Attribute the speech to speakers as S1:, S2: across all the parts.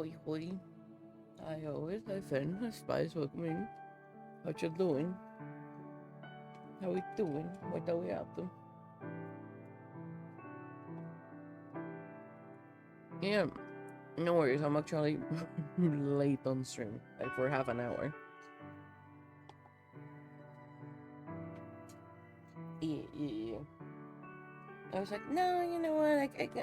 S1: Hoi hoi. Hi always, hi Finn, hi Spice, welcome in. How you doing? How we doing? What are we up to? Yeah, no worries, I'm actually late on stream, like for half an hour. Yeah. I was like, no, you know what,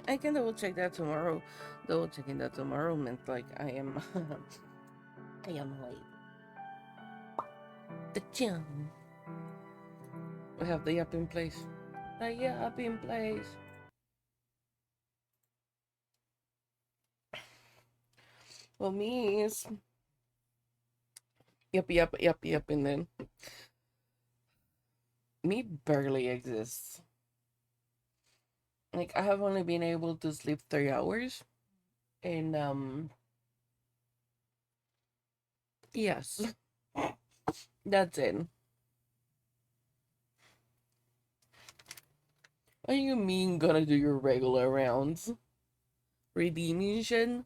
S1: I can double check that tomorrow. Double checking that tomorrow meant like I am, I am late. The jam. We have the app in place. The app in place. Well, me is yep, and then me barely exists. Like I have only been able to sleep 3 hours, and yes, that's it. What do you mean gonna do your regular rounds? Redeemation?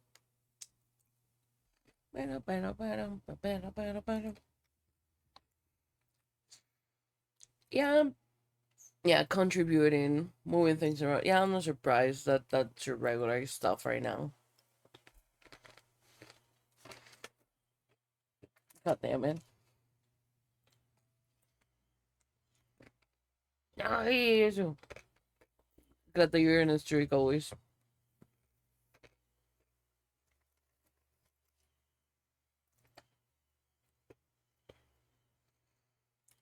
S1: Yeah, yeah, contributing, moving things around. Yeah, I'm not surprised that that's your regular stuff right now. God damn it. Ah, yes. Glad that you're in a streak always.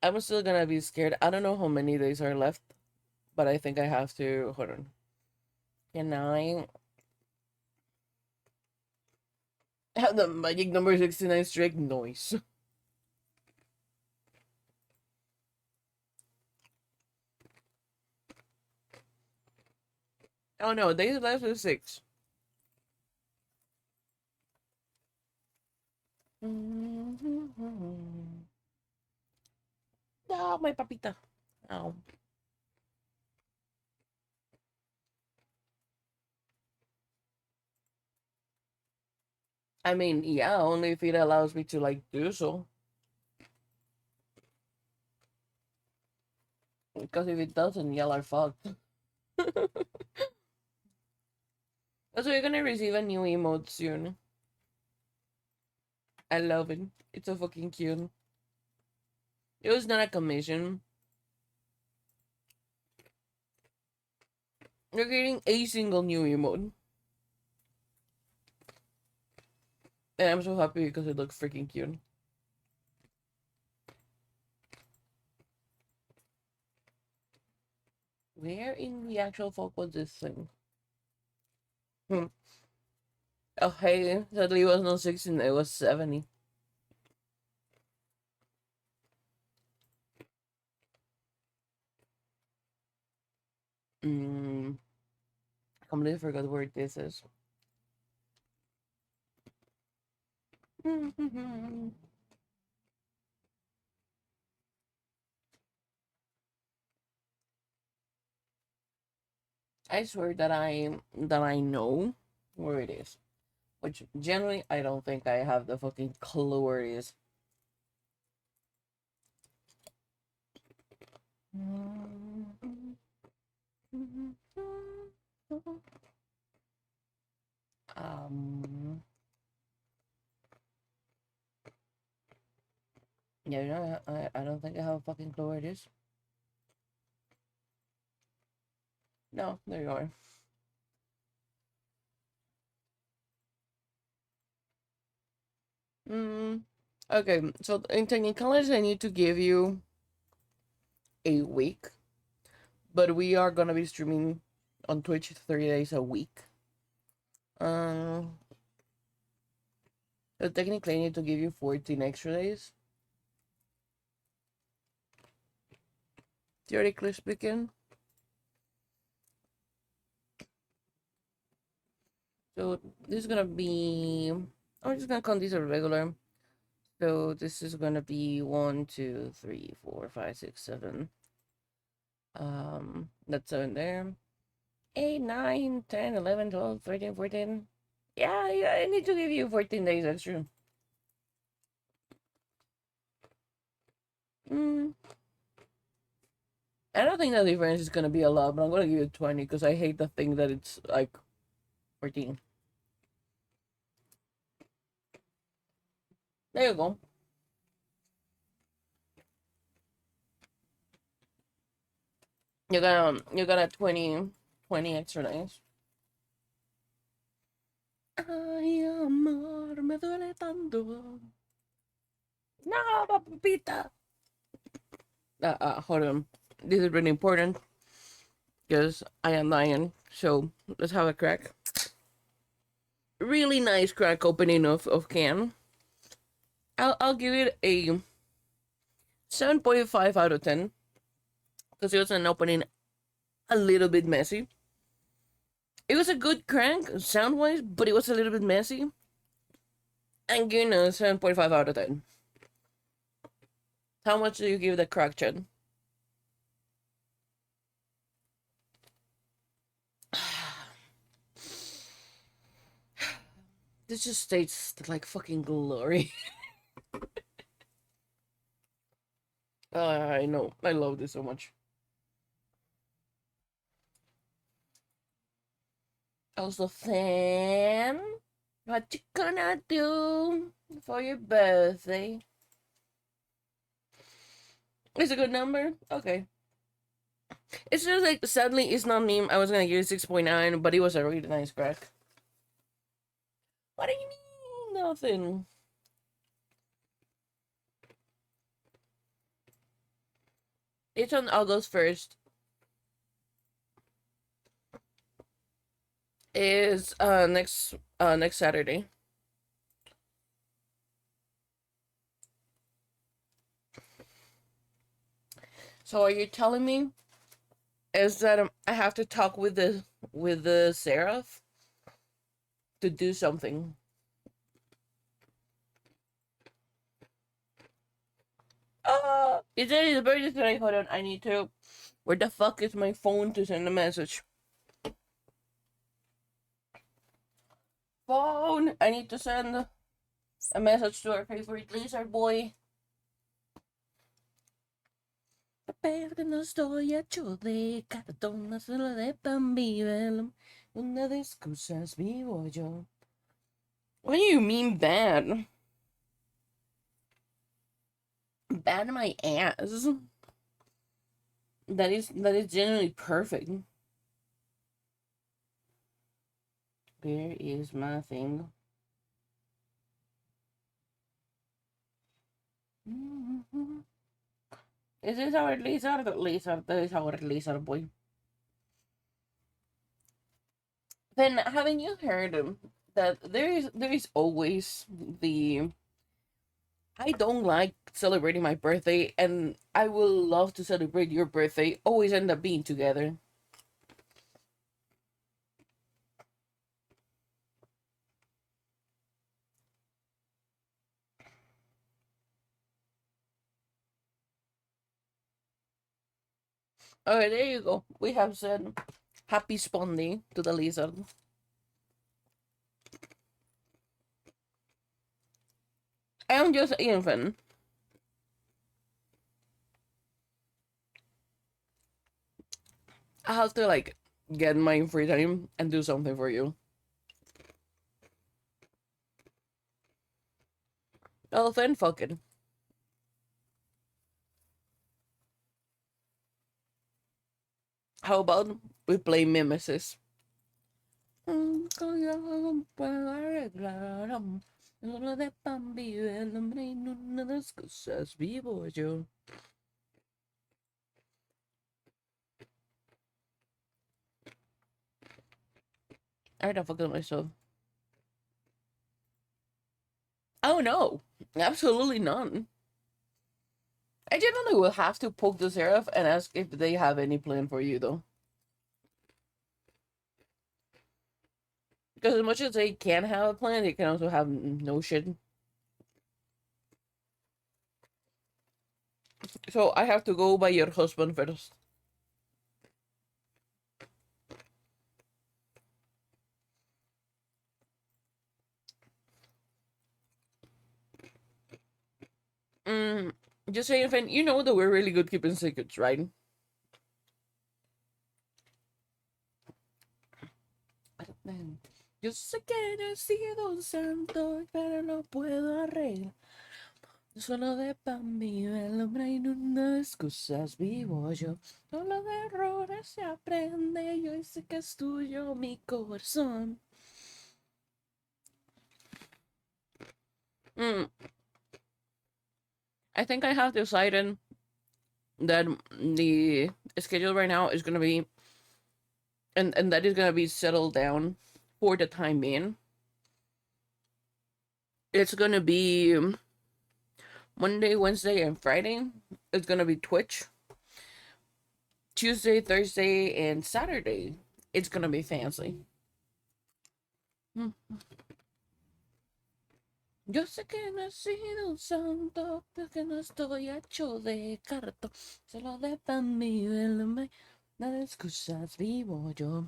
S1: I'm still gonna be scared. I don't know how many days are left, but I think I have to. Hold on. Can I have the magic number 69 streak? Noise. Oh no, days left is 6. No, my papita. Oh. I mean, yeah, only if it allows me to like do so. Because if it doesn't, y'all are fucked. So you're gonna receive a new emote soon. I love it. It's so fucking cute. It was not a commission. You're getting a single new emote. And I'm so happy because it looks freaking cute. Where in the actual fuck was this thing? Hmm. Oh, hey, sadly it was not 16, it was 70. I completely forgot where this is. I swear that I know where it is. Which generally I don't think I have the fucking clue where it is. Um yeah, I don't think I have a fucking clue where it is. No, there you are. Okay, so in technicalities I need to give you a week, but we are gonna be streaming on Twitch 3 days a week. So technically I need to give you 14 extra days. Theoretically speaking. So this is gonna be, I'm just gonna count these as regular. So this is gonna be 1, 2, 3, 4, 5, 6, 7. That's 7 there. 8, 9, 10, 11, 12, 13, 14. Yeah, I need to give you 14 days extra. Mm, I don't think the difference is gonna be a lot, but I'm gonna give you 20 because I hate the thing that it's like 14. There you go. You got a 20 extra days. Ay, amor, me duele tanto. No, papita. Hold on. This is really important because I am lying. So let's have a crack. Really nice crack opening of can. I'll give it a 7.5 out of 10 because it was an opening a little bit messy. It was a good crank sound wise, but it was a little bit messy. I'm giving a 7.5 out of 10. How much do you give the crack, Chad? This just states like fucking glory. I know. I love this so much. Also, Sam, what you gonna do for your birthday? It's a good number? Okay. It's just like, sadly, it's not me. I was gonna give it 6.9, but it was a really nice crack. What do you mean? Nothing. It's on August 1st. Is next Saturday. So are you telling me is that I have to talk with the Seraph to do something? Is that his birthday today? Hold on, I need to. Where the fuck is my phone to send a message? Phone! I need to send a message to our favorite lizard boy. Perché non estoy hecho de cartón, solo de pan vive. Una de excusas vivo yo. What do you mean bad? Bad my ass. That is genuinely perfect. Where is my thing? Is this our lizard? Lizard, that is our lizard boy. Then haven't you heard that there is always the I don't like celebrating my birthday and I will love to celebrate your birthday always end up being together. Okay, there you go. We have said happy Spondy to the lizard. I am just an infant. I have to like get my free time and do something for you. Well then, fuck it. How about we play Mimesis? Solo de pan vive el hombre y una de las cosas vivo yo. I don't fucking myself. Oh no, absolutely none. I generally will have to poke the Seraph and ask if they have any plan for you though. Because as much as they can have a plan, they can also have no shit. So I have to go by your husband first. Mm, just saying, Finn, you know that we're really good keeping secrets, right? Yo sé que no he sido un santo, pero no puedo arreglar. Solo de pan vive el hombre y no unas cosas vivo yo. Solo de errores se aprende. Yo sé que es tuyo mi corazón. Mm, I think I have decided that the schedule right now is gonna be, and that is gonna be settled down for the time being. It's gonna be Monday, Wednesday, and Friday. It's gonna be Twitch. Tuesday, Thursday, and Saturday. It's gonna be fancy. Mm. Yo sé que no he sido un santo, porque no estoy hecho de cartón. Solo de pan mi verme, nada de excusas vivo yo.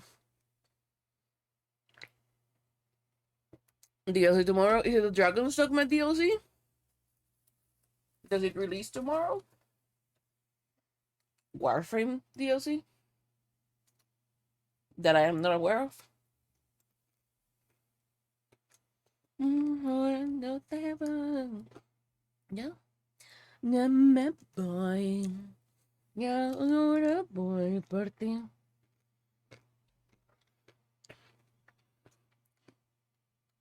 S1: DLC tomorrow? Is it the Dragon's Dogma DLC? Does it release tomorrow? Warframe DLC? That I am not aware of? No te voy. Ya, ya me voy. Ya ahora voy por ti.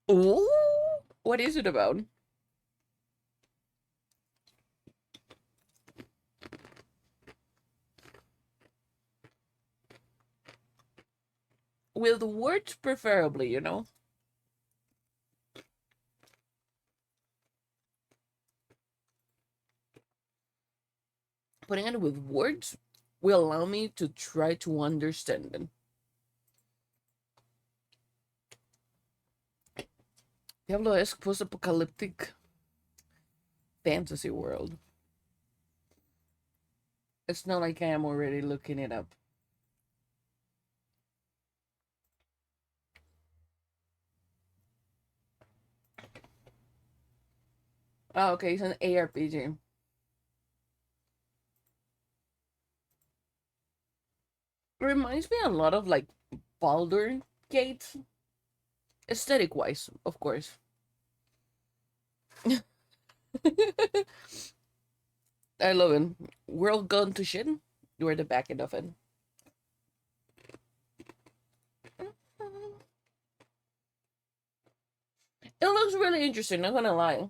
S1: Oh, what is it about? With words, preferably, you know? Putting it with words will allow me to try to understand them. Diablo-esque post-apocalyptic fantasy world. It's not like I am already looking it up. Oh, okay, it's an ARPG. It reminds me a lot of like Baldur Gate, aesthetic wise, of course. I love it. World gone to shit. You are the back end of it. It looks really interesting, not gonna lie.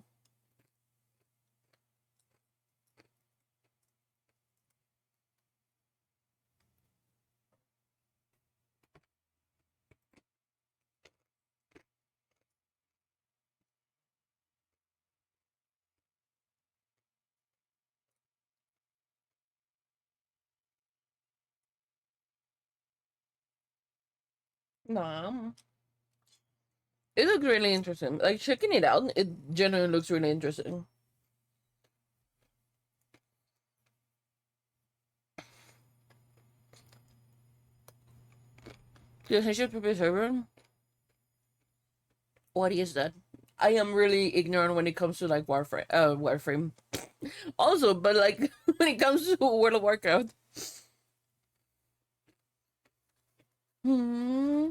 S1: Nah. It looks really interesting. Like checking it out, it genuinely looks really interesting. The essential purpose server. What is that? I am really ignorant when it comes to like Warframe. Warframe. Also, but like when it comes to World of Warcraft. Hmm.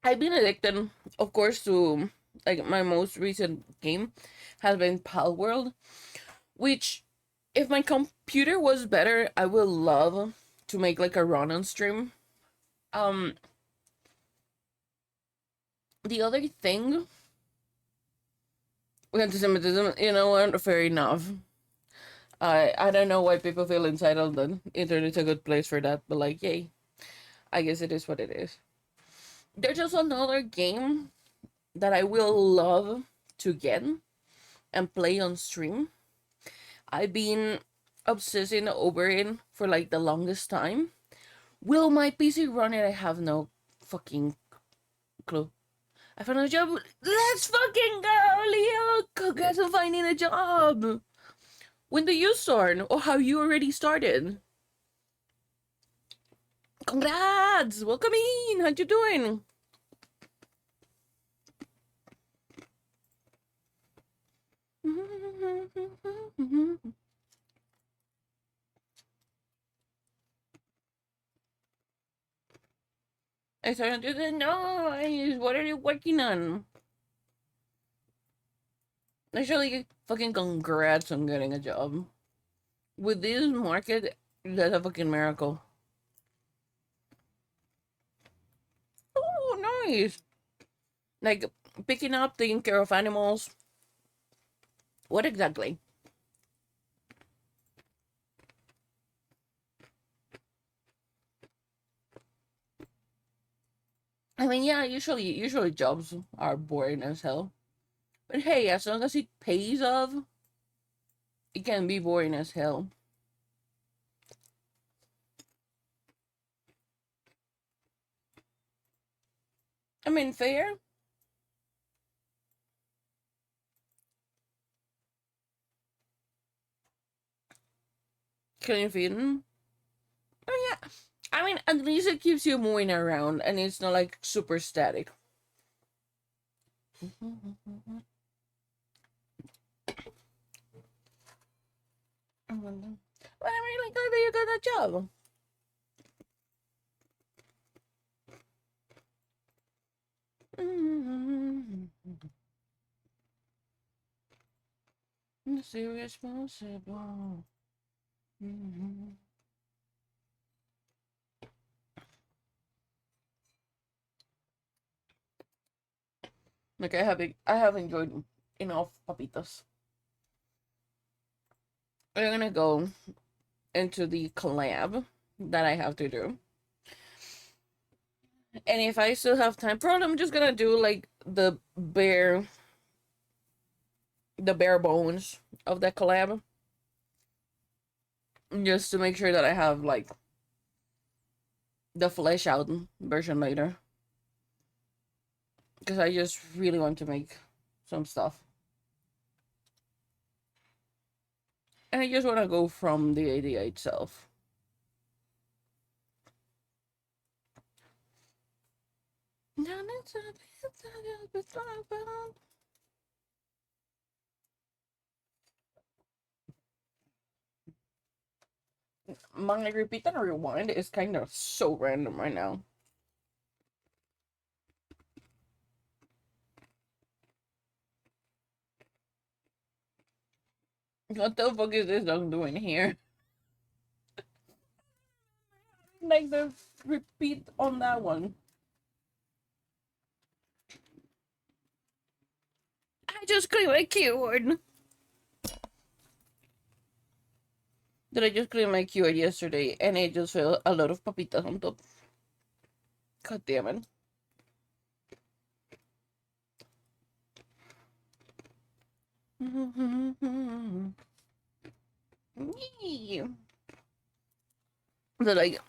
S1: I've been addicted, of course, to like my most recent game has been Pal World, which if my computer was better, I would love to make like a run on stream. Um, the other thing with anti-Semitism, you know what? Fair enough. I don't know why people feel entitled that internet's a good place for that, but like, yay, I guess it is what it is. There's just another game that I will love to get and play on stream. I've been obsessing over it for like the longest time. Will my PC run it? I have no fucking clue. I found a job. Let's fucking go, Leo! Congrats on finding a job! When do you start? Or have you already started? Congrats! Welcome in! How you doing? I started to say, nice! What are you working on? Actually, fucking congrats on getting a job. With this market, that's a fucking miracle. Oh, nice! Like, picking up, taking care of animals. What exactly? I mean, yeah, usually jobs are boring as hell. But hey, as long as it pays off, it can be boring as hell. I mean, fair. Clean feeding. Oh yeah. I mean, at least it keeps you moving around and it's not like super static. But I'm really glad that you got that job. It's irresponsible. Like I have enjoyed enough papitas. I'm gonna go into the collab that I have to do. And if I still have time, probably I'm just gonna do like the bare bones of that collab. Just to make sure that I have like the flesh out version later. Because I just really want to make some stuff. And I just want to go from the idea itself. My repeat and rewind is kind of so random right now. What the fuck is this dog doing here? Like the repeat on that one. I just clicked my keyword. Did I just click my keyword yesterday and it just fell a lot of papitas on top? God damn it. So like,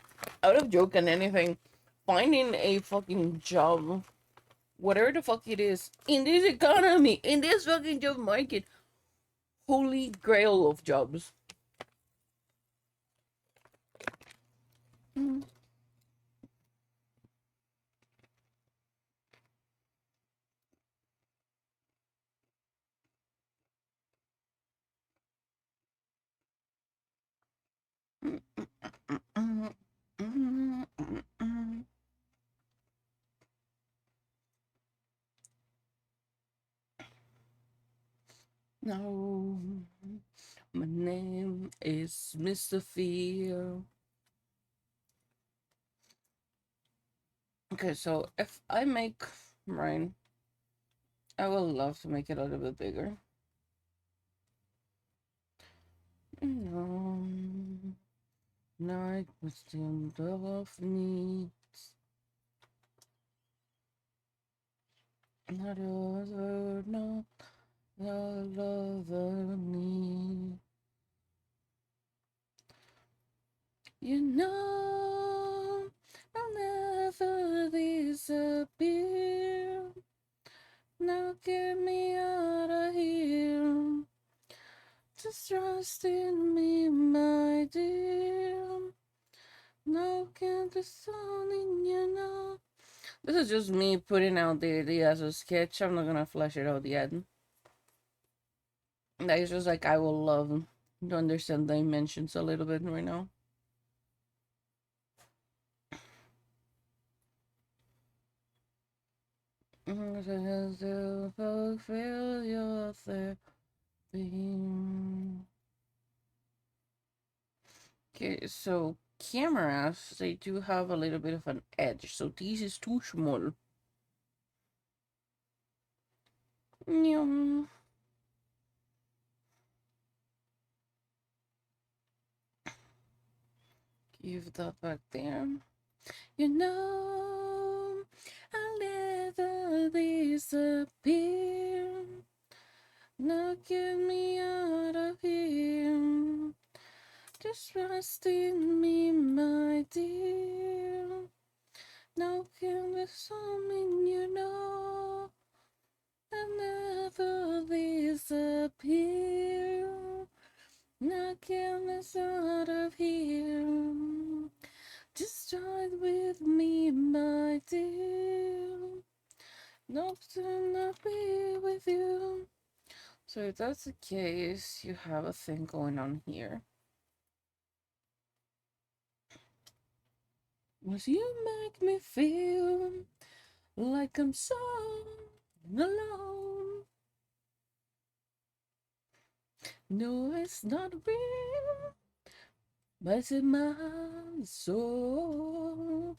S1: out of joke and anything, finding a fucking job, whatever the fuck it is, in this economy, in this fucking job market, holy grail of jobs. No, my name is Mr. Fear. Okay, so if I make mine, I will love to make it a little bit bigger. No, night was still of me. Not other, no, the lover me. You know, I'll never disappear. Just trust in me, my dear. No can the sun in you know. This is just me putting out the idea as a sketch. I'm not gonna flesh it out yet. That is just like I will love to understand dimensions a little bit right now. To fulfill your thing. Okay, so cameras, they do have a little bit of an edge, so this is too small. Nyum. Give that back there. You know, I'll never disappear. Now get me out of here. Just trust in me, my dear. Now can be something you know. I'll never disappear. Now get us out of here. Just ride with me, my dear. No, to not be with you. So if that's the case, you have a thing going on here. Cause you make me feel like I'm so alone. No, it's not real, but it's in my soul.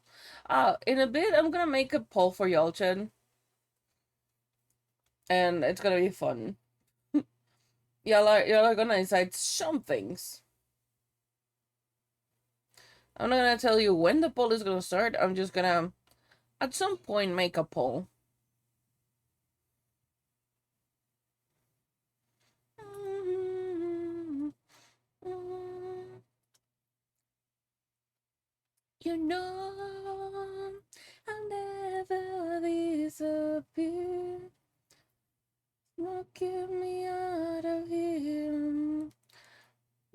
S1: In a bit, I'm gonna make a poll for y'all, Chen. And it's gonna be fun. Y'all are gonna decide some things. I'm not gonna tell you when the poll is gonna start. I'm just gonna, at some point, make a poll. You know, I'll never disappear. Won't get me out of here.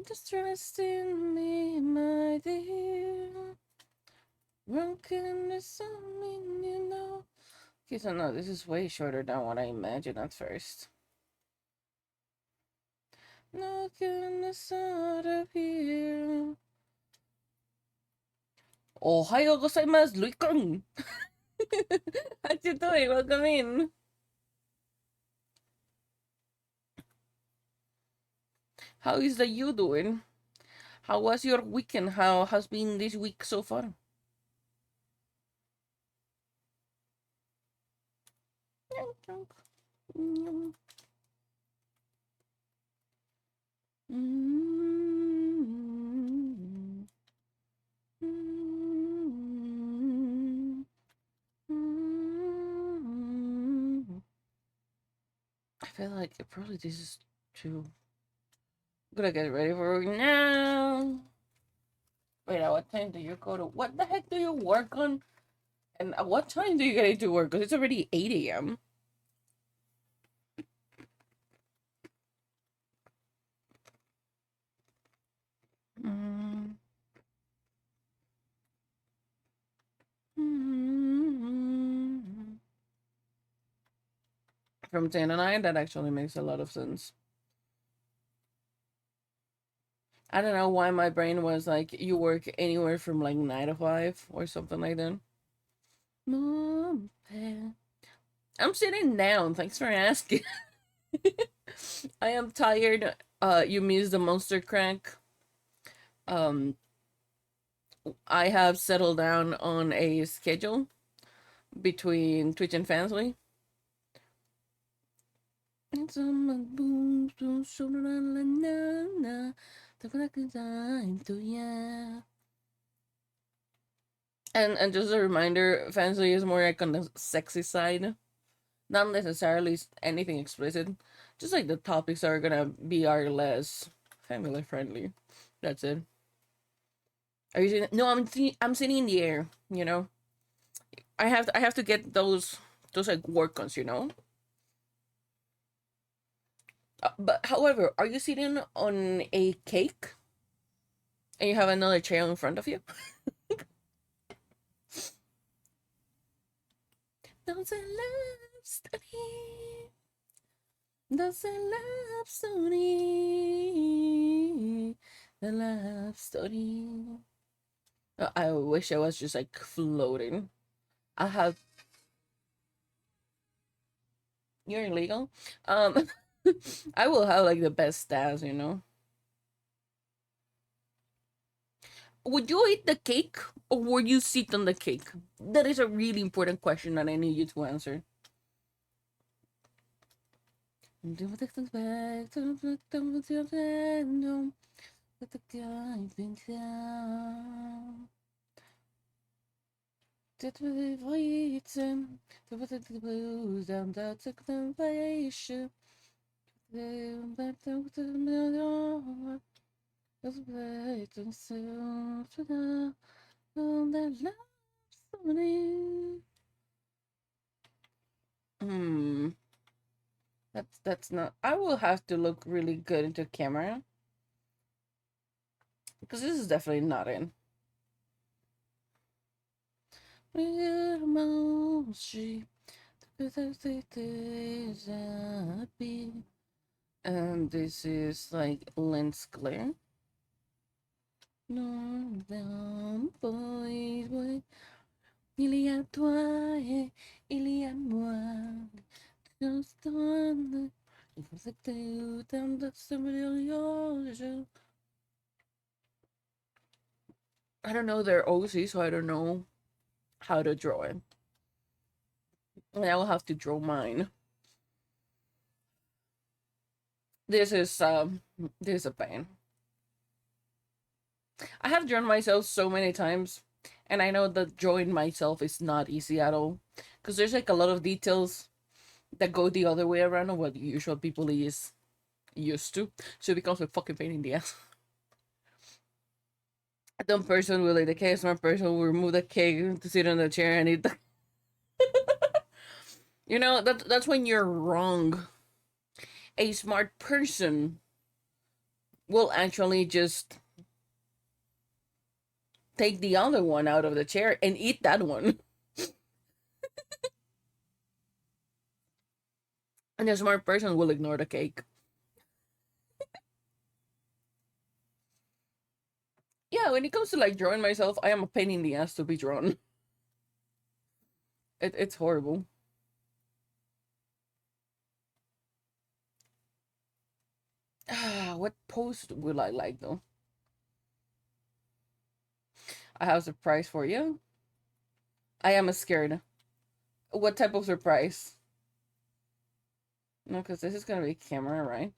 S1: Just trust in me, my dear. Broken is something you know. Okay, so no, this is way shorter than what I imagined at first. No goodness out of here. Ohayo gozaimasu, Luikun. How you doing? Welcome in. How is the you doing? How was your weekend? How has been this week so far? I feel like it probably this is too. I'm gonna get ready for work now. Wait, at what time do you go to? What the heck do you work on? And at what time do you get into work? Because it's already 8 a.m. From 10 to 9, that actually makes a lot of sense. I don't know why my brain was like, you work anywhere from like 9 to 5 or something like that. I'm sitting down. Thanks for asking. I am tired. You missed the monster crack. I have settled down on a schedule between Twitch and Fansly. It's on my boom, boom, shoulder, la, na, na. And just a reminder, Fansly is more like on the sexy side. Not necessarily anything explicit. Just like the topics are gonna be are less family friendly. That's it. Are you sitting? No, I'm sitting in the air. You know, I have to get those like work ons. You know. But however, are you sitting on a cake and you have another chair in front of you? That's a love story. That's a love story. The love story. I wish I was just like floating. I have. You're illegal. Um, I will have like the best stats, you know. Would you eat the cake or would you sit on the cake? That is a really important question that I need you to answer. Hmm. That's not. I will have to look really good into camera because this is definitely not in. And this is like lens glare. Non, boys, il y a toi et il y a moi. Just one. I don't know their OC, so I don't know how to draw it. And I will have to draw mine. This is this is a pain. I have drawn myself so many times, and I know that drawing myself is not easy at all. Because there's like a lot of details that go the other way around of what usual people is used to. So it becomes a fucking pain in the ass. A dumb person will eat the cake, smart person will remove the cake to sit on the chair and eat the. You know, that's when you're wrong. A smart person will actually just take the other one out of the chair and eat that one. And a smart person will ignore the cake. Yeah, when it comes to like drawing myself, I am a pain in the ass to be drawn. It's horrible. What pose will I like though? I have a surprise for you. I am scared. What type of surprise? No, because this is gonna be camera, right?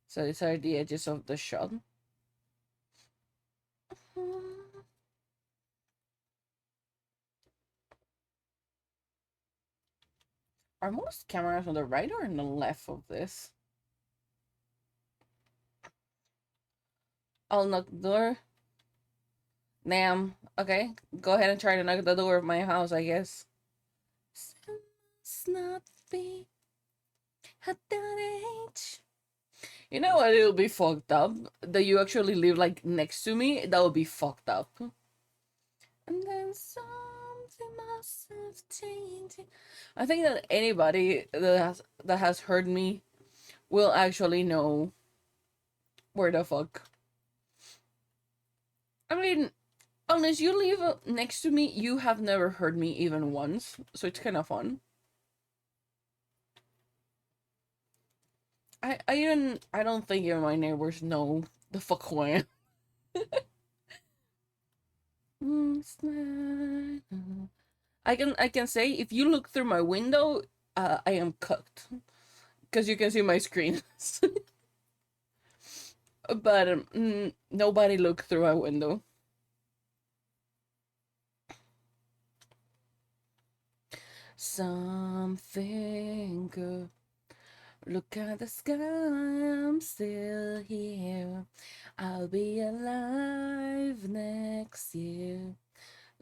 S1: So these are the edges of the shot. Are most cameras on the right or on the left of this? I'll knock the door. Damn. Okay. Go ahead and try to knock the door of my house, I guess. Must not be at that age. You know what? It'll be fucked up. That you actually live like next to me. That would be fucked up. And then something must have changed. I think that anybody that has heard me will actually know where the fuck. I mean, unless you live next to me, you have never heard me even once, so it's kind of fun. I don't think even my neighbors know the fuck who I am. I can say if you look through my window, I am cooked because you can see my screen. But nobody look through a window. Something good. Look at the sky, I'm still here. I'll be alive next year.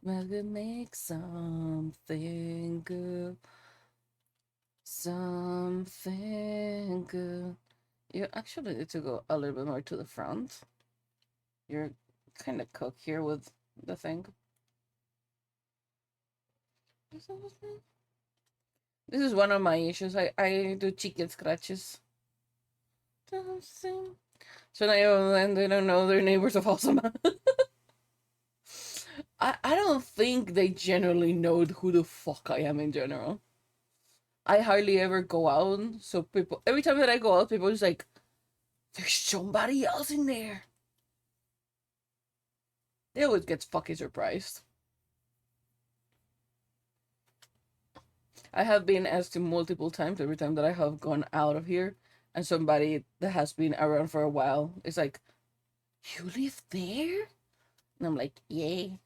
S1: Maybe make something good. Something good. You actually need to go a little bit more to the front. You're kind of cooked here with the thing. This is one of my issues. I do chicken scratches. So now and they don't know their neighbors of awesome. I don't think they generally know who the fuck I am in general. I hardly ever go out, so people every time that I go out, people are just like, "There's somebody else in there." They always get fucking surprised. I have been asked to multiple times every time that I have gone out of here, and somebody that has been around for a while is like, "You live there?" And I'm like, "Yay."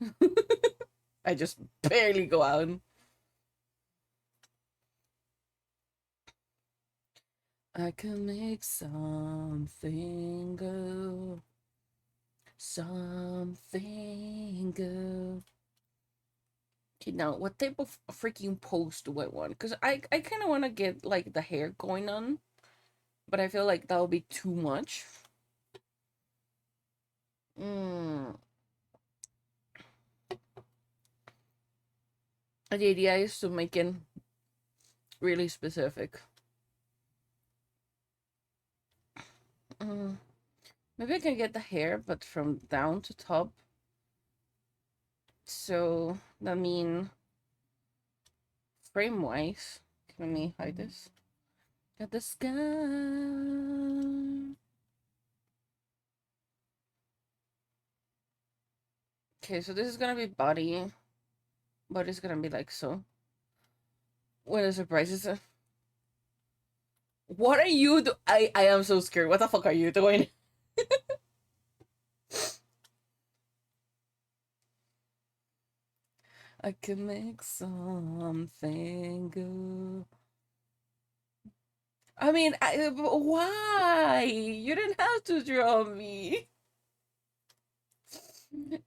S1: I just barely go out. I can make something go, something go. Okay, now what type of freaking post do I want? Because I kind of want to get like the hair going on, but I feel like that'll be too much. Mm. The idea is to make it really specific. Mm. Maybe I can get the hair, but from down to top. So that mean frame wise. Let me hide this. Got the sky. Okay, so this is gonna be body. Body's gonna be like so. What a surprise is it? What are you do? I am so scared. What the fuck are you doing? I can make something go. I mean, why? You didn't have to draw me.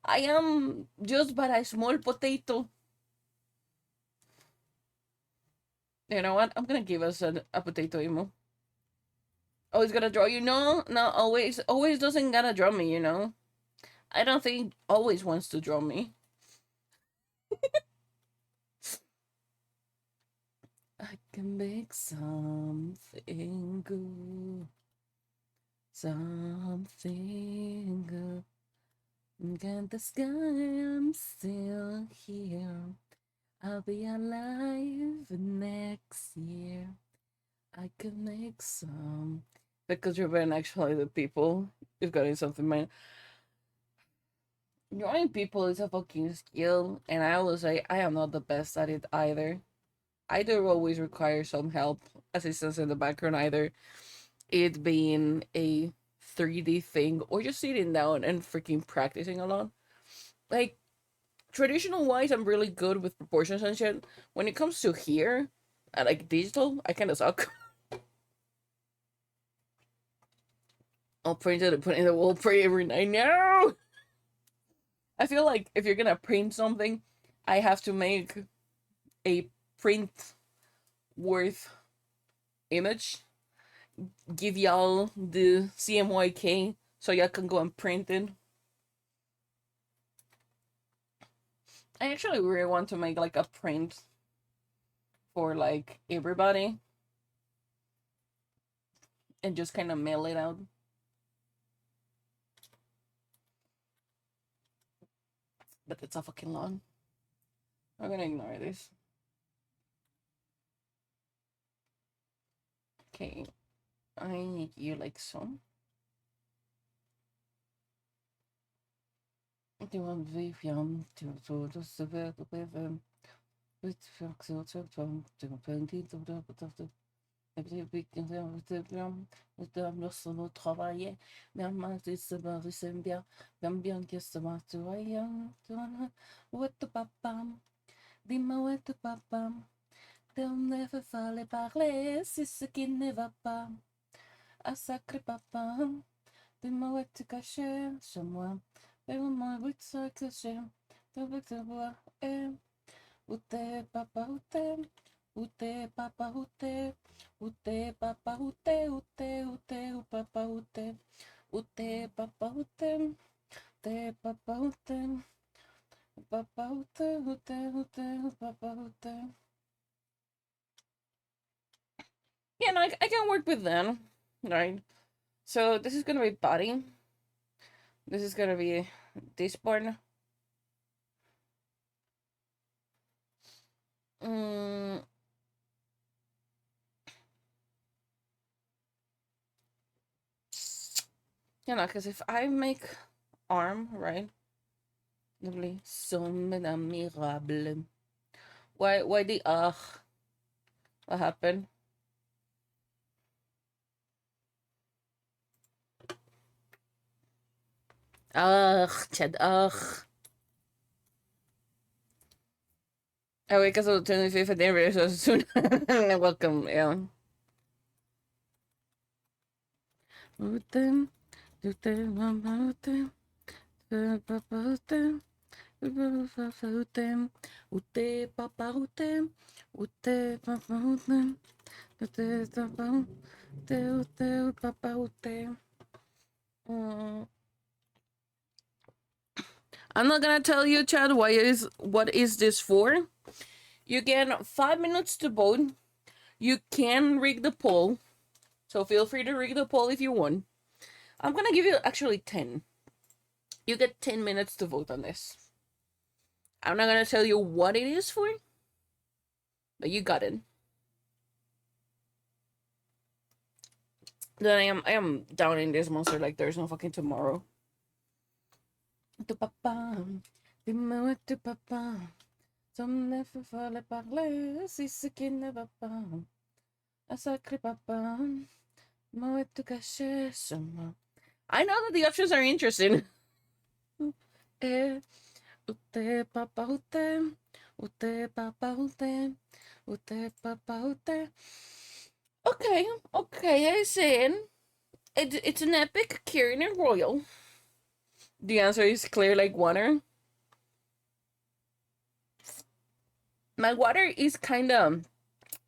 S1: I am just but a small potato. You know what? I'm gonna give us a potato emo. Oh, he's gonna draw you? No, no, always doesn't gotta draw me, you know? I don't think always wants to draw me. I can make something good. Something good. Get the sky, I'm still here. I'll be alive next year. I can make some. Because you've been actually the people. You've got something, man. Drawing people is a fucking skill, and I will say I am not the best at it either. I do always require some help, assistance in the background, either it being a 3D thing or just sitting down and freaking practicing a lot. Like, traditional wise, I'm really good with proportions and shit. When it comes to here, like digital, I kind of suck. I'll print it and put it in the wall, pray every night. No! I feel like if you're gonna print something, I have to make a print worth image, give y'all the CMYK so y'all can go and print it. I actually really want to make like a print for like everybody and just kind of mail it out. But it's a fucking long. I'm gonna ignore this. Okay, I need you like so. Du har vi fjern til å servere på VM. Ut fra så du kan dit og der på det. Jeg blir bygget der til program. Det er også noe travaille. Men man disse bare sembia. Men bjørn kiste mat du er igjen. Du har what the papa. Dis-moi what the papa. They'll never fall parler si ce qui ne va pas. Ah sacré papa. Dis-moi what tu caches sur moi. Fais-moi but ça caché. T'as vu que bois. Où t'es papa où t'es. Ute papa ute. Ute papa ute ute ute papa ute. Ute papa ute. Ute papa ute. Papa ute ute ute papa ute. Yeah, no, I can work with them. Right. So this is gonna be body. This is gonna be this part. Mm, you know, because if I make arm, right? Lovely. Somme admirable. Why the ugh? What happened? Ugh, Chad, ugh. Oh, wait, because of the 25th anniversary so soon. Welcome, yeah. Ute, ute, mama, ute, papa, ute, ute, ute, papa, ute, ute, papa, ute, ute, papa, ute, papa, ute. I'm not gonna tell you, Chad, what is this for. You get 5 minutes to vote. You can rig the poll, so feel free to rig the poll if you want. I'm gonna give you actually 10. You get 10 minutes to vote on this. I'm not gonna tell you what it is for, but you got it. Then I am down in this monster like there's no fucking tomorrow. Dis-moi tu papa. Some never fallait parler, si ce qui ne va pas. Un sacré papa. Moi tu caché seulement. I know that the options are interesting. Eh, ute papa ute. Ute papa ute. Ute papa ute. Okay, okay, I see it. It's an epic curing and royal. The answer is clear like water. My water is kind of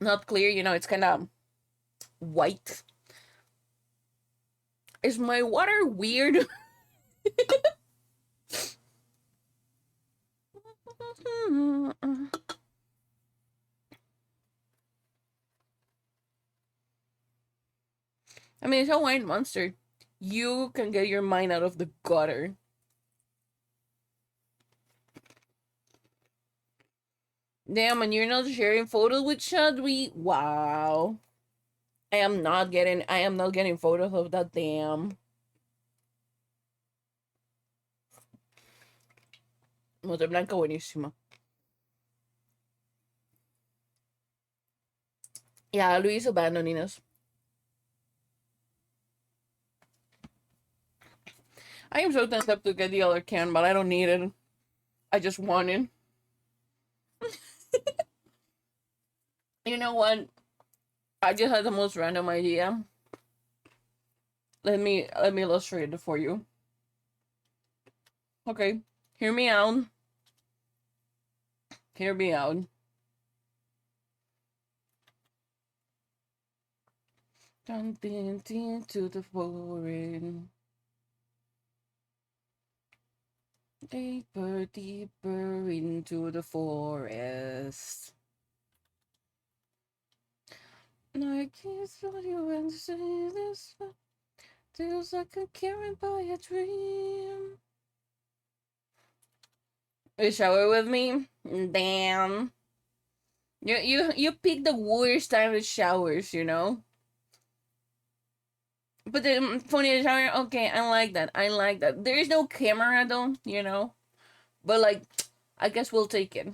S1: not clear, you know, it's kind of white. Is my water weird? I mean, it's a wine monster. You can get your mind out of the gutter. Damn, and you're not sharing photos with Shadwi? Wow. I am not getting photos of that, damn. Moto Blanca buenísima. Yeah, Luis abandoning us. I am so tempted to get the other can, but I don't need it. I just want it. You know what? I just had the most random idea. Let me illustrate it for you. Okay, hear me out. Hear me out. Jumping into the forest. Deeper, deeper into the forest. I kiss for you and say this feels like I'm carried by a dream. You shower with me? Damn. You pick the worst time to showers, you know? But the funny shower, okay, I like that. I like that. There is no camera though, you know? But like, I guess we'll take it.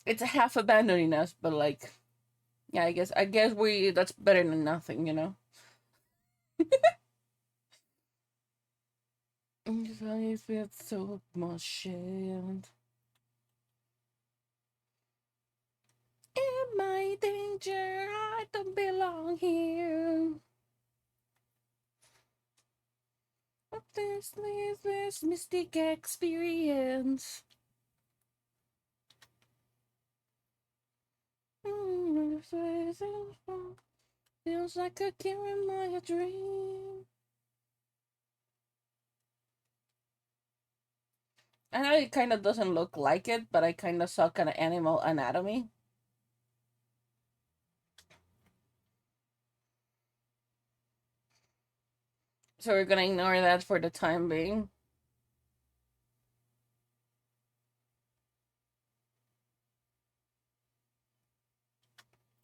S1: It's a half abandoning us, but like, yeah, I guess we that's better than nothing, you know. I feel so much shame. Am I danger? I don't belong here. But this mystic experience. Feels like I can't remember a dream. I know it kind of doesn't look like it, but I kind of suck at animal anatomy. So we're gonna ignore that for the time being.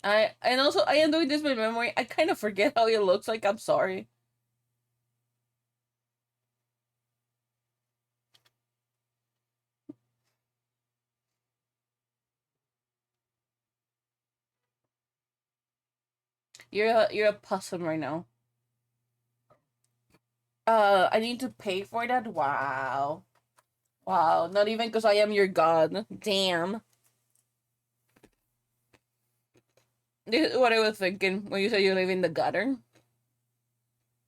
S1: And also I am doing this by memory. I kind of forget how it looks like. I'm sorry. You're a possum right now. I need to pay for that. Wow, wow. Not even because I am your god. Damn. This is what I was thinking when you said you live in the gutter.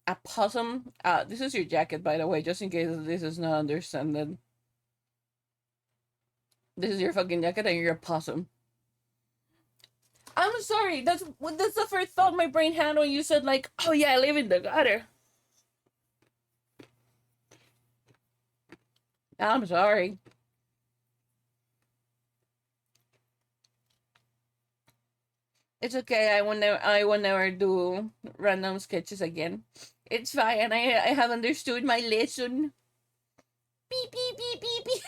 S1: A possum. This is your jacket, by the way, just in case this is not understood. This is your fucking jacket, and you're a possum. I'm sorry. That's the first thought my brain had when you said like, "Oh yeah, I live in the gutter." I'm sorry. It's okay. I will never do random sketches again. It's fine. I have understood my lesson. Beep beep beep beep beep.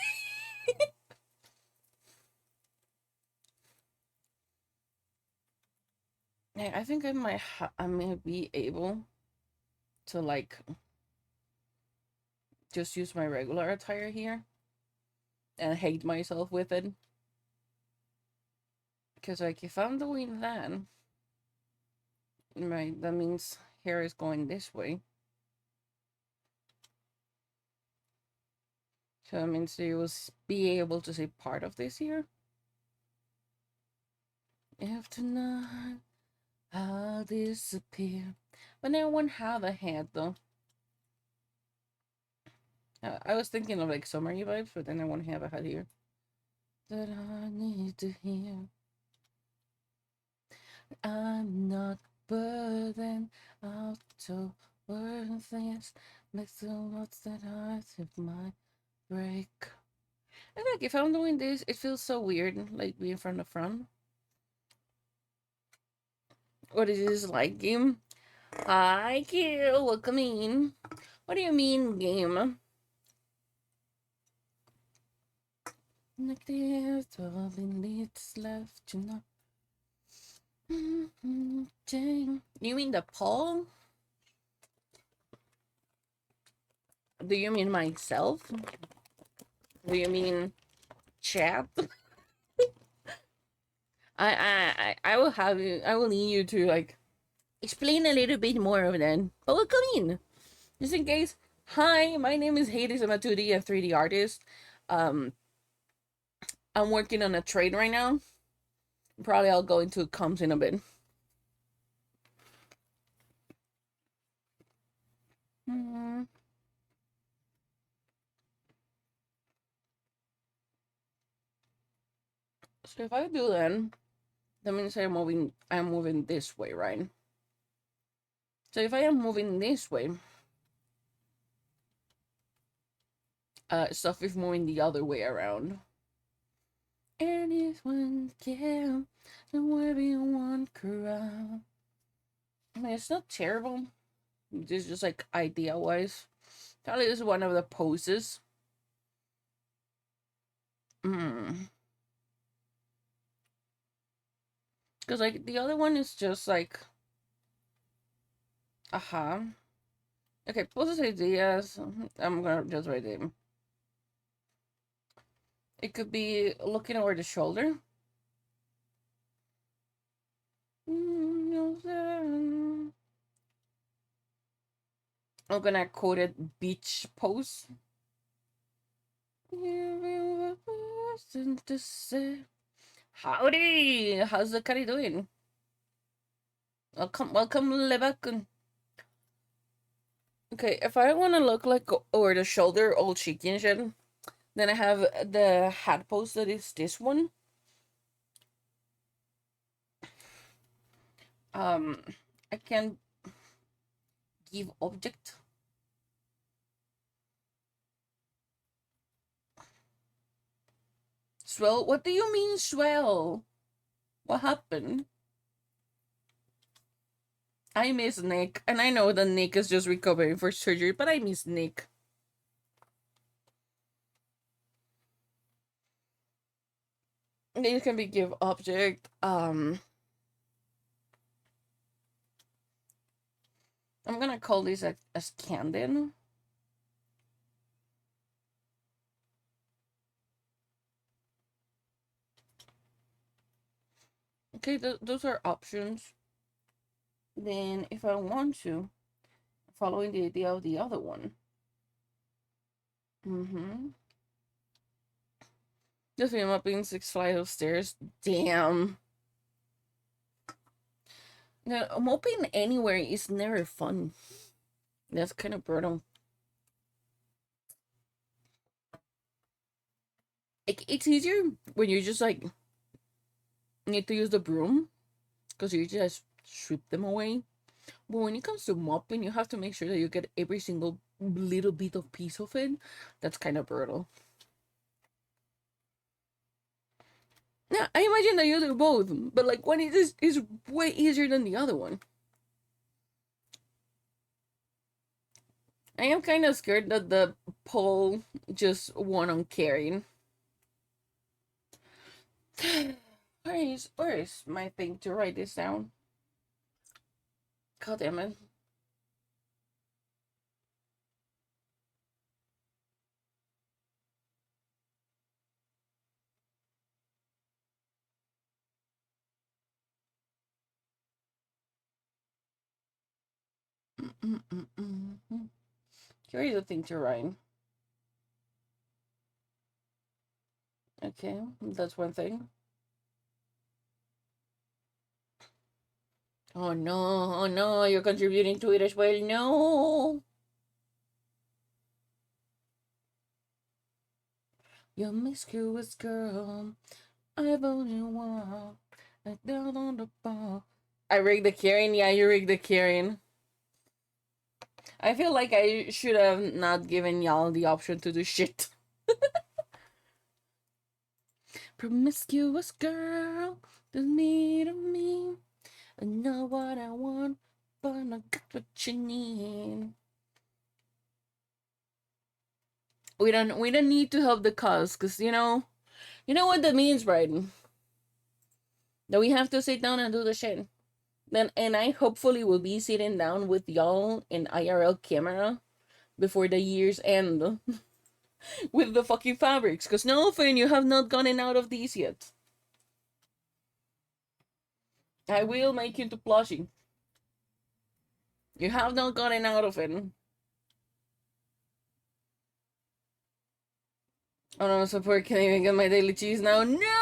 S1: Yeah, I think I may be able to like just use my regular attire here and hate myself with it. Because like if I'm doing that, right, that means hair is going this way. So that means you will be able to see part of this here. If tonight I'll disappear. But I won't have a head though. I was thinking of like summery vibes, but then I won't have a head here. That I need to hear. I'm not burdened out so worthless. Makes the words that I tip my break. I think if I'm doing this, it feels so weird, like being from the front. What is this like, game? Hi, Kill. Welcome in. What do you mean, game? Like there's 12 minutes left, you know. Dang. You mean the poll? Do you mean myself? Do you mean chat? I will have you. I will need you to like explain a little bit more of that. But welcome in. Just in case. Hi, my name is Hades. I'm a 2D and 3D artist. Um, I'm working on a trade right now. Probably I'll go into comms in a bit. So if I do that means I'm moving this way, right? So if I am moving this way, stuff is moving the other way around. Anyone can, everyone cry. I mean, it's not terrible. It's just like idea wise. Probably this is one of the poses. Because like the other one is just like, okay, poses ideas. I'm gonna just write them. It could be looking over the shoulder. I'm gonna quote it beach pose. Howdy! How's the curry doing? Welcome, Lebakun. Okay, if I want to look like over the shoulder, all cheeky and shit, then I have the hat pose that is this one. Um, I can give object. Swell? What do you mean swell? What happened? I miss Nick, and I know that Nick is just recovering for surgery, but I miss Nick. You can be give object. I'm gonna call this as Candid. Okay, those are options. Then, if I want to, following the idea of the other one. Just me up in 6 flights of stairs. Damn. No, moping anywhere is never fun. That's kind of brutal. It's easier when you just like need to use the broom because you just sweep them away. But when it comes to mopping, you have to make sure that you get every single little bit of piece of it. That's kind of brutal. Yeah, I imagine that you do both, but like one is way easier than the other one. I am kind of scared that the pole just won on carrying. Where is my thing to write this down? God damn it. Here is a thing to write. Okay, that's one thing. Oh no, you're contributing to it as well. No. You miscuous girl. I've only one. Down on the ball. I rigged the carrying. Yeah, you rigged the carrying. I feel like I should have not given y'all the option to do shit. Promiscuous girl, just me to me. I know what I want, but I got what you need. We don't need to help the cause, cause you know what that means, Bryden. That we have to sit down and do the shit. Then and I hopefully will be sitting down with y'all in IRL camera before the year's end with the fucking fabrics. Cause no offense, you have not gotten out of these yet. I will make you to plushie. You have not gotten out of it. Oh no, so poor can't even get my daily cheese now. No!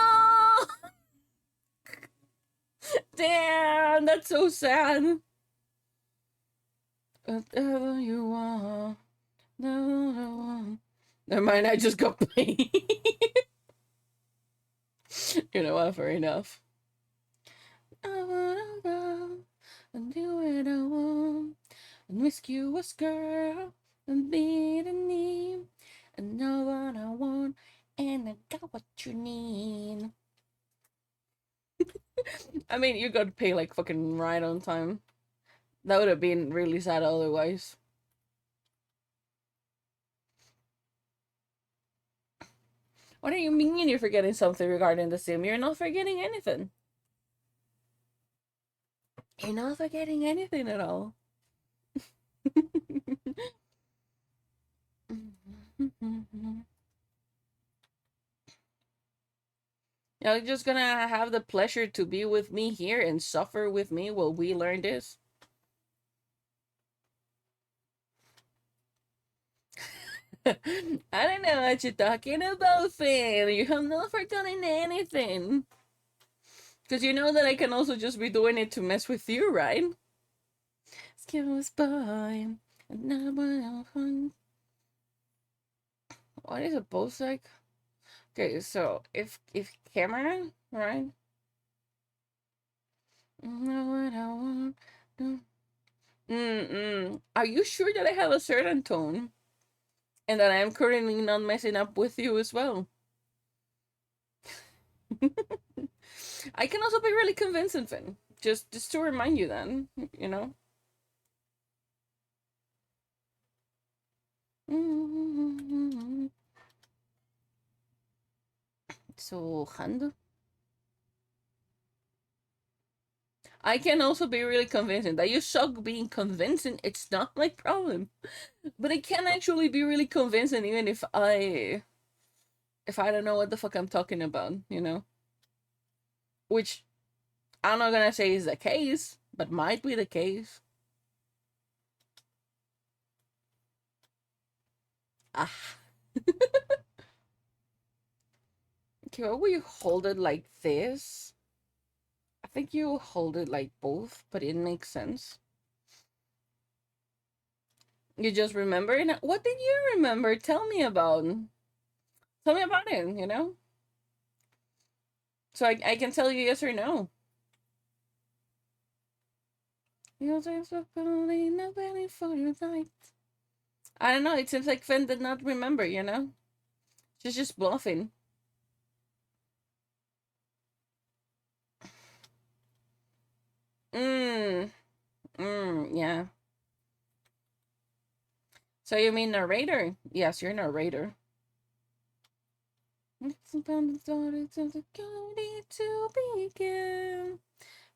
S1: Damn, that's so sad. Whatever you want. No. Never mind, I just got paid. You know what, fair enough. I wanna run and do what I want. And miscuous girl and be the name. And know what I want. And I got what you need. I mean, you got to pay like fucking right on time. That would have been really sad otherwise. What do you mean you're forgetting something regarding the sim? You're not forgetting anything. You're not forgetting anything at all. You're just gonna have the pleasure to be with me here and suffer with me while we learn this. I don't know what you're talking about, Finn. You have not forgotten anything. Because you know that I can also just be doing it to mess with you, right? Excuse boy. What is a post like? Okay, so if camera, right? Know what I want. Are you sure that I have a certain tone and that I am currently not messing up with you as well? I can also be really convincing, Finn. Just to remind you, then you know. So, hand. I can also be really convincing. That you suck being convincing. It's not my problem, but I can actually be really convincing, even if I don't know what the fuck I'm talking about. You know, which I'm not gonna say is the case, but might be the case. Ah. Okay, well, will you hold it like this? I think you hold it like both, but it makes sense. You just remember it? What did you remember? Tell me about. Tell me about it, you know? So I can tell you yes or no. You'll just only nobody for your night. I don't know, it seems like Finn did not remember, you know? She's just bluffing. Mmm. Yeah. So you mean narrator? Yes, you're narrator. It's about the daughters of the journey to begin.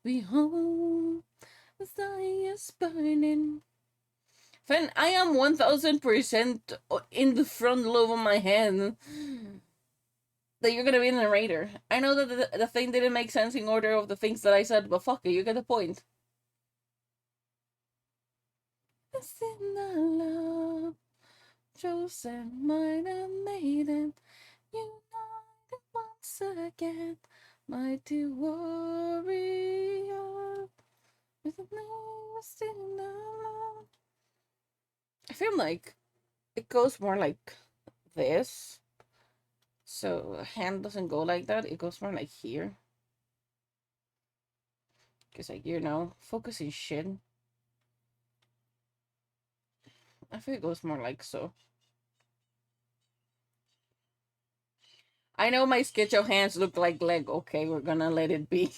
S1: Behold, the sky is burning. Finn, I am 1000% in the front lobe of my head that you're gonna be the narrator. I know that the thing didn't make sense in order of the things that I said, but fuck it, you get the point. It's in the love, chosen minor maiden, united once again, mighty warrior, with the name in the love. I feel like it goes more like this. So hand doesn't go like that. It goes more like here. Because like, you know, focusing shit. I feel it goes more like so. I know my sketch of hands look like leg. Okay, we're gonna let it be.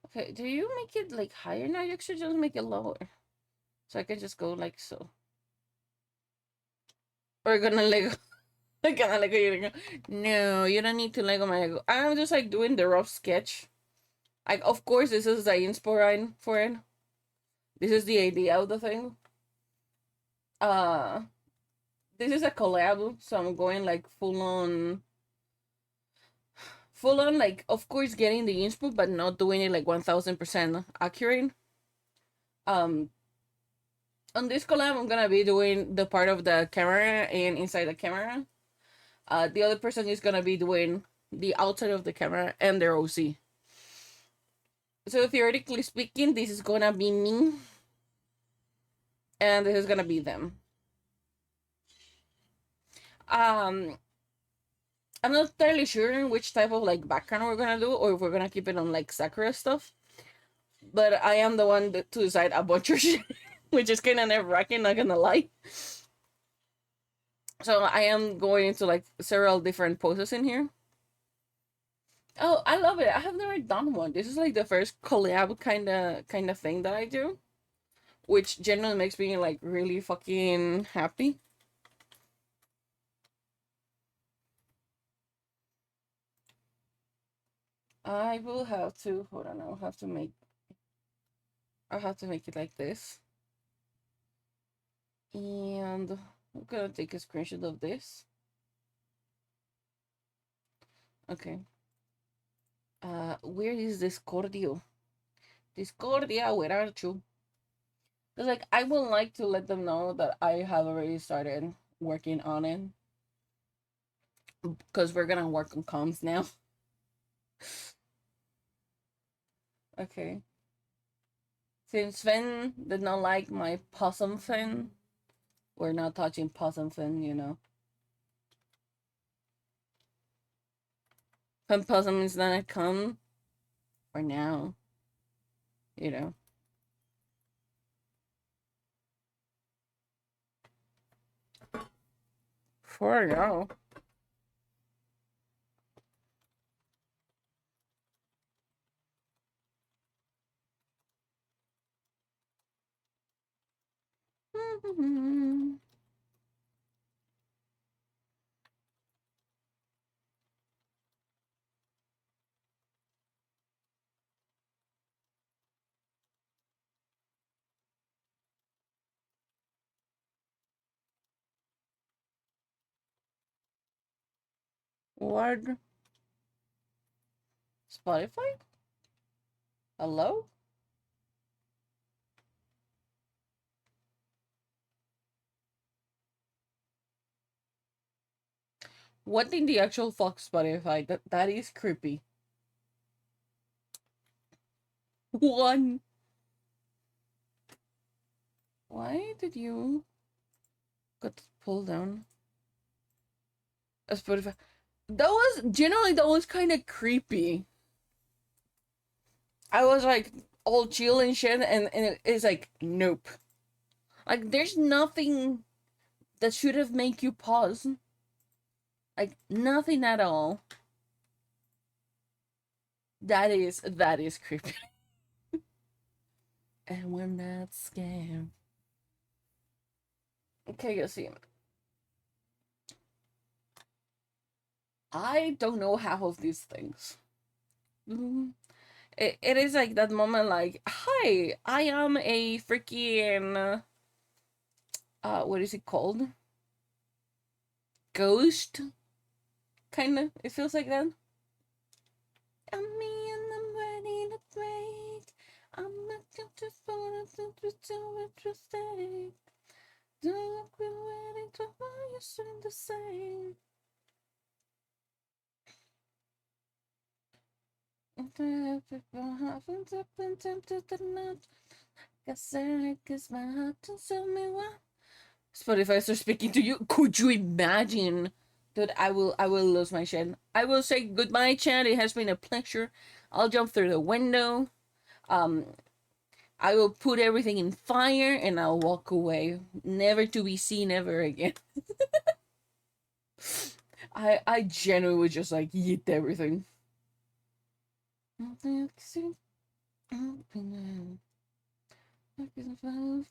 S1: Okay, do you make it like higher now? You should just make it lower. So I can just go like so. We're gonna Lego. I'm gonna Lego you. No, you don't need to Lego my Lego. I'm just like doing the rough sketch. Like, of course, this is the inspo for it. This is the idea of the thing. Uh, this is a collab, so I'm going like full on, like, of course, getting the inspo, but not doing it like 1000% accurate. Um, on this collab, I'm gonna be doing the part of the camera and inside the camera. The other person is gonna be doing the outside of the camera and their OC. So theoretically speaking, this is gonna be me, and this is gonna be them. Um, I'm not entirely sure which type of like background we're gonna do, or if we're gonna keep it on like Sakura stuff. But I am the one to decide a bunch of shit, which is kind of nerve wracking. Not gonna lie. So I am going into like several different poses in here. Oh, I love it. I have never done one. This is like the first collab kind of thing that I do, which generally makes me like really fucking happy. I will have to hold on. I'll have to make it like this, and I'm gonna take a screenshot of this. Okay. Where is Discordio? Discordia, where are you? Because like I would like to let them know that I have already started working on it. Because we're gonna work on comms now. Okay. Since Finn did not like my possum fin, we're not touching possum fin, you know. When possum is gonna come for now, you know. For now. What? Spotify? Hello? What in the actual fuck Spotify? That is creepy. One. Why did you got pulled down a Spotify? That was generally that was kind of creepy. I was like all chill and shit, and it's like nope. Like there's nothing that should have make you pause. Like nothing at all. That is creepy. And we're not scared. Okay, you see. I don't know half of these things. It is like that moment like, hi, I am a freaking what is it called? Ghost? Kinda. It feels like that. I'm me and I'm ready to break. I'm not just for to interesting. Do you feel ready to buy you soon the same? People haven't been tempted to not. Guess my heart to tell me why. Spotify starts speaking to you. Could you imagine? Dude, I will lose my shit. I will say goodbye, Chad. It has been a pleasure. I'll jump through the window. Um, I will put everything in fire and I'll walk away, never to be seen ever again. I genuinely would just like eat everything.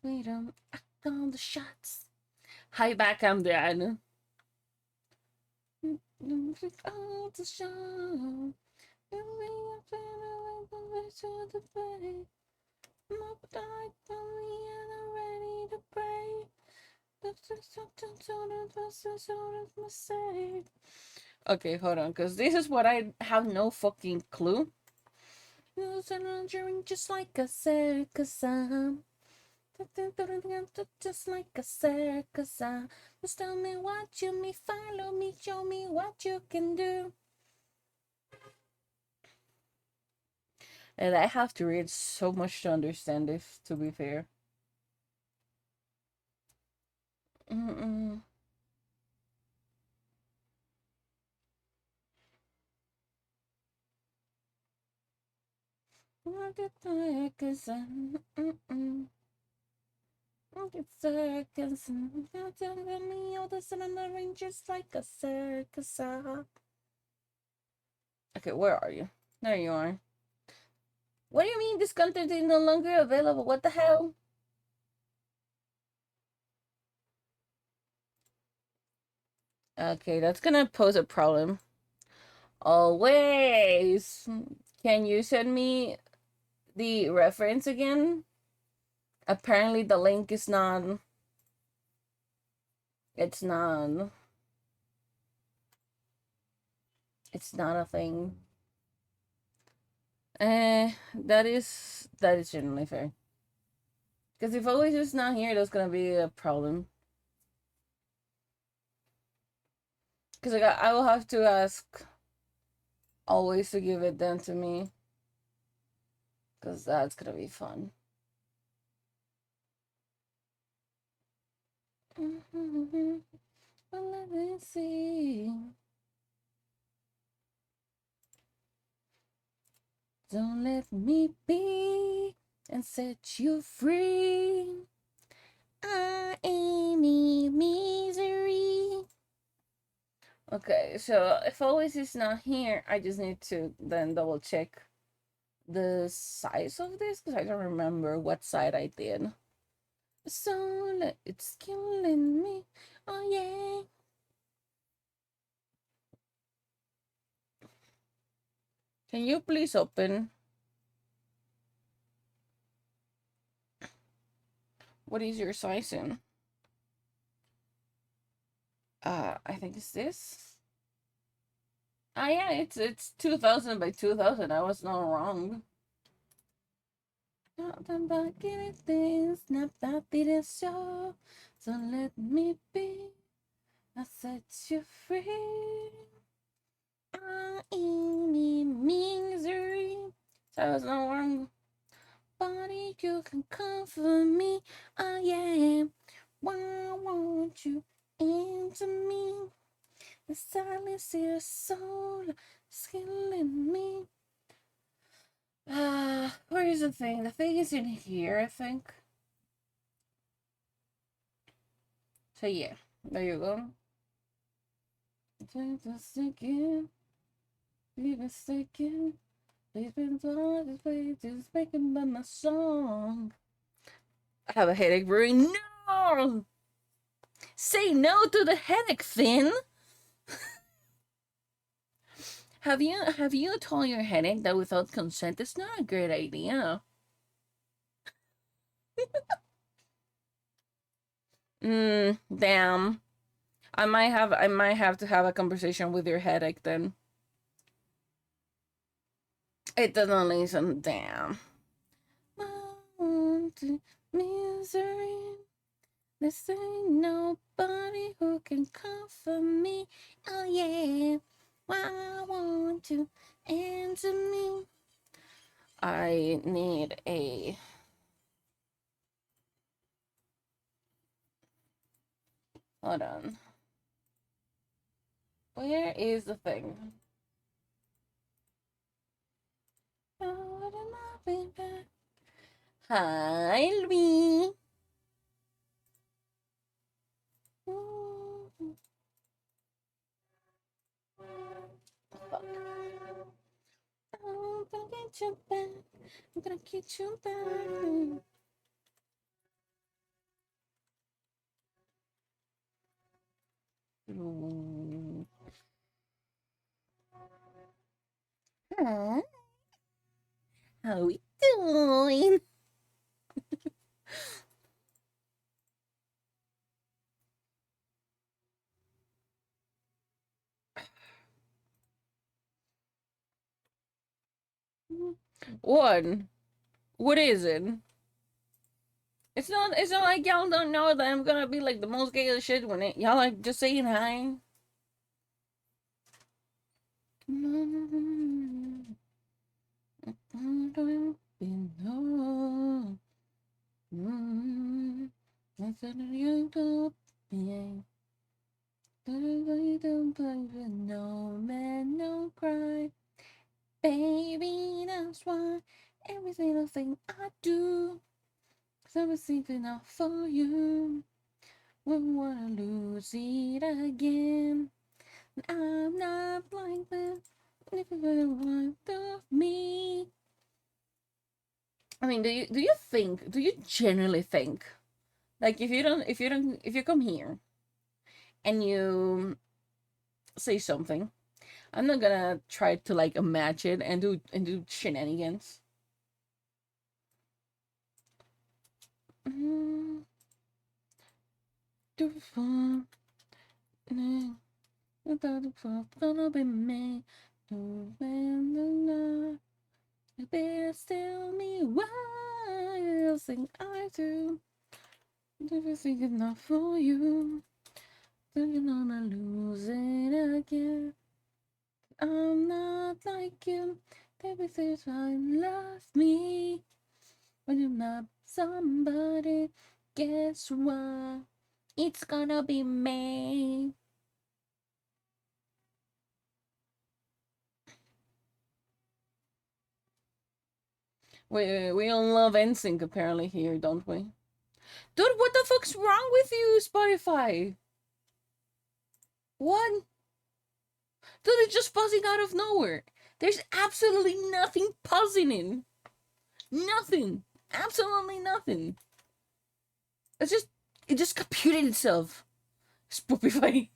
S1: Freedom, on the shots. Hi back, I'm Dad. All the show. Okay, hold on, because this is what I have no fucking clue. Just like a circus, just like a circus. Just tell me what you mean, follow me, show me what you can do. And I have to read so much to understand this, to be fair. Mm-mm. Circus, it's circus, telling me all the sudden the ring just like a circus. Okay, where are you? There you are. What do you mean this content is no longer available? What the hell? Okay, that's gonna pose a problem. Always. Can you send me the reference again? Apparently the link is not. It's not. It's not a thing. That is generally fair. Because if always is not here, that's gonna be a problem. Because I will have to ask always to give it then to me. because that's gonna be fun. Well, let me see. Don't let me be and set you free. I ain't in misery. Okay, so if always is not here, I just need to then double check the size of this because I don't remember what side I did. So it's killing me. Oh yeah. Can you please open? What is your size in? I think it's this. Ah, yeah, it's 2000 by 2000. I was not wrong. Not about getting things, not about the show. So let me be. I set you free. I ain't in misery. So I was not wrong. Body, you can comfort me. I am. Why won't you into me? The silence is your soul is killing me. Where is the thing? The thing is in here, I think. So yeah, there you go. Be mistaken. Please been thought this way just making by my song. I have a headache brewing. No! Say no to the headache, Finn! Have you told your headache that without consent it's not a great idea? Damn. I might have to have a conversation with your headache then. It doesn't listen. Damn. Misery. This ain't nobody who can comfort me. Oh yeah. Why won't you answer me? I need a. Hold on. Where is the thing? Hi, Louis. Fuck. I'm gonna get you back. I'm gonna get you back. Hi. How we doing? One. What is it? It's not like y'all don't know that I'm gonna be like the most gay of shit when y'all like just saying hi. No man, no cry. Baby, that's why every single thing I do, 'cause I'm thinking out for you. Wouldn't wanna lose it again. I'm not like that. If you really want of me. I mean, do you genuinely think, like, if you come here and you say something, I'm not gonna try to like match it and do shenanigans. Do fun. Gonna be me. You better tell me why you think I do. Everything is not for you. Thinking gonna lose it again. I'm not like you. Baby says I love me. When you're not somebody, guess what? It's gonna be me. We all love NSYNC apparently here, don't we? Dude, what the fuck's wrong with you, Spotify? What? Dude, it's just buzzing out of nowhere. There's absolutely nothing buzzing in. Nothing. Absolutely nothing. It just computed itself. Spotify.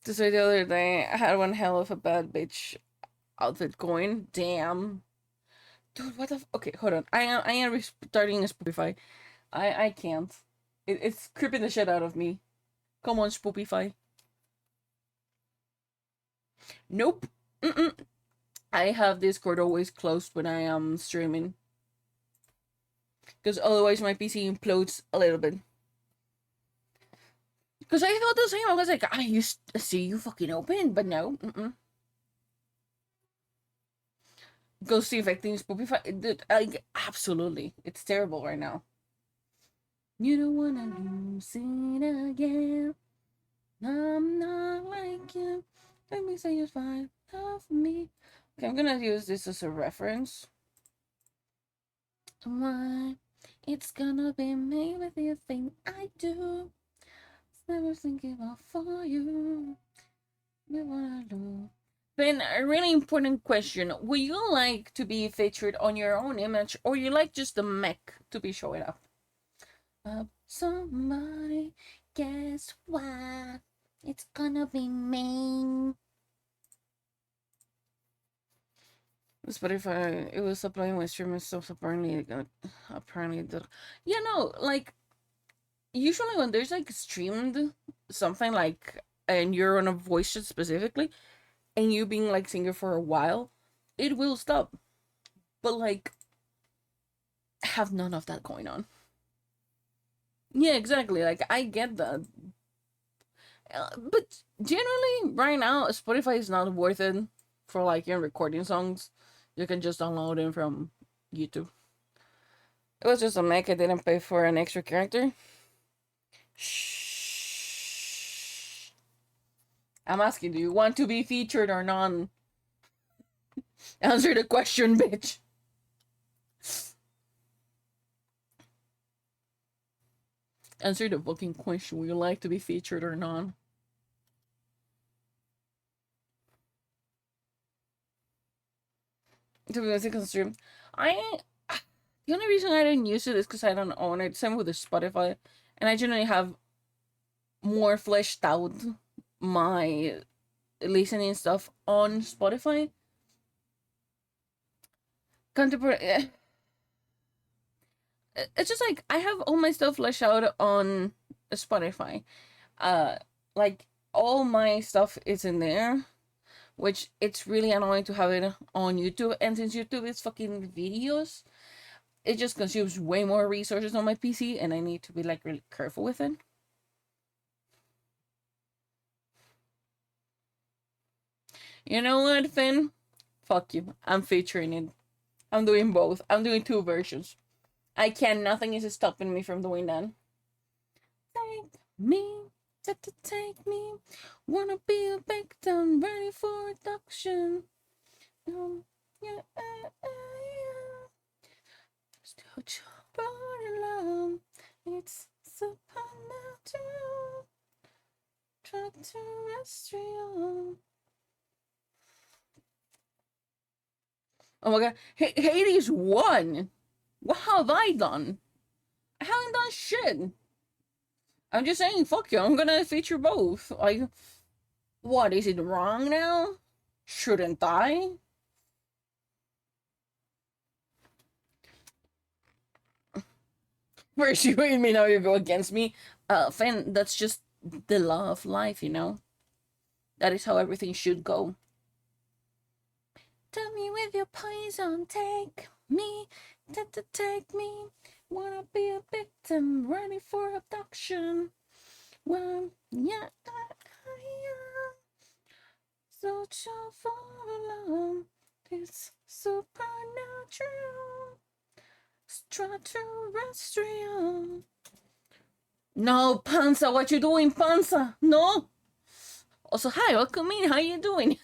S1: To say the other day, I had one hell of a bad bitch outfit going. Damn. Dude, what the okay, hold on. I am restarting Spotify. I can't. It's creeping the shit out of me. Come on, Spotify. Nope. Mm-mm. I have Discord always closed when I am streaming. Because otherwise my PC implodes a little bit. Because I thought the same. I was like, I used to see you fucking open, but no. Mm-mm. Ghost affecting Spotify. Dude, like, absolutely. It's terrible right now. You don't wanna lose it again. I'm not like you. Let me say you're fine. Love me. Okay, I'm gonna use this as a reference. Why? It's gonna be me with everything I do. Never thinking about for you. We wanna do. Ben, a really important question. Would you like to be featured on your own image, or you like just the mech to be showing up? Somebody, guess what? It's gonna be me. Spotify, it was uploading my streaming stuff. Apparently, yeah, no, like usually when there's like streamed something like, and you're on a voice chat specifically, and you being like singer for a while, it will stop. But like, have none of that going on. Yeah, exactly. Like I get that, but generally, right now, Spotify is not worth it for like your recording songs. You can just download them from YouTube. It was just a mech. I didn't pay for an extra character. Shh. I'm asking, do you want to be featured or not? Answer the question, bitch. Answer the fucking question. Would you like to be featured or not? To be music on stream. I the only reason I didn't use it is because I don't own it. Same with the Spotify, and I generally have more fleshed out my listening stuff on Spotify. Contemporary. It's just like I have all my stuff fleshed out on Spotify. Uh, like all my stuff is in there, which it's really annoying to have it on YouTube. And since YouTube is fucking videos, it just consumes way more resources on my PC, and I need to be like really careful with it. You know what, Finn? Fuck you. I'm featuring it. I'm doing both. I'm doing two versions. I can. Nothing is stopping me from doing that. Take me, take me. Wanna be a victim, ready for abduction. Yeah, still burning love. It's supernatural. Try terrestrial. Oh my god, Hades won. What have I done? I haven't done shit. I'm just saying, fuck you. I'm gonna feature both. Like, what is it wrong now? Shouldn't I? First you hate me, now you go against me. Finn, that's just the law of life, you know? That is how everything should go. Tell me with your poison, take me, take me. Wanna be a victim, ready for abduction. Well, yeah, Don't you fall alone. It's supernatural. Extraterrestrial. No, Panza, what you doing, Panza? No. Also, hi, welcome in. How you doing?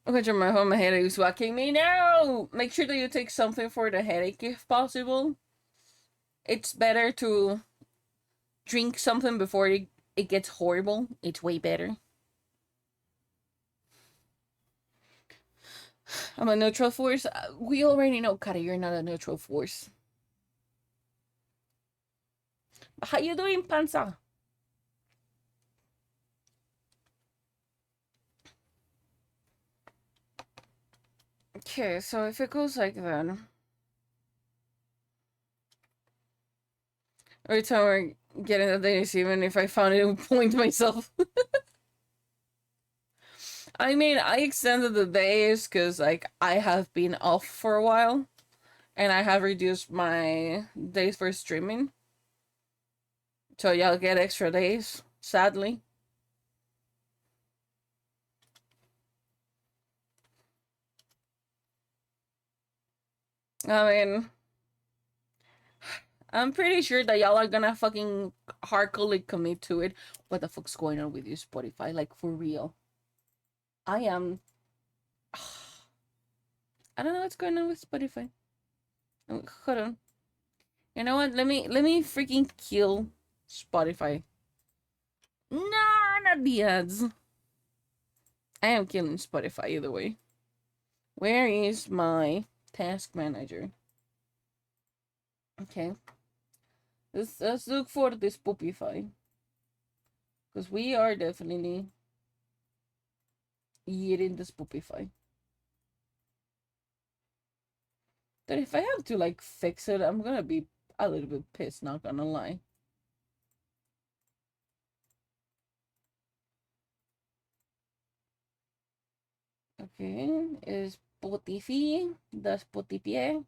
S1: Okay, remember my headache is whacking me now. Make sure that you take something for the headache if possible. It's better to drink something before it gets horrible. It's way better. I'm a neutral force. We already know, Kari, you're not a neutral force. How you doing, Panza? Okay, so if it goes like that, every time we're getting the days, even if I found it, it would point myself. I mean, I extended the days because, like, I have been off for a while, and I have reduced my days for streaming. So y'all get extra days, sadly. I mean, I'm pretty sure that y'all are gonna fucking hardcore commit to it. What the fuck's going on with you, Spotify? Like, for real. I am. I don't know what's going on with Spotify. Hold on. You know what? Let me freaking kill Spotify. No, not the ads. I am killing Spotify either way. Where is my task manager? Okay. Let's look for this Spotify. Because we are definitely eating the Spotify. But if I have to like fix it, I'm gonna be a little bit pissed, not gonna lie. Okay, is Spotify, the Spotify.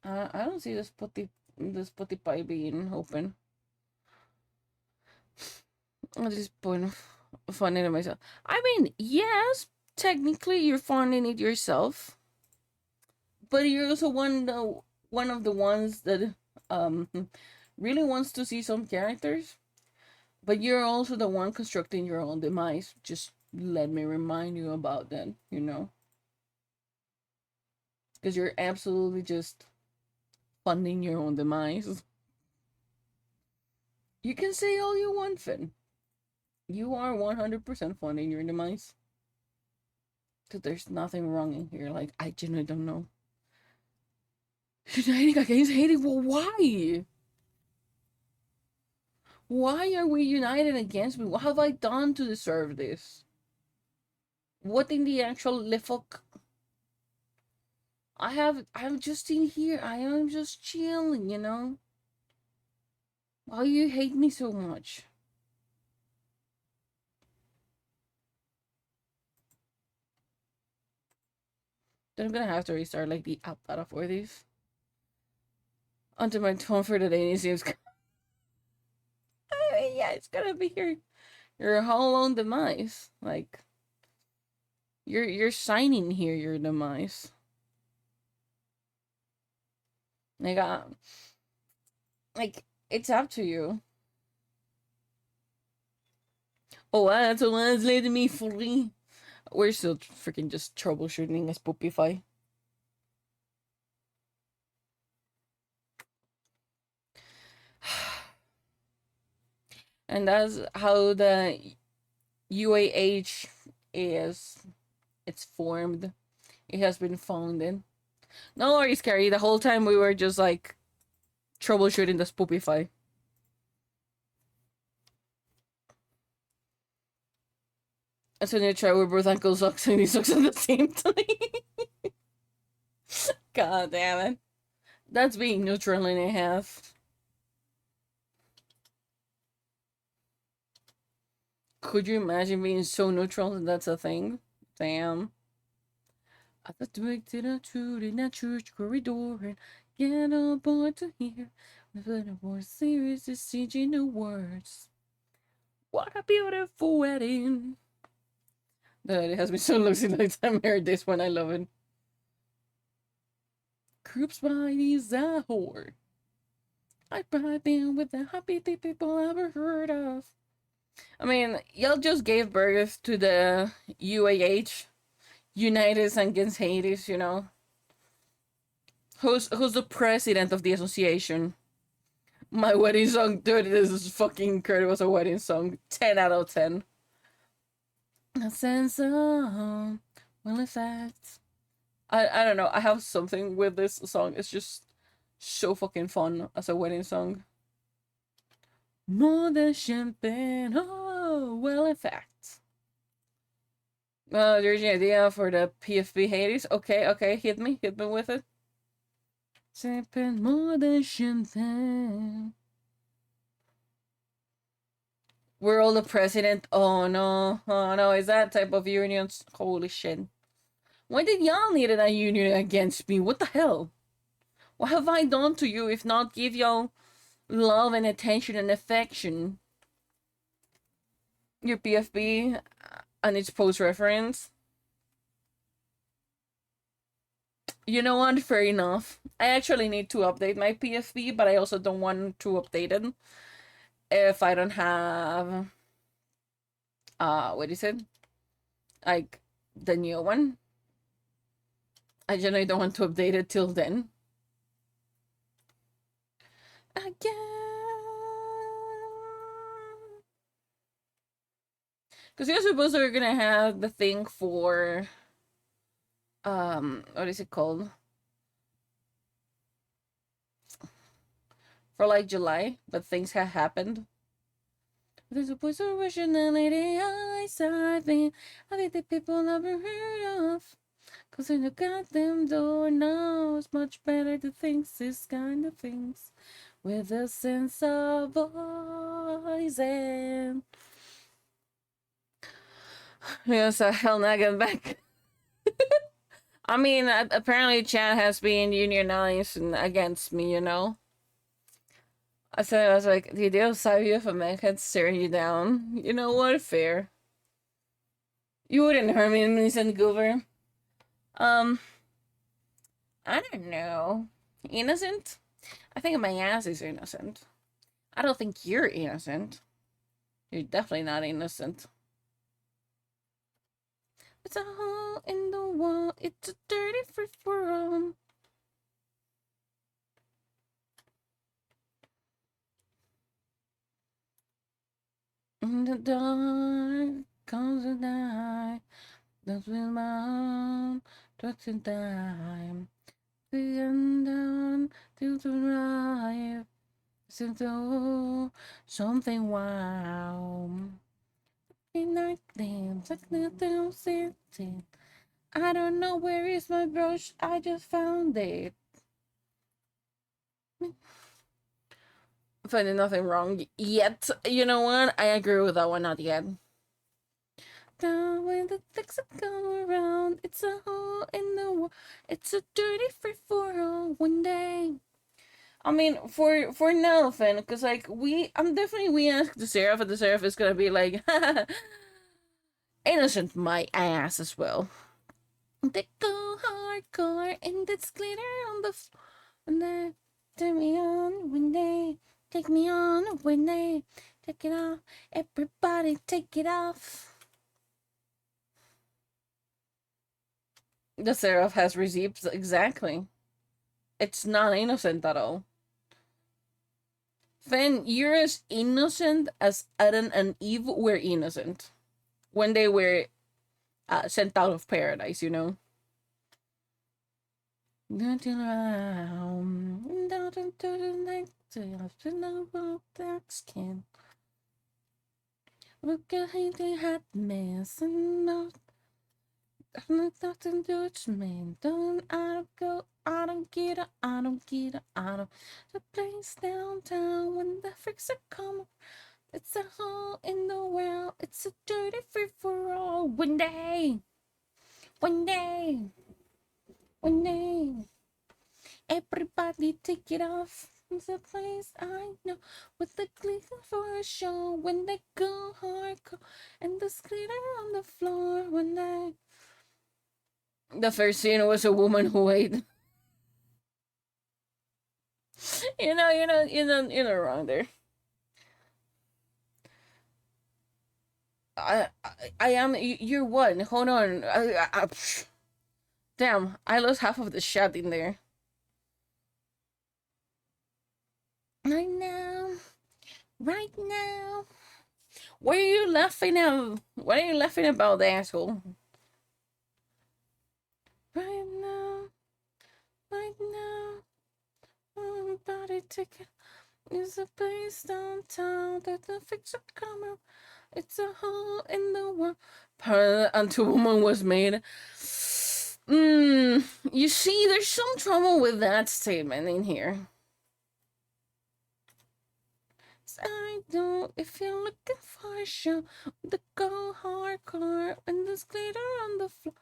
S1: I don't see the Spotify being open. I'm just funding it myself. I mean, yes, technically you're funding it yourself, but you're also one of the ones that um really wants to see some characters. But you're also the one constructing your own demise. Just let me remind you about that, you know? Because you're absolutely just funding your own demise. You can say all you want, Finn. You are 100% funding your demise. Because there's nothing wrong in here. Like, I genuinely don't know. Uniting against Haiti? Well, why? Why are we united against me? What have I done to deserve this? What in the actual fuck? I'm just in here. I am just chilling, you know? Why you hate me so much? Then I'm gonna have to restart like the app data for these. Onto my tone for the day seems yeah, it's gonna be your whole own demise. Like you're signing here your demise. Like it's up to you. Oh, that's what's letting me free. We're still freaking just troubleshooting a Spotify. And that's how the UAH is. It's formed. It has been founded. No worries, Carrie. The whole time we were just like troubleshooting the Spotify. And so you try with both Uncle sucks and he sucks at the same time. God damn it. That's being neutral and a half. Could you imagine being so neutral that that's a thing? Damn. I thought to make it a truth in that church corridor and get a boy to hear. But a more serious is teaching the words. What a beautiful wedding. It has been so long since I heard this one. I love it. Groups by Zahor. I brought them with the happy people I've ever heard of. I mean, y'all just gave birth to the UAH, United Against Hades, you know? Who's the president of the association? My wedding song, dude, this is fucking incredible. It was a wedding song. 10 out of 10. A sense of well, in fact, I don't know. I have something with this song. It's just so fucking fun as a wedding song. More than champagne. Oh, well, in fact. There's an idea for the PFP Hades. Okay, hit me with it. Sipping more than champagne. We're all the president. Oh no, is that type of unions? Holy shit. Why did y'all need a union against me? What the hell? What have I done to you if not give y'all love and attention and affection? Your PFP and its post reference. You know what? Fair enough. I actually need to update my PFP, but I also don't want to update it if I don't have what is it? Like the new one. I generally don't want to update it till then. Again. Because you're supposed to, we're gonna have the thing for what is it called? For like July, but things have happened. There's a voice of rationality, I think the people never heard of. Cause when you got them door knows much better to think this kind of things. With a sense of voice and yes, hell not getting back. I mean, apparently Chan has been unionized against me, you know? I said, I was like, the idea of Savio for men had staring you down. You know what? Fair. You wouldn't hurt me, Miss Goover. I don't know. Innocent? I think my ass is innocent. I don't think you're innocent. You're definitely not innocent. It's a hole in the wall. It's a dirty free for all. In the dark comes a night. That's with my trucks in time. The undone till the right. Seems to something wow. In that glimpse, like little sitting. I don't know where is my brush. I just found it. Finding nothing wrong yet. You know what? I agree with that one. Not yet. Down when the things come around, it's a hole in the wall. It's a dirty free for all one day. I mean, for now, Finn, because like I'm definitely we ask the Seraph, and the Seraph is gonna be like, innocent my ass as well. They go hardcore and it's glitter on the and then turn me on when they take me on when they take it off. Everybody take it off. The Seraph has receipts, exactly. It's not innocent at all. Finn, you're as innocent as Adam and Eve were innocent when they were sent out of paradise, you know? Nothing around, down to the night, to know about that skin. Look at how they had mess and not. Nothing judgment. I don't get it. The place downtown when the freaks are coming. It's a hole in the world. It's a dirty free for all. One day. Everybody take it off. It's a place I know with the glitter for a show when they go hardcore and the glitter on the floor when they. The first scene was a woman who ate. You're wrong there. I am. You're what? Hold on. Damn, I lost half of the shot in there. Right now, right now. What are you laughing at? What are you laughing about, asshole? Right now, right now. Body ticket is a place downtown that the fixer come out. It's a hole in the wall. Until woman was made. You see, there's some trouble with that statement in here. I don't. If you're looking for a show, the go hardcore when there's glitter on the floor.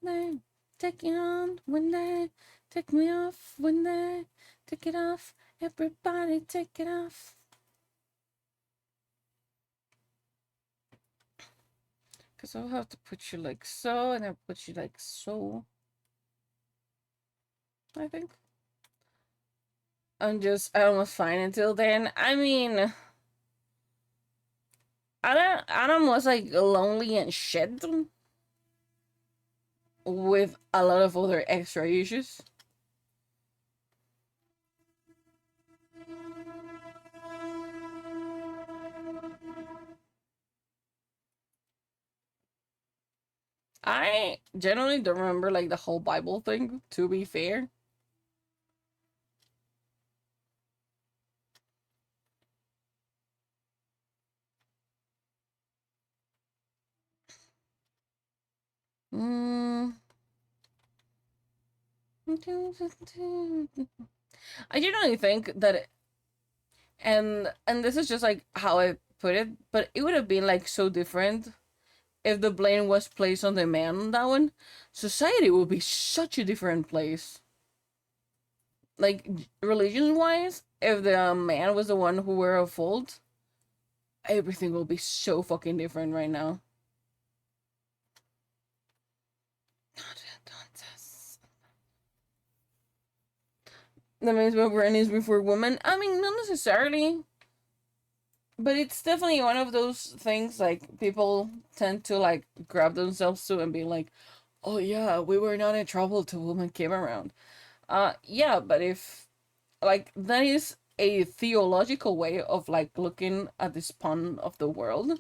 S1: They take it on when they take me off when they take it off. Everybody take it off. Because I'll have to put you like so, and I'll put you like so. I think. I almost fine until then. I mean, Adam was like lonely and shit with a lot of other extra issues. I generally don't remember like the whole Bible thing, to be fair. Mm. I generally think that and this is just like how I put it, but it would have been like so different if the blame was placed on the man on that one. Society would be such a different place. Like religion wise, if the man was the one who were at fault, everything will be so fucking different right now. That means when is before women. I mean, not necessarily, but it's definitely one of those things like people tend to like grab themselves to and be like, "Oh yeah, we were not in trouble till women came around." Yeah, but if like that is a theological way of like looking at the spawn of the world,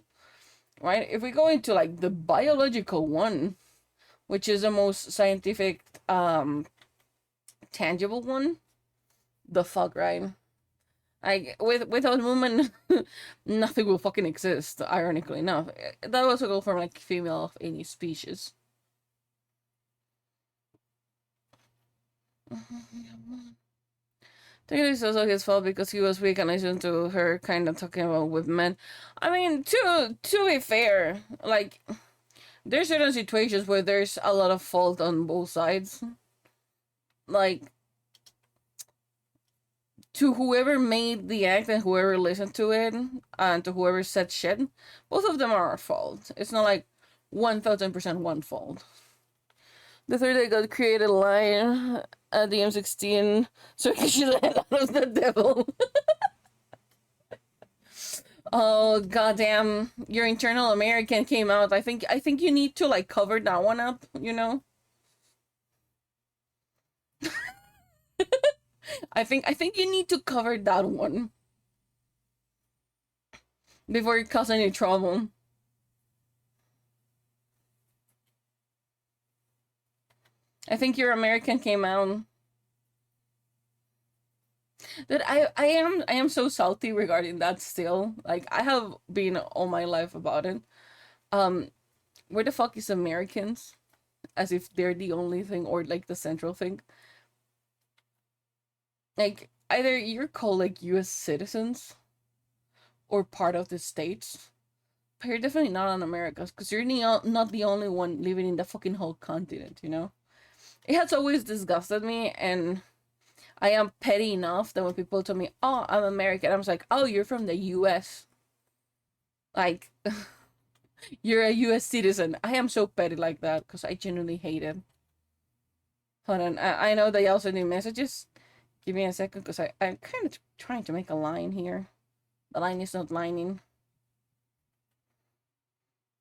S1: right? If we go into like the biological one, which is the most scientific, tangible one, the fuck, right? Like without women, nothing will fucking exist. Ironically enough, that also go from like female of any species. I think it's also his fault because he was weak and listened to her kind of talking about with men. I mean, to be fair, like there's certain situations where there's a lot of fault on both sides. Like to whoever made the act and whoever listened to it and to whoever said shit, both of them are at fault. It's not like 1000% one fault. The third day God created a lion at the M16 so he should let out of the devil. Oh goddamn! Your internal American came out. I think you need to like cover that one up. You know. I think you need to cover that one before you cause any trouble. I think your American came out. That I am so salty regarding that still. Like I have been all my life about it. Um, where the fuck is Americans? As if they're the only thing or like the central thing. Like either you're called like U.S. citizens or part of the states, but you're definitely not on America because you're not the only one living in the fucking whole continent. You know, it has always disgusted me, and I am petty enough that when people tell me, "Oh, I'm American," I was like, "Oh, you're from the U.S. Like, you're a U.S. citizen." I am so petty like that because I genuinely hate it. Hold on, I know they also need messages. Give me a second because I'm kind of trying to make a line here. The line is not lining.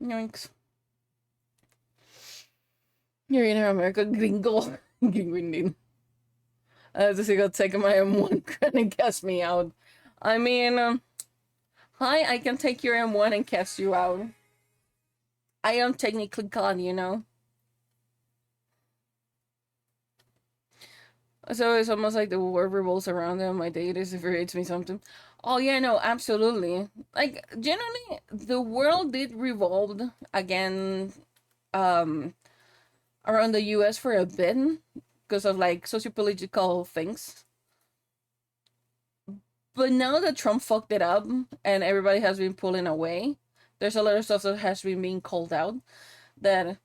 S1: Yoinks. You're in America, gringo. Gringo. This is gonna take my M1 and cast me out. I mean, hi, I can take your M1 and cast you out. I am technically God, you know? So it's almost like the world revolves around them. My data infuriates me something. Oh yeah, no, absolutely. Like generally, the world did revolve again, um, around the U.S. for a bit because of like sociopolitical things. But now that Trump fucked it up and everybody has been pulling away, there's a lot of stuff that has been being called out that,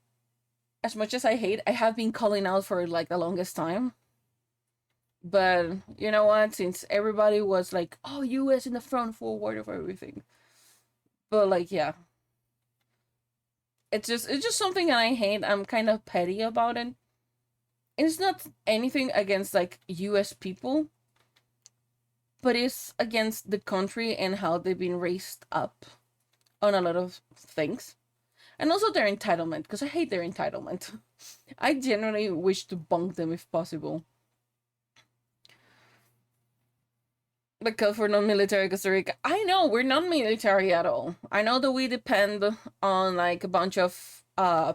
S1: as much as I hate, I have been calling out for like the longest time. But you know what? Since everybody was like, "Oh, U.S. in the front forward of everything," but like, yeah, it's just something that I hate. I'm kind of petty about it. It's not anything against like U.S. people, but it's against the country and how they've been raised up on a lot of things, and also their entitlement. Because I hate their entitlement. I genuinely wish to bunk them if possible. Because we're non-military Costa Rica. I know we're non-military at all. I know that we depend on like a bunch of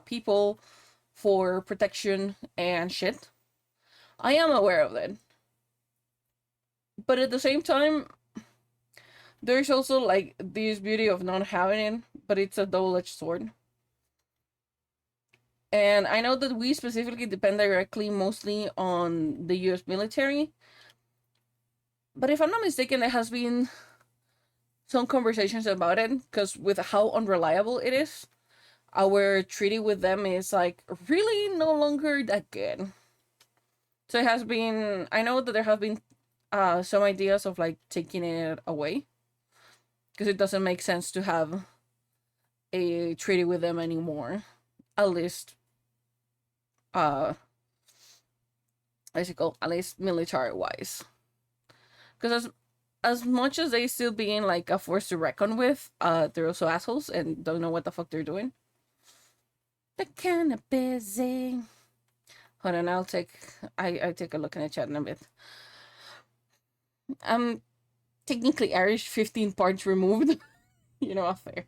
S1: people for protection and shit. I am aware of that. But at the same time, there's also like this beauty of not having it, but it's a double-edged sword. And I know that we specifically depend directly mostly on the US military. But if I'm not mistaken, there has been some conversations about it because with how unreliable it is, our treaty with them is like really no longer that good. So it has been, I know that there have been some ideas of like taking it away because it doesn't make sense to have a treaty with them anymore, at least at least military wise, because as much as they still being like a force to reckon with, they're also assholes and don't know what the fuck they're doing. They're kind of busy. Hold on, I take a look in the chat in a bit. I'm technically Irish, 15 parts removed. You know, fair.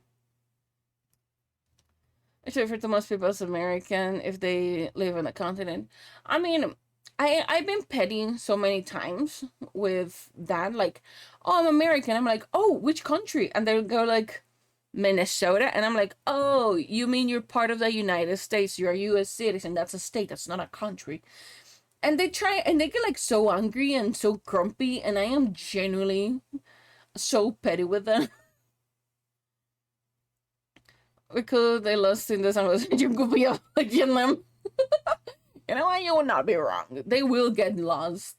S1: It's different to most people as American if they live on a continent. I mean, I've been petty so many times with that, like, oh, I'm American. I'm like, oh, which country? And they'll go like Minnesota, and I'm like, oh, you mean you're part of the United States? You're a U.S. citizen. That's a state. That's not a country. And they try, and they get like so angry and so grumpy, and I am genuinely so petty with them. Because they lost in the conversation could be afflicting them. You know what? You will not be wrong. They will get lost.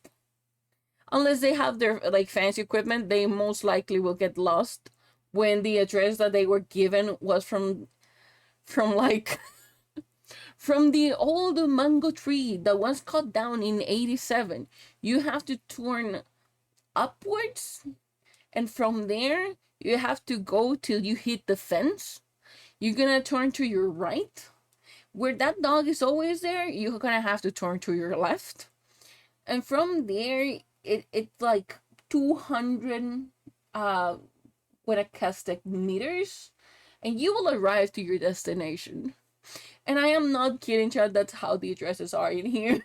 S1: Unless they have their like fancy equipment, they most likely will get lost when the address that they were given was from like from the old mango tree that was cut down in 87. You have to turn upwards, and from there you have to go till you hit the fence. You're gonna turn to your right. Where that dog is always there, you're gonna have to turn to your left. And from there, it's like 200 with a castic meters, and you will arrive to your destination. And I am not kidding, Chad, that's how the addresses are in here.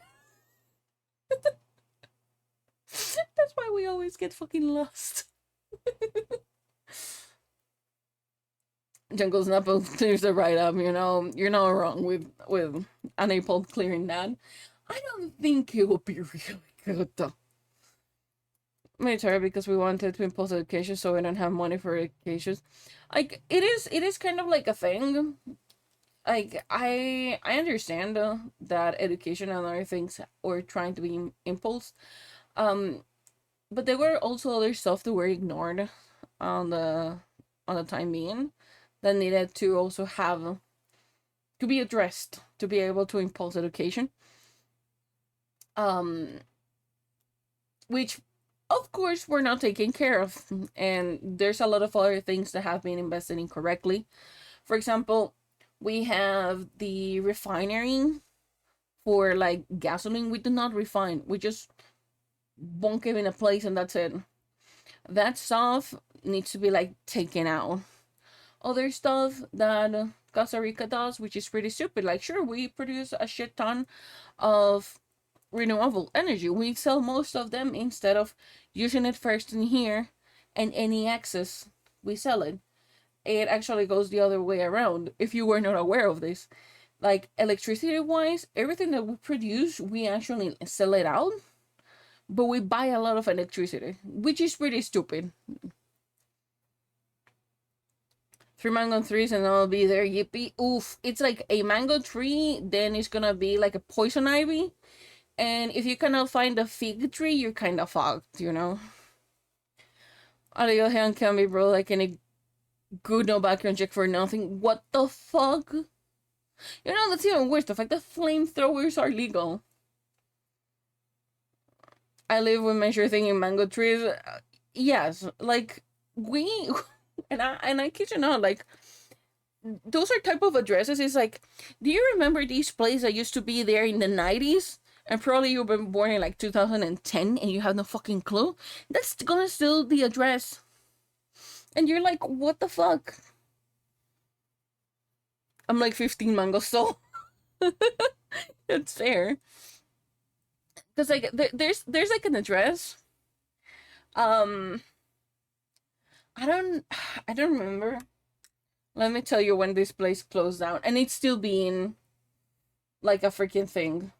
S1: That's why we always get fucking lost. Jungle's not both clears the right up, you know. You're not wrong with unable clearing that. I don't think it will be really good though. Military because we wanted to impose education so we don't have money for education. Like it is kind of like a thing. Like I understand that education and other things are trying to be imposed. Um, but there were also other stuff that were ignored on the time being that needed to also have to be addressed to be able to impulse education. Um, which of course we're not taking care of, and there's a lot of other things that have been invested incorrectly. For example, we have the refinery for like gasoline. We do not refine, we just bunk it in a place and that's it. That stuff needs to be like taken out. Other stuff that Costa Rica does, which is pretty stupid, like sure, we produce a shit ton of renewable energy. We sell most of them instead of using it first in here, and any excess we sell it. It actually goes the other way around if you were not aware of this. Like electricity wise, everything that we produce, we actually sell it out, but we buy a lot of electricity, which is pretty stupid. Three mango trees and I'll be there, yippee. Oof. It's like a mango tree, then it's gonna be like a poison ivy. And if you cannot find a fig tree, you're kind of fucked, you know? On the other hand, can be, bro, like any good no background check for nothing. What the fuck? You know, that's even worse. The fact that flamethrowers are legal. I live with measure thing in mango trees. Yes, like we, and I kid you not, like those are type of addresses. It's like, do you remember these places that used to be there in the 90s? And probably you've been born in like 2010 and you have no fucking clue. That's gonna still the address. And you're like, what the fuck? I'm like 15 mangoes, so it's fair. Because like there's like an address. Um, I don't I don't remember. Let me tell you when this place closed down, and it's still being like a freaking thing.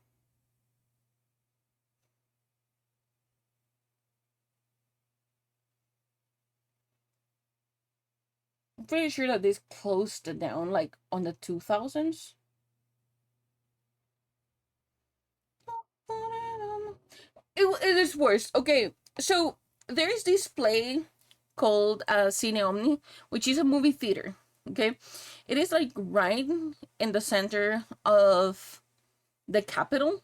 S1: I'm pretty sure that this closed down like on the 2000s. It is worse. Okay, so there's this play called Cine Omni, which is a movie theater. Okay, it is like right in the center of the capital.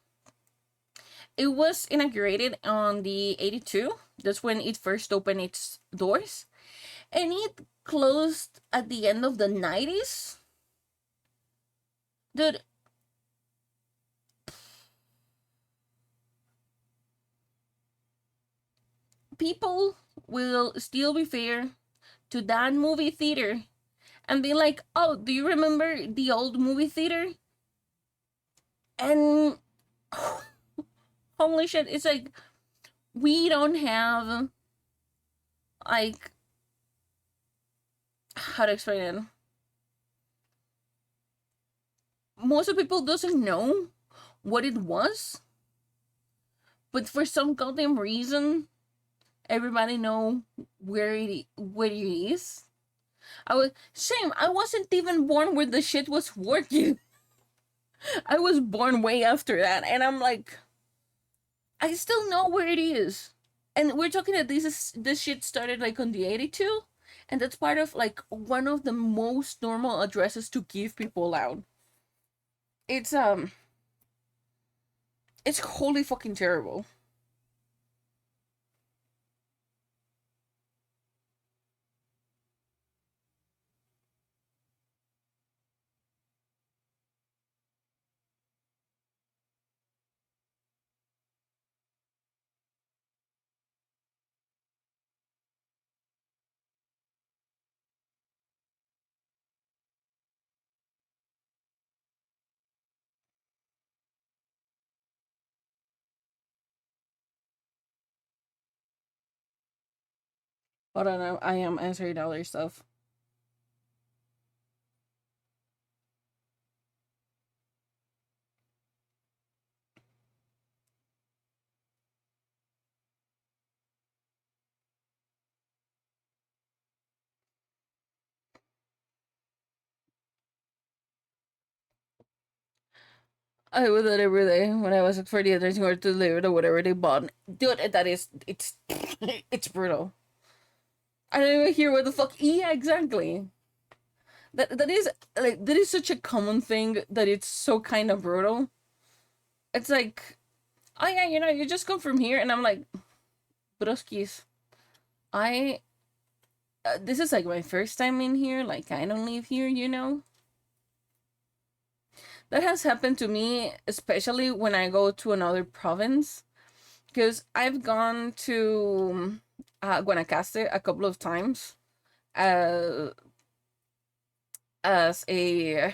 S1: It was inaugurated on the 82. That's when it first opened its doors, and it closed at the end of the 90s. Dude, people will still be fair to that movie theater and be like, oh, do you remember the old movie theater? And holy shit, it's like we don't have like how to explain it. Most of people doesn't know what it was, but for some goddamn reason, everybody know where it is. I was shame. I wasn't even born when the shit was working. I was born way after that, and I'm like, I still know where it is. And we're talking that this shit started like on the 82, and that's part of like one of the most normal addresses to give people out. It's it's wholly fucking terrible. Hold on, I am answering other stuff. I would do that every day when I was for the others or to deliver or whatever they bought. Dude, that is it's it's brutal. I don't even hear what the fuck. Yeah, exactly. That is like that is such a common thing that it's so kind of brutal. It's like, oh yeah, you just come from here, and I'm like, broskis, I this is like my first time in here. Like I don't live here. That has happened to me, especially when I go to another province, because I've gone to Guanacaste a couple of times uh, as a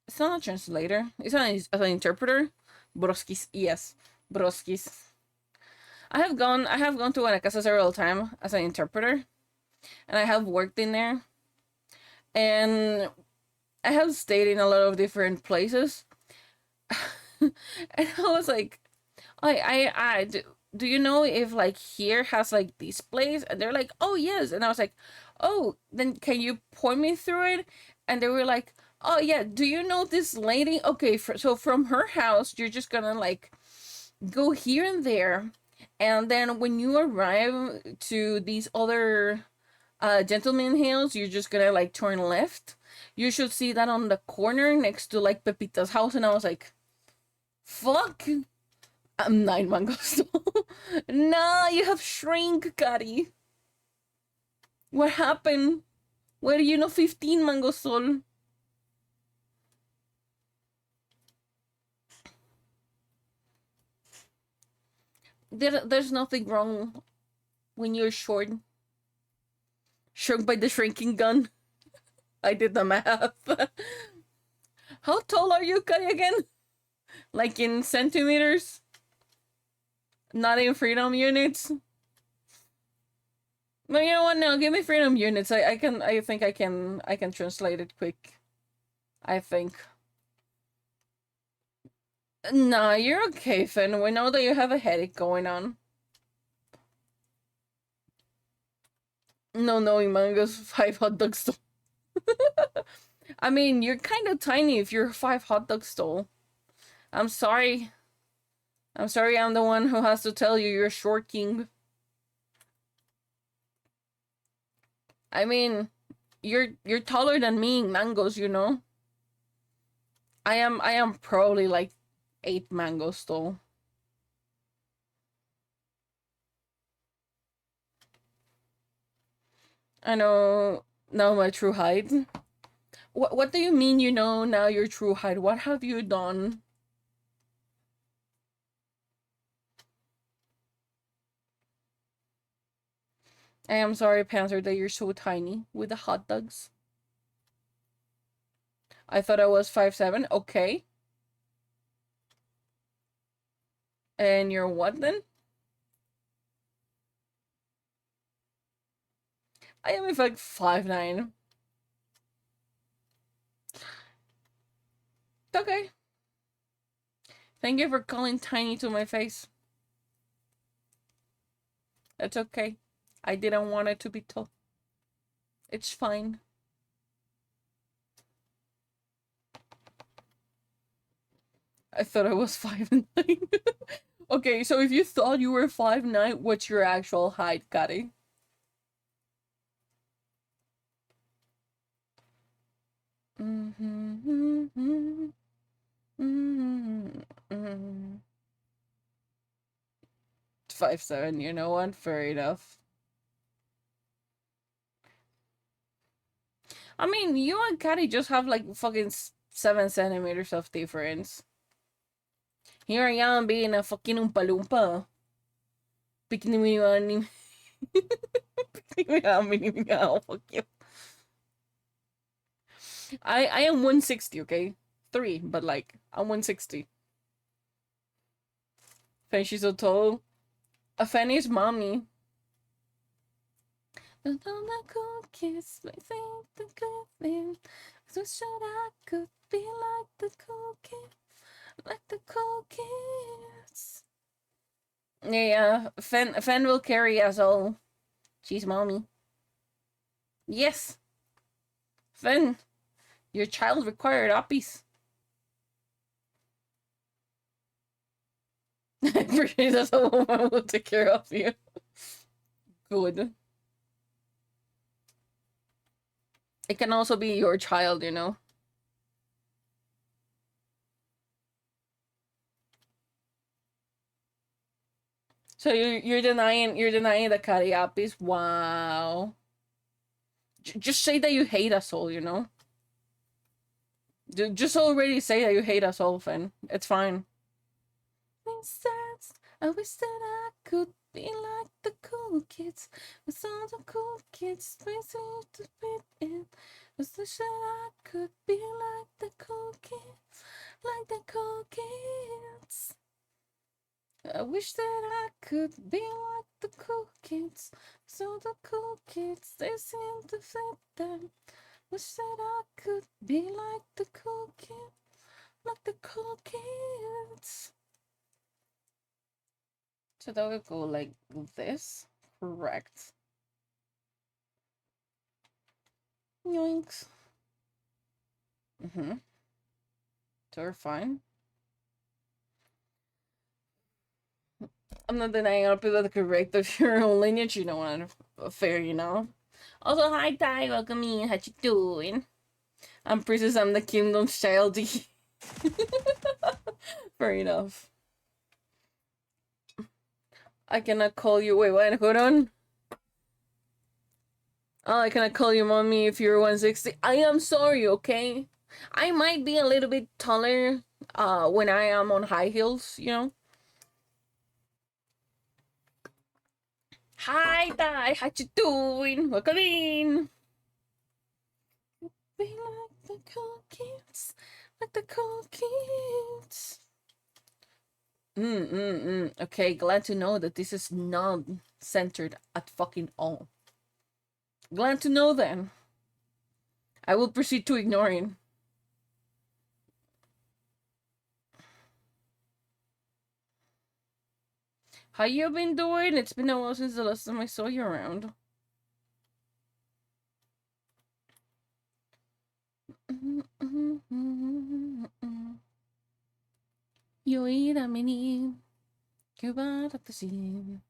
S1: it's not a translator, it's an interpreter. Broskis, yes, broskis. I have gone to Guanacaste several times as an interpreter, and I have worked in there, and I have stayed in a lot of different places. And I was like, do you know if like here has like this place? And they're like, oh yes. And I was like, oh, then can you point me through it? And they were like, oh yeah, do you know this lady? Okay, so from her house, you're just gonna like go here and there, and then when you arrive to these other gentleman hills, you're just gonna like turn left. You should see that on the corner next to like Pepita's house. And I was like, fuck. I'm 9 mangoes tall. Nah, you have shrink, Kari. What happened? Why are you not 15 mangoes tall? There's nothing wrong when you're short. Shrunk by the shrinking gun. I did the math. How tall are you, Kari, again? Like in centimeters? Not in freedom units? No, you know what? No, give me freedom units. I think I can translate it quick. I think. Nah, you're okay, Finn. We know that you have a headache going on. No, mangoes, 5 hot dogs stole. I mean, you're kind of tiny if you're 5 hot dogs stole. I'm sorry. I'm the one who has to tell you you're short king. I mean, you're taller than me in mangoes. I am probably like 8 mangoes tall. I know now my true height. What do you mean you know now your true height? What have you done? I am sorry, Panther, that you're so tiny with the hot dogs. I thought I was 5'7". Okay. And you're what then? I am in fact 5'9". Okay. Thank you for calling tiny to my face. That's okay. I didn't want it to be tall. It's fine. I thought I was 5'9". Okay, so if you thought you were 5'9", what's your actual height, Kari? Mm-hmm. 5'7", you know what? Fair enough. I mean, you and Kari just have like fucking 7 centimeters of difference. Here I am being a fucking Oompa Loompa. Picking me on. Fuck you. I am 160, okay? 3, but like, I'm 160. Fan, she's so tall. A fan is mommy. The cool kiss, my faith, the good thing. So should I could be like the cool kid, like the cool kids. Yeah, Fen will carry us all. She's mommy. Yes. Fen, your child required uppies. I appreciate that a woman will take care of you. Good. It can also be your child, you know. So you're denying the cariapis. Wow. Just say that you hate us all, you know. Just already say that you hate us all, Finn. It's fine. I wish that I could be like the cool kids, with all the cool kids racing to fit in. I wish that I could be like the cool kids, like the cool kids. I wish that I could be like the cool kids, so the cool kids they seem to fit them. Wish that I could be like the cool kid, like the cool kids. So that would go like this. Correct. Yoinks. Mm-hmm. So we're fine. I'm not denying I'll be the correct of your own lineage, you know what? Fair, you know. Also, hi Ty, welcome in. How you doing? I'm Princess, I'm the kingdom's child. Fair enough. I cannot call you. Wait, what? Hold on. Oh, I cannot call you mommy if you're 160. I am sorry, okay? I might be a little bit taller when I am on high heels, you know? Hi, Ty. How you doing? Welcome in. Be like the cool kids. Like the cool kids. Okay, glad to know that this is not centered at fucking all. Glad to know then. I will proceed to ignoring. How you been doing? It's been a while since the last time I saw you around. Yo ir a mini. Que va at the scene.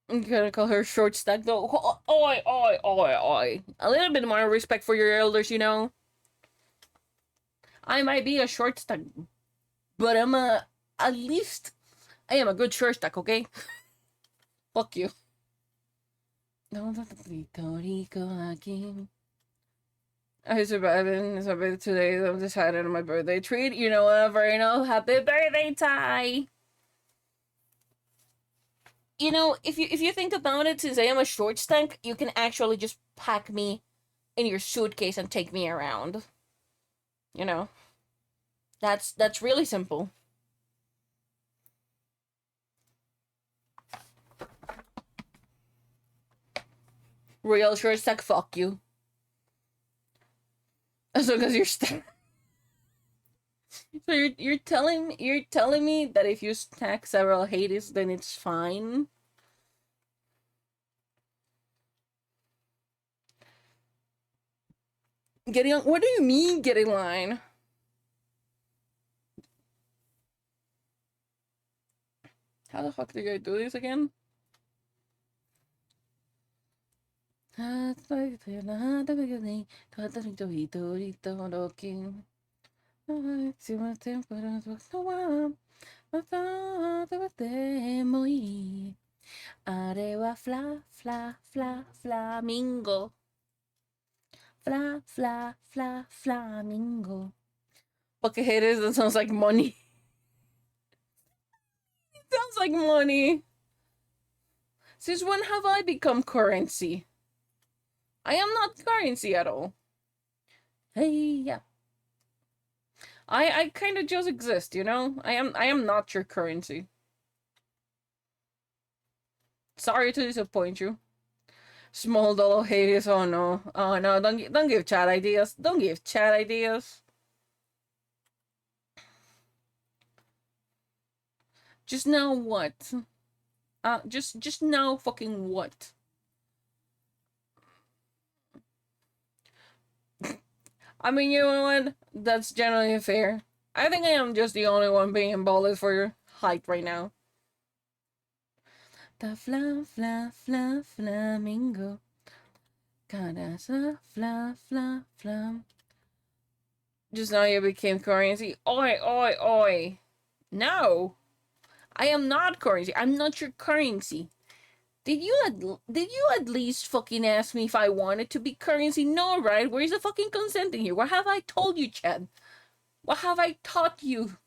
S1: I'm gonna call her short stack though. Oi, oi, oi, oi. A little bit more respect for your elders, you know. I might be a short stack, but at least I am a good short stack, okay? Fuck you. I survived today. I'm decided on my birthday treat. You know, whatever, you know. Happy birthday, Ty! You know, if you think about it, since I am a short stack, you can actually just pack me in your suitcase and take me around. You know, that's really simple. Real short stack, fuck you. As long as you're stack. So you're telling me that if you stack several Hades, then it's fine. Getting on. What do you mean get in line? How the fuck do you do this again? Arewa fla fla fla flamingo. Fla fla fla flamingo. Okay, it is. That sounds like money. It sounds like money. Since when have I become currency? I am not currency at all. Hey, yeah. I kind of just exist, you know. I am not your currency. Sorry to disappoint you. Small dollar Hades. Oh no. Oh no. Don't give chat ideas. Don't give chat ideas. Just now what? Just now fucking what? I mean, you know what? That's generally fair. I think I am just the only one being emboldened for height right now. The flamingo. Fla. Just now you became currency. Oi, oi, oi. No, I am not currency. I'm not your currency. Did you at least fucking ask me if I wanted to be currency? No, right? Where is the fucking consent in here? What have I told you, Chad? What have I taught you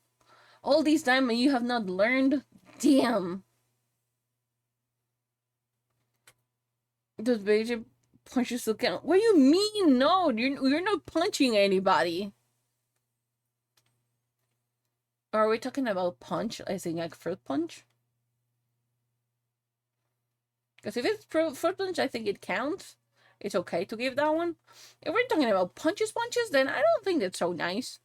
S1: all this time and you have not learned? Damn. Does Beijing punches still count? What do you mean? No, you're not punching anybody. Are we talking about punch? I think like fruit punch. Because if it's fruit punch, I think it counts. It's okay to give that one. If we're talking about punches, then I don't think that's so nice.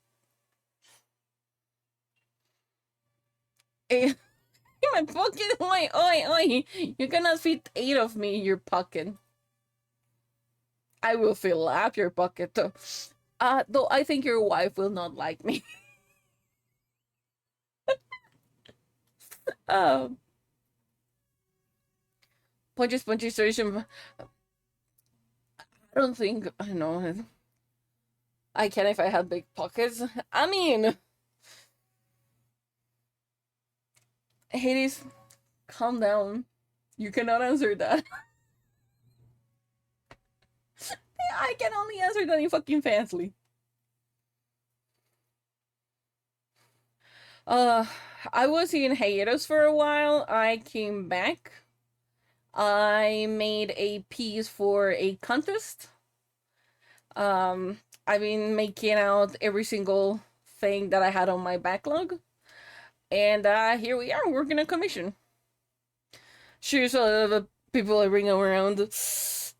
S1: My pocket, oi. You cannot fit 8 of me in your pocket. I will fill up your pocket though. Though I think your wife will not like me. um, punches, solution. I don't think, I know. I can if I have big pockets. I mean, Hades, calm down. You cannot answer that. I can only answer that in fucking fancy. I was in hiatus for a while. I came back. I made a piece for a contest. I've been making out every single thing that I had on my backlog. And here we are working a commission. Sure, so the people I bring around.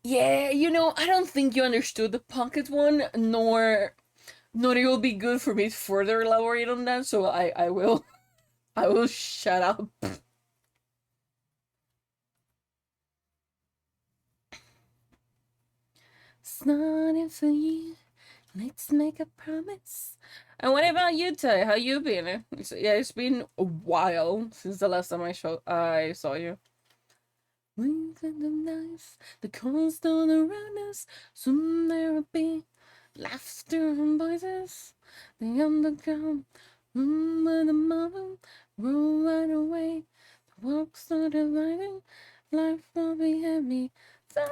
S1: Yeah, I don't think you understood the pocket one, nor it will be good for me to further elaborate on that, so I will I will shut up. It's not for you. Let's make a promise. And what about you, Ty? How you been? It's been a while since the last time I saw you. Wings and the knife, the cornerstone around us. Soon there will be laughter and voices. The underground room where the mountain roll right away. The walk started lighting, life will be heavy. Fighting,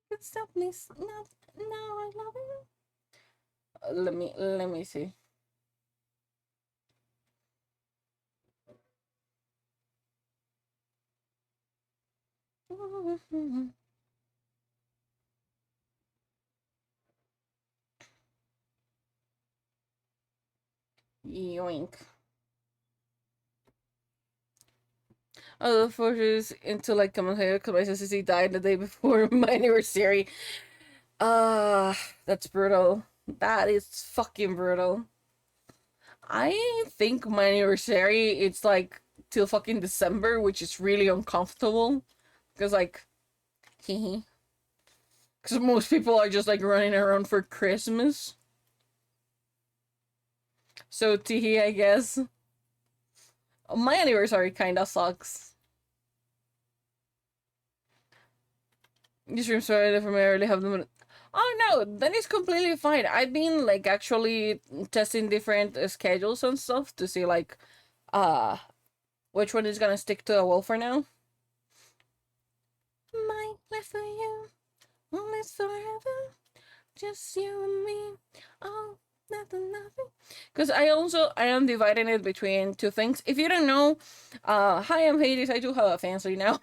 S1: can stop me. Not now. I love you. Let me see. Yoink. Oh, the forces into like come here because my sister died the day before my anniversary. That's brutal. That is fucking brutal. I think my anniversary it's like till fucking December, which is really uncomfortable. Because like because most people are just like running around for Christmas. So teehee, I guess. My anniversary kinda sucks. This room's sorry for me, I really have them. Oh no, that is completely fine. I've been like actually testing different schedules and stuff to see like uh which one is gonna stick to the wall for now. My life for you, always forever, just you and me. Oh, nothing. Because I am dividing it between two things. If you don't know, hi, I'm Hades. I do have a fancy now.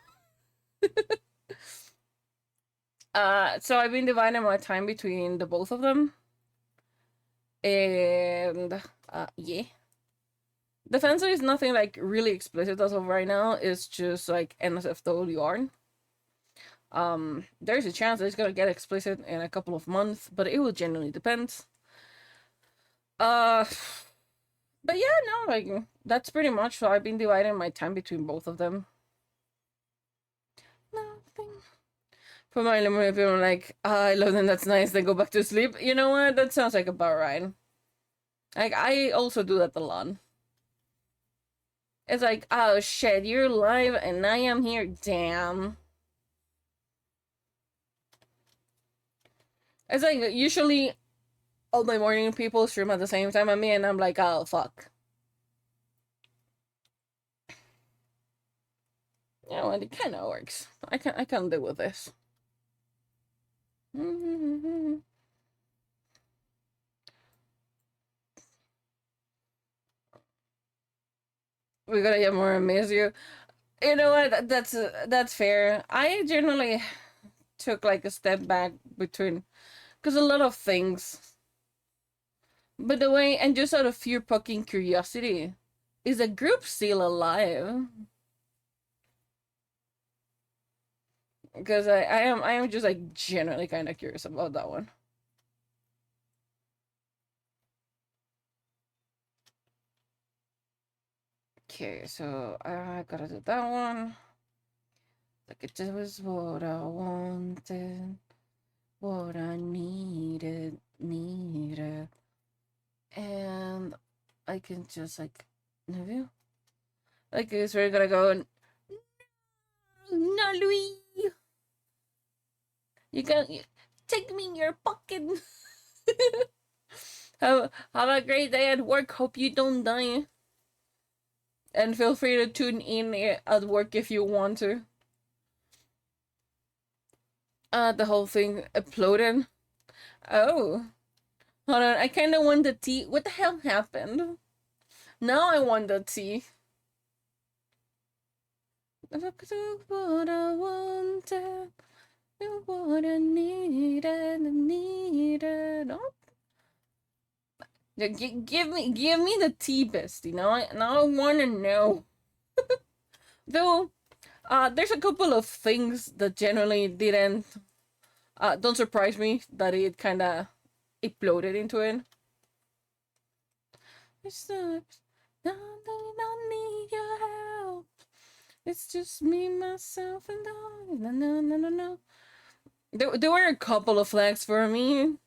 S1: So I've been dividing my time between the both of them. And yeah. The fancy is nothing like really explicit as of right now. It's just like NSFWR. There's a chance that it's gonna get explicit in a couple of months, but it will genuinely depend. Uh but yeah, no, like that's pretty much. So I've been dividing my time between both of them. Nothing. For my limit, people are like, I love them, that's nice, then go back to sleep. You know what? That sounds like about right. Like, I also do that a lot. It's like, oh shit, you're live and I am here. Damn. It's like usually all my morning people stream at the same time as me, and I'm like, oh fuck. You know, and it kind of works. I can deal with this. We gotta get more and miss you. You know what? That's fair. I generally took like a step back between, because a lot of things. But the way, and just out of pure fucking curiosity, is the group still alive? Because I am just like genuinely kind of curious about that one. Okay, so I gotta do that one. Like it was what I wanted, what I needed, and I can just like review. Like it's really gonna go and no, Louis, you can take me in your pocket. Have a great day at work. Hope you don't die. And feel free to tune in at work if you want to. The whole thing uploaded. Oh, hold on. I kind of want the tea. What the hell happened? Now I want the tea. What I wanted, what I needed. Oh. Give me the tea, bestie. Now I want to know. Though, there's a couple of things that generally didn't. Don't surprise me that it kind of exploded into it. It's not, don't need your help. It's just me, myself, and I. No. There were a couple of flags for me,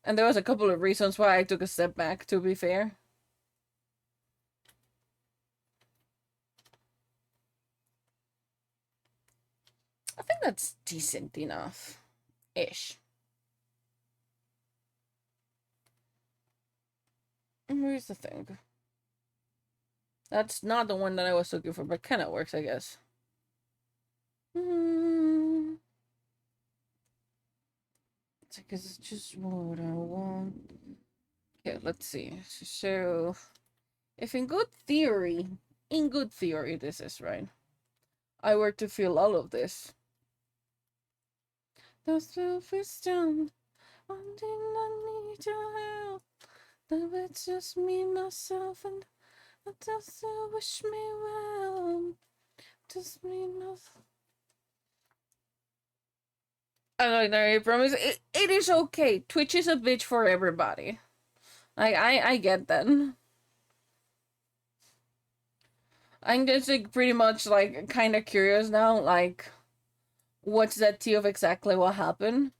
S1: and there was a couple of reasons why I took a step back, to be fair. I think that's decent enough. Ish. Where's the thing? That's not the one that I was looking for, but kind of works, I guess. Because it's just what I want. Okay, let's see. So, if in good theory, this is right, I were to feel all of this. The self-wisdom, I need your help. That it's just me, myself, and I just wish me well. Just me, myself. I promise. It is okay. Twitch is a bitch for everybody. I get that. I'm just like pretty much like kind of curious now, like what's that tea of exactly what happened.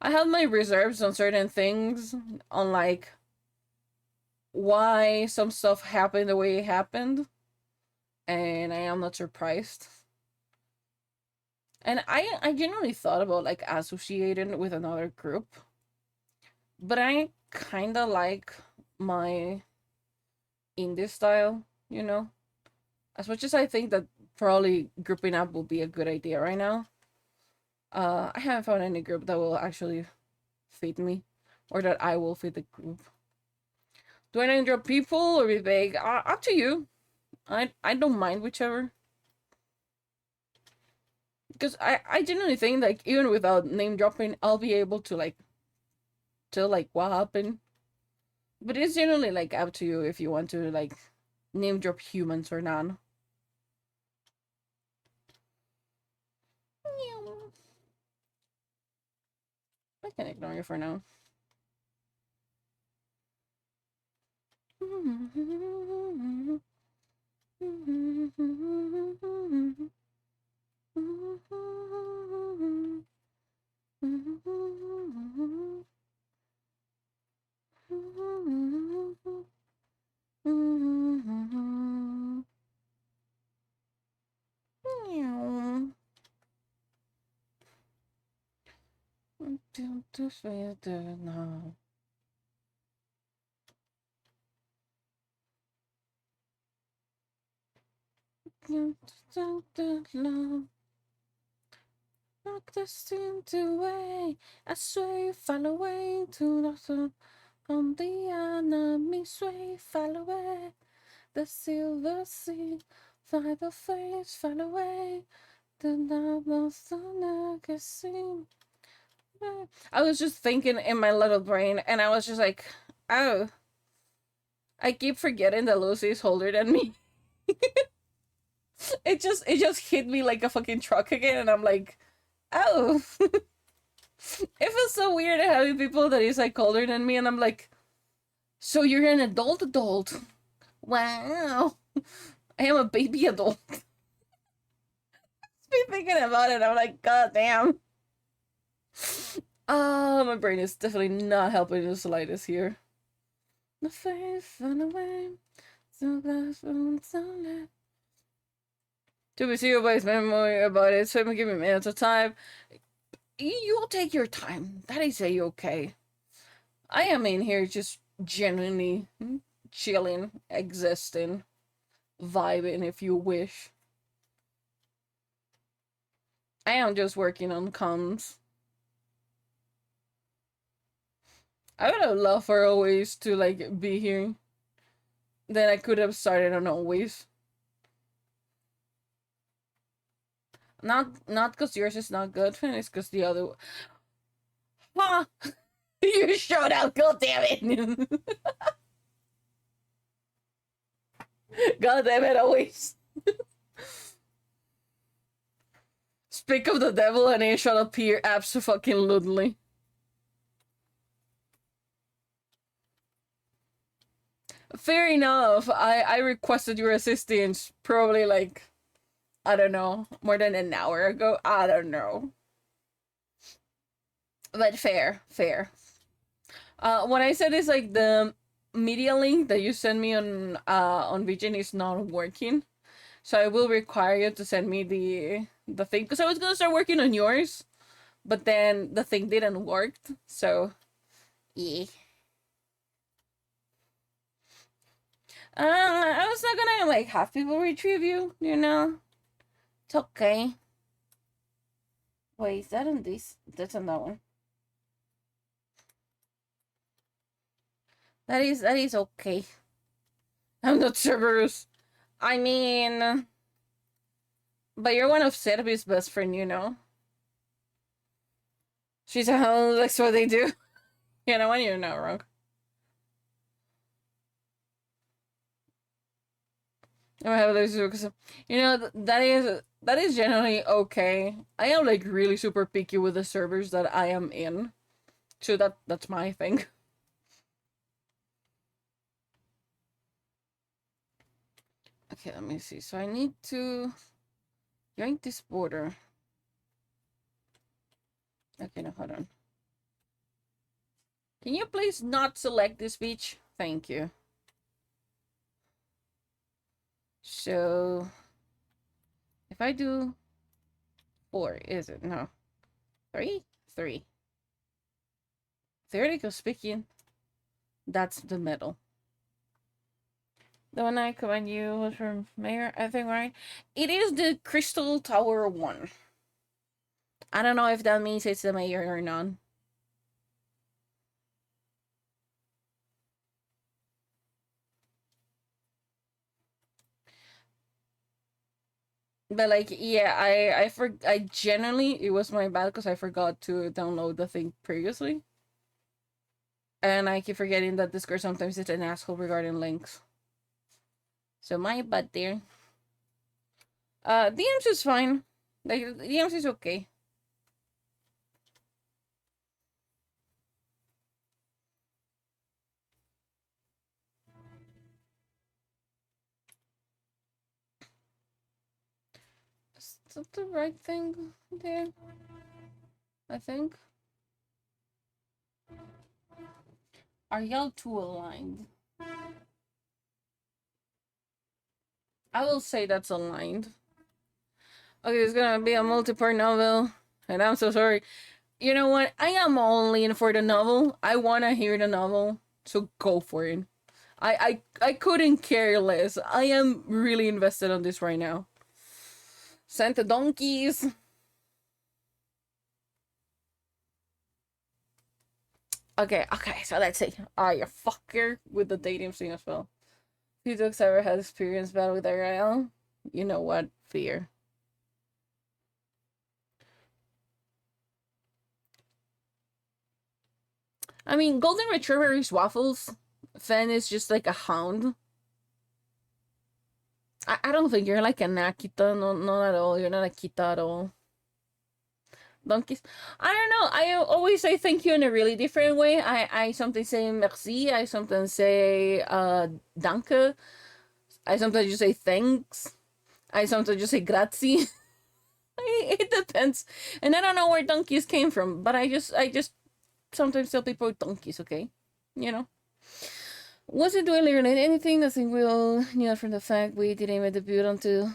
S1: I have my reserves on certain things, on like why some stuff happened the way it happened, and I am not surprised. And I genuinely thought about like associating with another group, but I kind of like my indie style, you know. As much as I think that probably grouping up will be a good idea right now, I haven't found any group that will actually fit me, or that I will fit the group. Do I name drop people or be vague? Up to you. I don't mind whichever. Because I genuinely think like even without name dropping, I'll be able to like tell like what happened. But it's generally like up to you if you want to like name drop humans or not. I can ignore you for now. this way now. Knock the steam away. I swear you fall away to nothing. On the enemy sway, fall away. The silver sea, fly the face, fall away. The numbers can see. I was just thinking in my little brain, and I was just like, oh, I keep forgetting that Lucy is older than me. It just hit me like a fucking truck again, and I'm like, oh. It feels so weird having people that is like older than me, and I'm like, so you're an adult. Wow. I am a baby adult. Just be thinking about it, I'm like, god damn. My brain is definitely not helping the slightest here. The face on the way. So glass from sunlight. To be serious memory about it, so give me minutes of time. You'll take your time. That is okay. I am in here just genuinely chilling, existing, vibing if you wish. I am just working on comms. I would have loved for always to like be here. Then I could have started on always. Not because yours is not good, it's because the other. Huh? You showed out. God damn it! God damn it! Always. Speak of the devil and it shall appear abso-fucking-lutely. Fair enough. I requested your assistance probably like, I don't know, more than an hour ago. I don't know. But fair. What I said is like the media link that you sent me on vgen is not working. So I will require you to send me the thing. Because I was gonna start working on yours. But then the thing didn't work. So yeah. I was not gonna like have people retrieve you, you know? It's okay. Wait, is that on this? That's on that one. That is okay. I'm not Cerberus. I mean, but you're one of Serbi's best friend, you know? She's a hell, that's what they do. You know when you're not wrong. I have those because you know that is generally okay. I am like really super picky with the servers that I am in, so that's my thing. Okay, let me see. So I need to join this border. Okay, now hold on. Can you please not select this beach? Thank you. So if I do 4, is it? No. 3? 3. Theoretical speaking, that's the middle. The one I command you was from Mayor, I think, right? It is the Crystal Tower one. I don't know if that means it's the mayor or not. But like, yeah, I genuinely, it was my bad because I forgot to download the thing previously. And I keep forgetting that Discord sometimes is an asshole regarding links. So my bad there. DMs is fine. Like, DMs is okay. Is that the right thing there? I think. Are y'all too aligned? I will say that's aligned. Okay, it's gonna be a multi-part novel, and I'm so sorry. You know what? I am all in for the novel. I want to hear the novel, so go for it. I couldn't care less. I am really invested on this right now. Santa donkeys. Okay, so let's see. You fucker with the dating scene as well. Who dogs ever had experience bad with IRL? You know what? Fear. I mean, Golden Retriever is waffles. Fen is just like a hound. I don't think you're like an Akita, no, not at all. You're not a Kita at all. Donkeys. I don't know. I always say thank you in a really different way. I sometimes say merci. I sometimes say danke. I sometimes just say thanks. I sometimes just say grazie. It depends. And I don't know where donkeys came from, but I just sometimes tell people donkeys, okay? You know. Wasn't doing learning anything. I think we all knew from the fact we didn't even debut until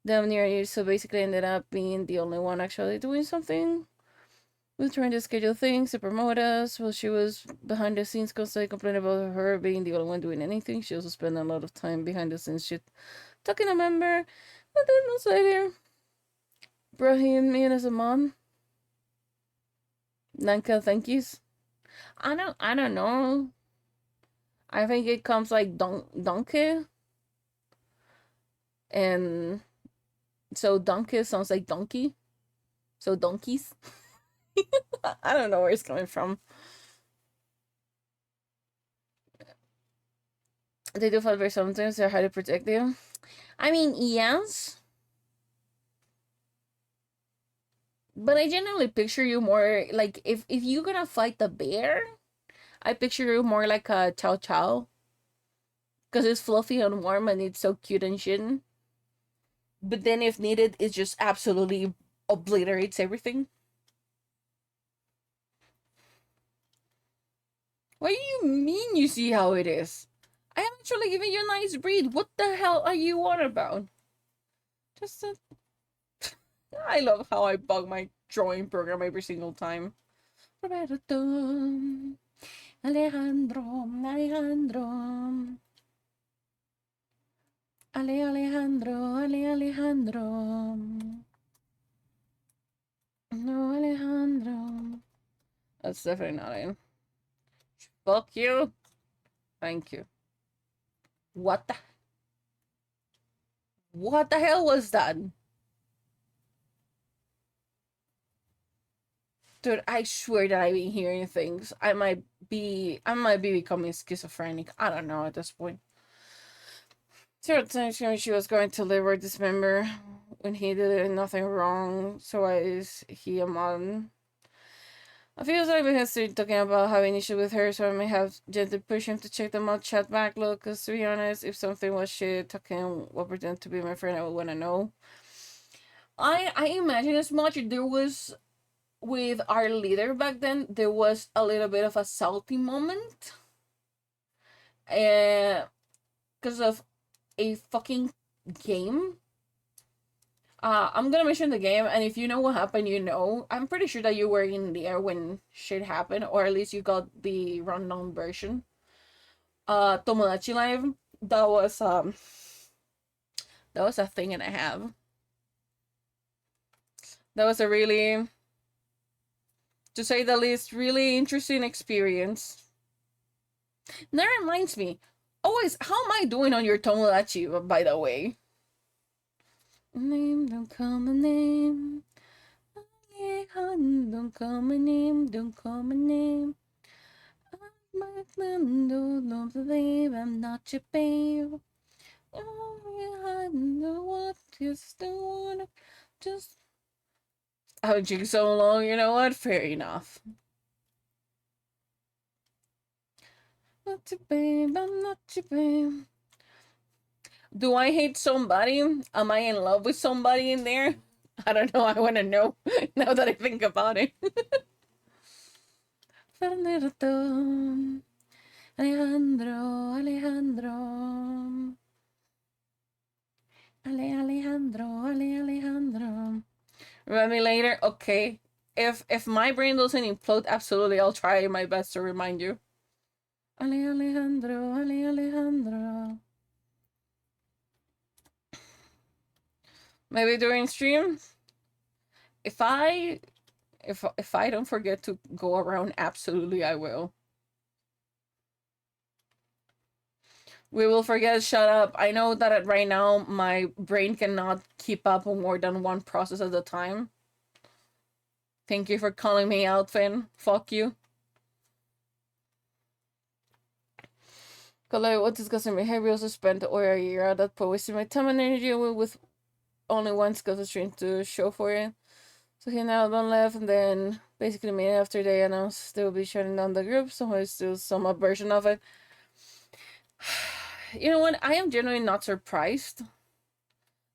S1: damn near years, so basically ended up being the only one actually doing something. We were trying to schedule things to promote us while she was behind the scenes constantly complaining about her being the only one doing anything. She also spent a lot of time behind the scenes shit talking to a member. But then months later, brought him in as a mom. Nanka thank yous. I don't know. I think it comes like donkey, and so donkey sounds like donkey. So donkeys. I don't know where it's coming from. They do fight back sometimes. They're highly protective. I mean, yes, but I generally picture you more like if you're gonna fight the bear, I picture you more like a chow chow because it's fluffy and warm and it's so cute and shit. But then, if needed, it just absolutely obliterates everything. What do you mean you see how it is? I am actually giving you a nice breed. What the hell are you on about? Just I love how I bug my drawing program every single time. Roberto, Alejandro, Alejandro, Alejandro. No, Alejandro. That's definitely not it. Fuck you. Thank you. What the? What the hell was that? Dude, I swear that I've been hearing things. I might be becoming schizophrenic. I don't know at this point. Zero times when she was going to live or dismember when he did nothing wrong. So why is he a modern? I feel like we have started talking about having issue with her, so I may have gently pushed him to check the mod chat backlog. Cause to be honest, if something was shit, talking what pretend to be my friend, I would wanna know. I imagine as much. There was with our leader back then. There was a little bit of a salty moment, because of a fucking game. I'm gonna mention the game, and if you know what happened, you know. I'm pretty sure that you were in there when shit happened, or at least you got the rundown version. Tomodachi Live. That was um, that was a thing and a half. That was a really, to say the least, really interesting experience. That reminds me. Always, how am I doing on your Tomodachi? By the way, name don't call my name. Don't call my name. Don't call my name. Don't believe I'm not your babe. I know what just don't wanna just. Haven't you so long? You know what? Fair enough. Not your babe. I'm not your babe. Do I hate somebody? Am I in love with somebody in there? I don't know. I want to know now that I think about it. Fernando, Alejandro, Alejandro. Alejandro. Run me later. Okay.
S2: if my brain doesn't implode, absolutely, I'll try my best to remind you. Alejandro, Alejandro. Maybe during stream, if I if I don't forget to go around, absolutely I will. We will forget. Shut up. I know that right now my brain cannot keep up on more than one process at a time. Thank you for calling me out, Finn. Fuck you. Color, what disgusting behavior also spent over a year at that point, wasting my time and energy with only one skill to stream to show for it. So he now done left, and then basically made after they announced they will be shutting down the group, so there's still some version of it. You know what? I am genuinely not surprised.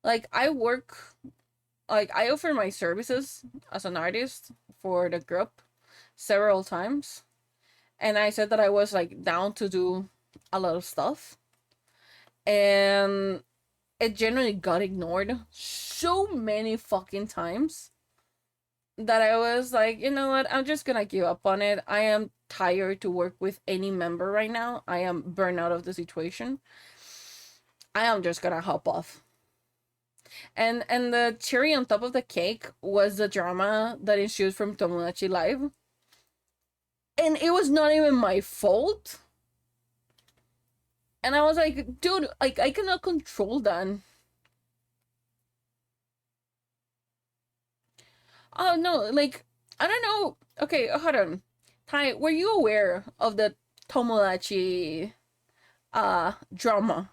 S2: Like, I offer my services as an artist for the group several times, and I said that I was like down to do a lot of stuff, and it generally got ignored so many fucking times that I was like, you know what, I'm just gonna give up on it. I am tired to work with any member right now. I am burned out of the situation. I am just gonna hop off. And the cherry on top of the cake was the drama that ensued from Tomodachi Live. And it was not even my fault. And I was like, dude, like, I cannot control that. Oh no, like, I don't know. Okay, hold on. Tai, were you aware of the Tomodachi drama?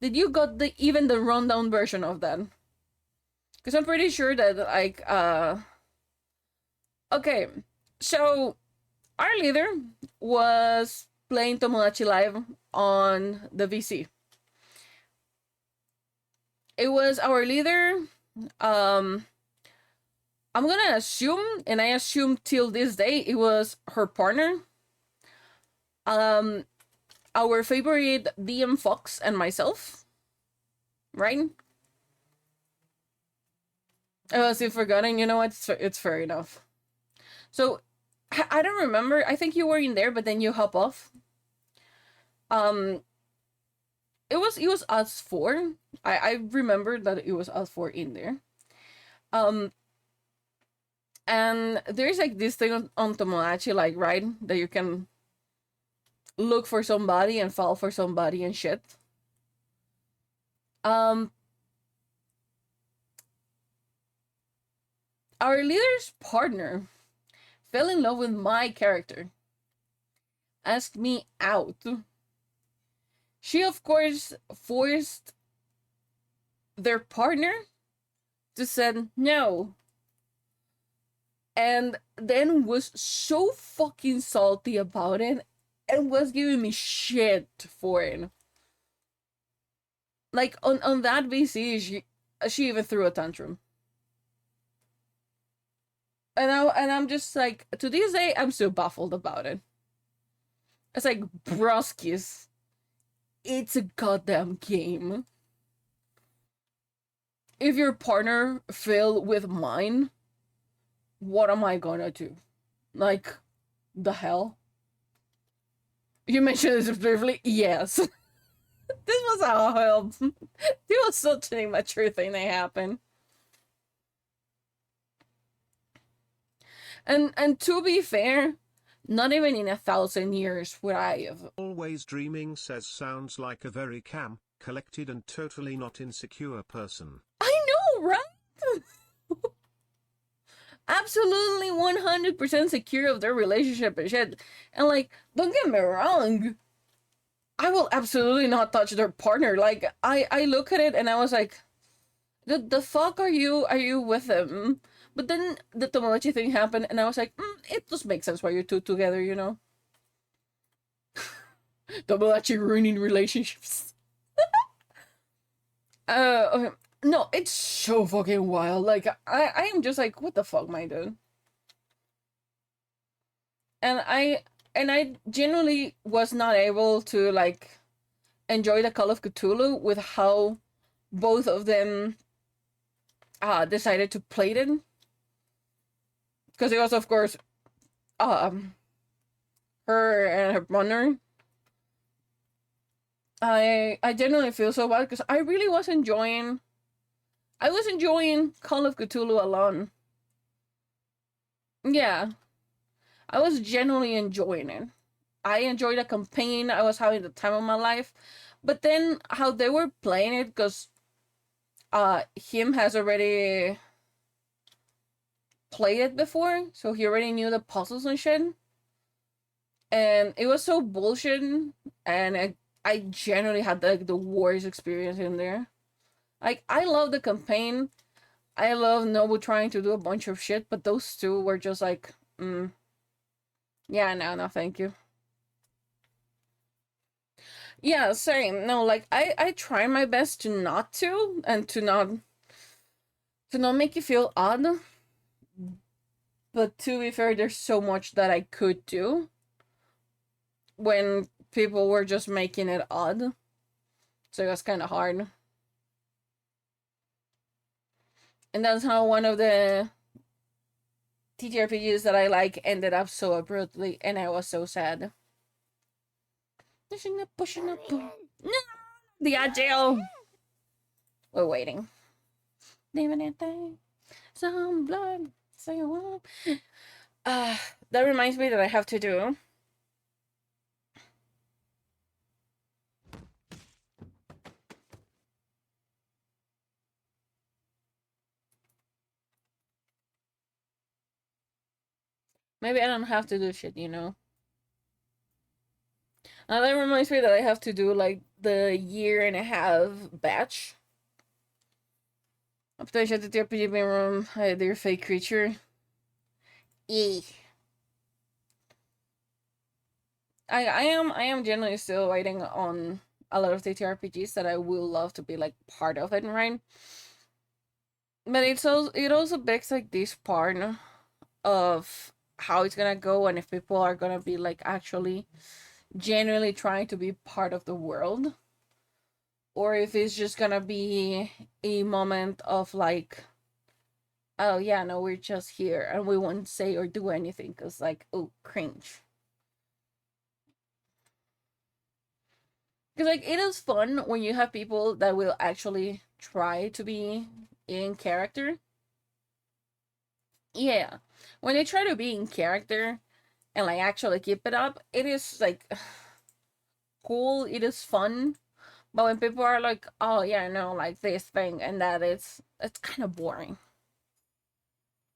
S2: Did you got even the rundown version of that? Because I'm pretty sure that like okay, so our leader was playing Tomodachi Live on the VC. It was our leader. I'm gonna assume, and I assume till this day, it was her partner. Our favorite DM Fox and myself, right? I was forgotten. You know what? It's fair enough. So I don't remember. I think you were in there, but then you hop off. Um, it was us four. I remember that it was us four in there. Um, and there's like this thing on Tomodachi, like, right, that you can look for somebody and fall for somebody and shit. Our leader's partner fell in love with my character, asked me out. She, of course, forced their partner to say no. And then was so fucking salty about it and was giving me shit for it. Like, on that VC, she even threw a tantrum. And I'm just like, to this day, I'm still baffled about it. It's like, broskis, it's a goddamn game. If your partner fell with mine, what am I gonna do? Like, the hell? You mentioned this briefly? Yes. This was how it was such an immature thing that happened. And to be fair, not even in 1,000 years would I have.
S3: Always dreaming says sounds like a very calm, collected and totally not insecure person.
S2: I know, right? Absolutely 100% secure of their relationship and shit. And like, don't get me wrong, I will absolutely not touch their partner. Like, I look at it and I was like, the fuck are you with him? But then the Tomodachi thing happened and I was like, it just makes sense why you two together, you know? Tomodachi ruining relationships. Okay. No, it's so fucking wild. Like, I am just like, what the fuck, my dude? And I genuinely was not able to like enjoy the Call of Cthulhu with how both of them decided to play it. because it was, of course, her and her partner. I genuinely feel so bad because I really was enjoying. I was enjoying Call of Cthulhu alone. Yeah, I was genuinely enjoying it. I enjoyed the campaign. I was having the time of my life. But then how they were playing it, because him has already played it before, so he already knew the puzzles and shit. And it was so bullshit, and I generally had like the worst experience in there. Like, I love the campaign. I love Nobu trying to do a bunch of shit, but those two were just like, yeah, no, thank you. Yeah, same. No, like I try my best to not to, and to not make you feel odd. But to be fair, there's so much that I could do when people were just making it odd. So it was kind of hard. And that's how one of the TTRPGs that I like ended up so abruptly, and I was so sad. Pushing up. No! The jail! We're waiting. Some blood. Say what? That reminds me that I have to do. Maybe I don't have to do shit, you know? That reminds me that I have to do, like, the 1.5-year batch. Update at the RPG main room. Dear fake creature. I am generally still waiting on a lot of TTRPGs that I will love to be like part of it, right? But it also begs like this part of how it's gonna go, and if people are gonna be like actually genuinely trying to be part of the world, or if it's just gonna be a moment of like, oh yeah, no, we're just here and we won't say or do anything because like, oh, cringe. Because like, it is fun when you have people that will actually try to be in character. Yeah, when they try to be in character and like actually keep it up, it is like cool, it is fun. But when people are like, oh yeah, no, like this thing and that, it's kind of boring.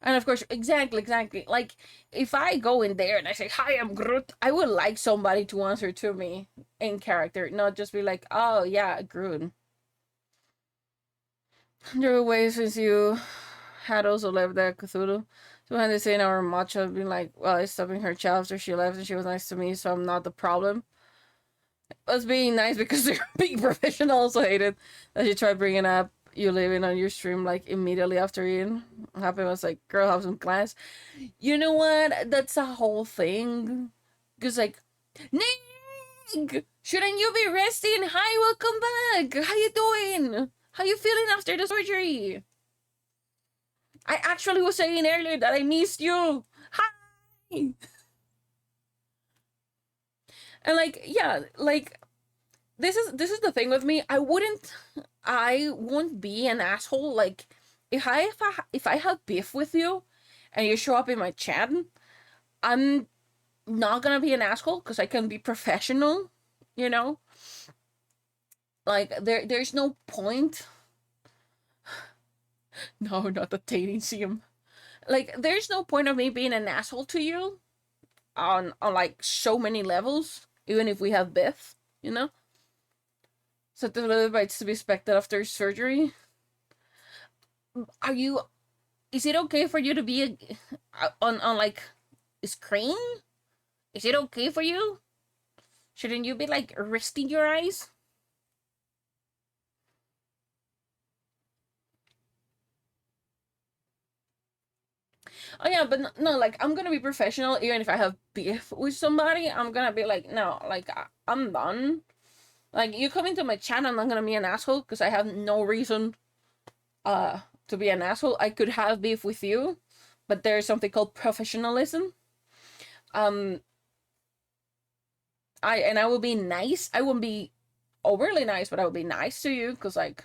S2: And of course, exactly. Like, if I go in there and I say, hi, I'm Groot, I would like somebody to answer to me in character, not just be like, oh yeah, Groot. There were ways since you had also left that Cthulhu. So when they say in our match, I've been like, well, I stopping her child after she left and she was nice to me, so I'm not the problem. Us being nice because they're being professional. Also hated that she tried bringing up you leaving on your stream like immediately after Ian happened. Was like, girl, have some class. You know what? That's a whole thing. Cause like, Nick, shouldn't you be resting? Hi, welcome back. How you doing? How you feeling after the surgery? I actually was saying earlier that I missed you. Hi. And like, yeah, like this is the thing with me. I won't be an asshole. Like, if I have beef with you and you show up in my chat, I'm not gonna be an asshole because I can be professional, you know? Like, there's no point. No, not the dating sim. Like, there's no point of me being an asshole to you on like so many levels, even if we have beef, you know? So the little bites to be expected after surgery. Are you? Is it okay for you to be on like screen? Is it okay for you? Shouldn't you be like resting your eyes? Oh yeah, but no, like I'm gonna be professional even if I have beef with somebody. I'm gonna be like, no, like I'm done. Like, you come into my channel, I'm not gonna be an asshole because I have no reason to be an asshole. I could have beef with you, but there's something called professionalism. Um, I will be nice. I won't be overly nice, but I will be nice to you because like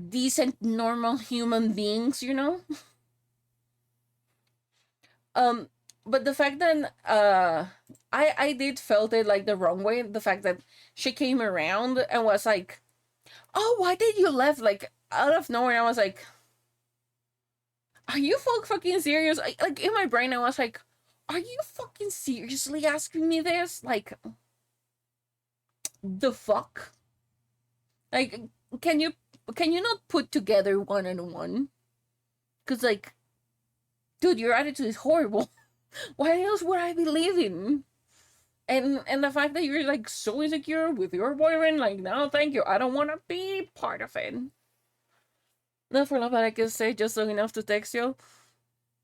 S2: decent, normal human beings, you know. Um, but the fact that I did felt it like the wrong way. The fact that she came around and was like, "Oh, why did you left?" Like out of nowhere, I was like, "Are you fucking serious?" Like in my brain, I was like, "Are you fucking seriously asking me this?" Like, the fuck? Like, can you can you not put together one and one? Cause like, dude, your attitude is horrible. Why else would I be leaving? And the fact that you're like so insecure with your boyfriend, like, no, thank you. I don't want to be part of it. Not for long, but I can say just long enough to text you.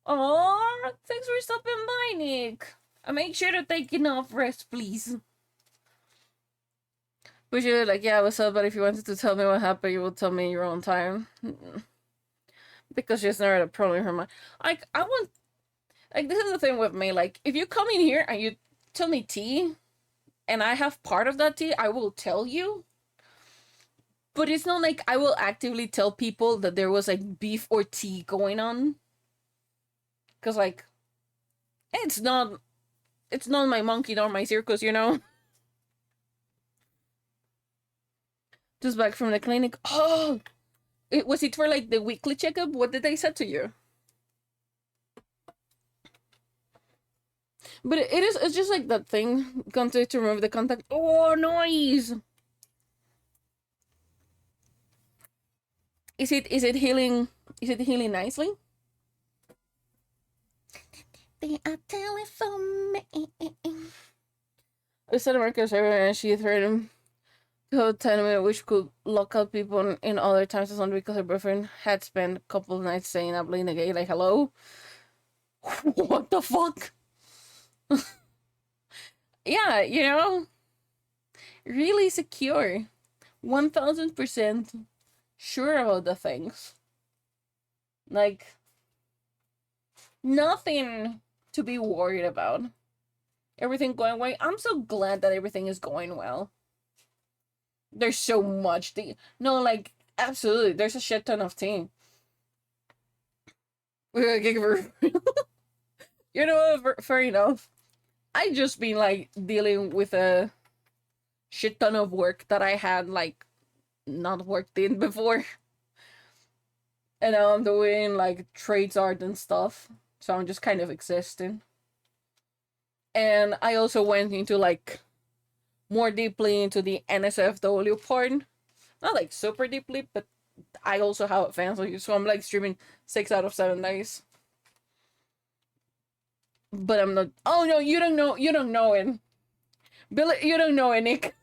S2: Oh, thanks for stopping by, Nick. Make sure to take enough rest, please. But you're like, yeah, what's up? But if you wanted to tell me what happened, you will tell me in your own time. Because she's never had a problem in her mind. Like, I want. Like, this is the thing with me. Like, if you come in here and you tell me tea, and I have part of that tea, I will tell you. But it's not like I will actively tell people that there was like beef or tea going on. Cause like, it's not my monkey nor my circus, you know. Just back from the clinic. Oh, was it for like the weekly checkup? What did they say to you? But it's just like that thing. Contact to remove the contact. Oh, noise. Is it healing? Is it healing nicely? They are telling for me. I said America's everywhere, and she threatened to have a tenement which could lock out people in other times as only because her boyfriend had spent a couple of nights staying up late again. Like, hello? What the fuck? Yeah, you know, really secure. 1000% sure about the things. Like, nothing to be worried about. Everything going well. I'm so glad that everything is going well. There's so much tea. No, like, absolutely. There's a shit ton of tea. We're gonna give her. You know what? Fair enough. I just been like dealing with a shit ton of work that I had like not worked in before. And now I'm doing like trades art and stuff. So I'm just kind of existing. And I also went into like more deeply into the NSFW part. Not like super deeply, but I also have a fan, so I'm like streaming 6 out of 7 days. But I'm not. Oh no, you don't know. You don't know it, Billy. You don't know it, Nick.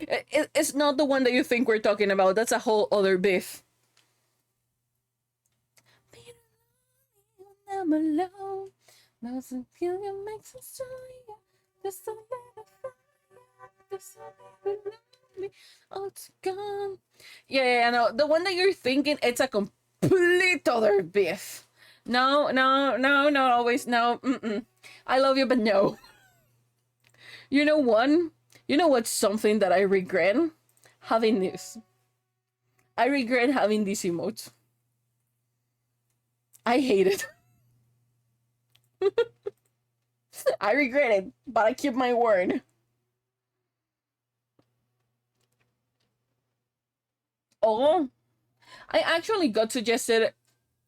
S2: It's not the one that you think we're talking about. That's a whole other beef. I'm alone. Doesn't feel you makes it so just a little just a little me. Oh, it's gone. Yeah, no. The one that you're thinking, it's a complete other beef. No, not always. No, I love you, but no. You know one? You know what's something that I regret? Having this. I regret having these emotes. I hate it. I regret it, but I keep my word. Oh, I actually got suggested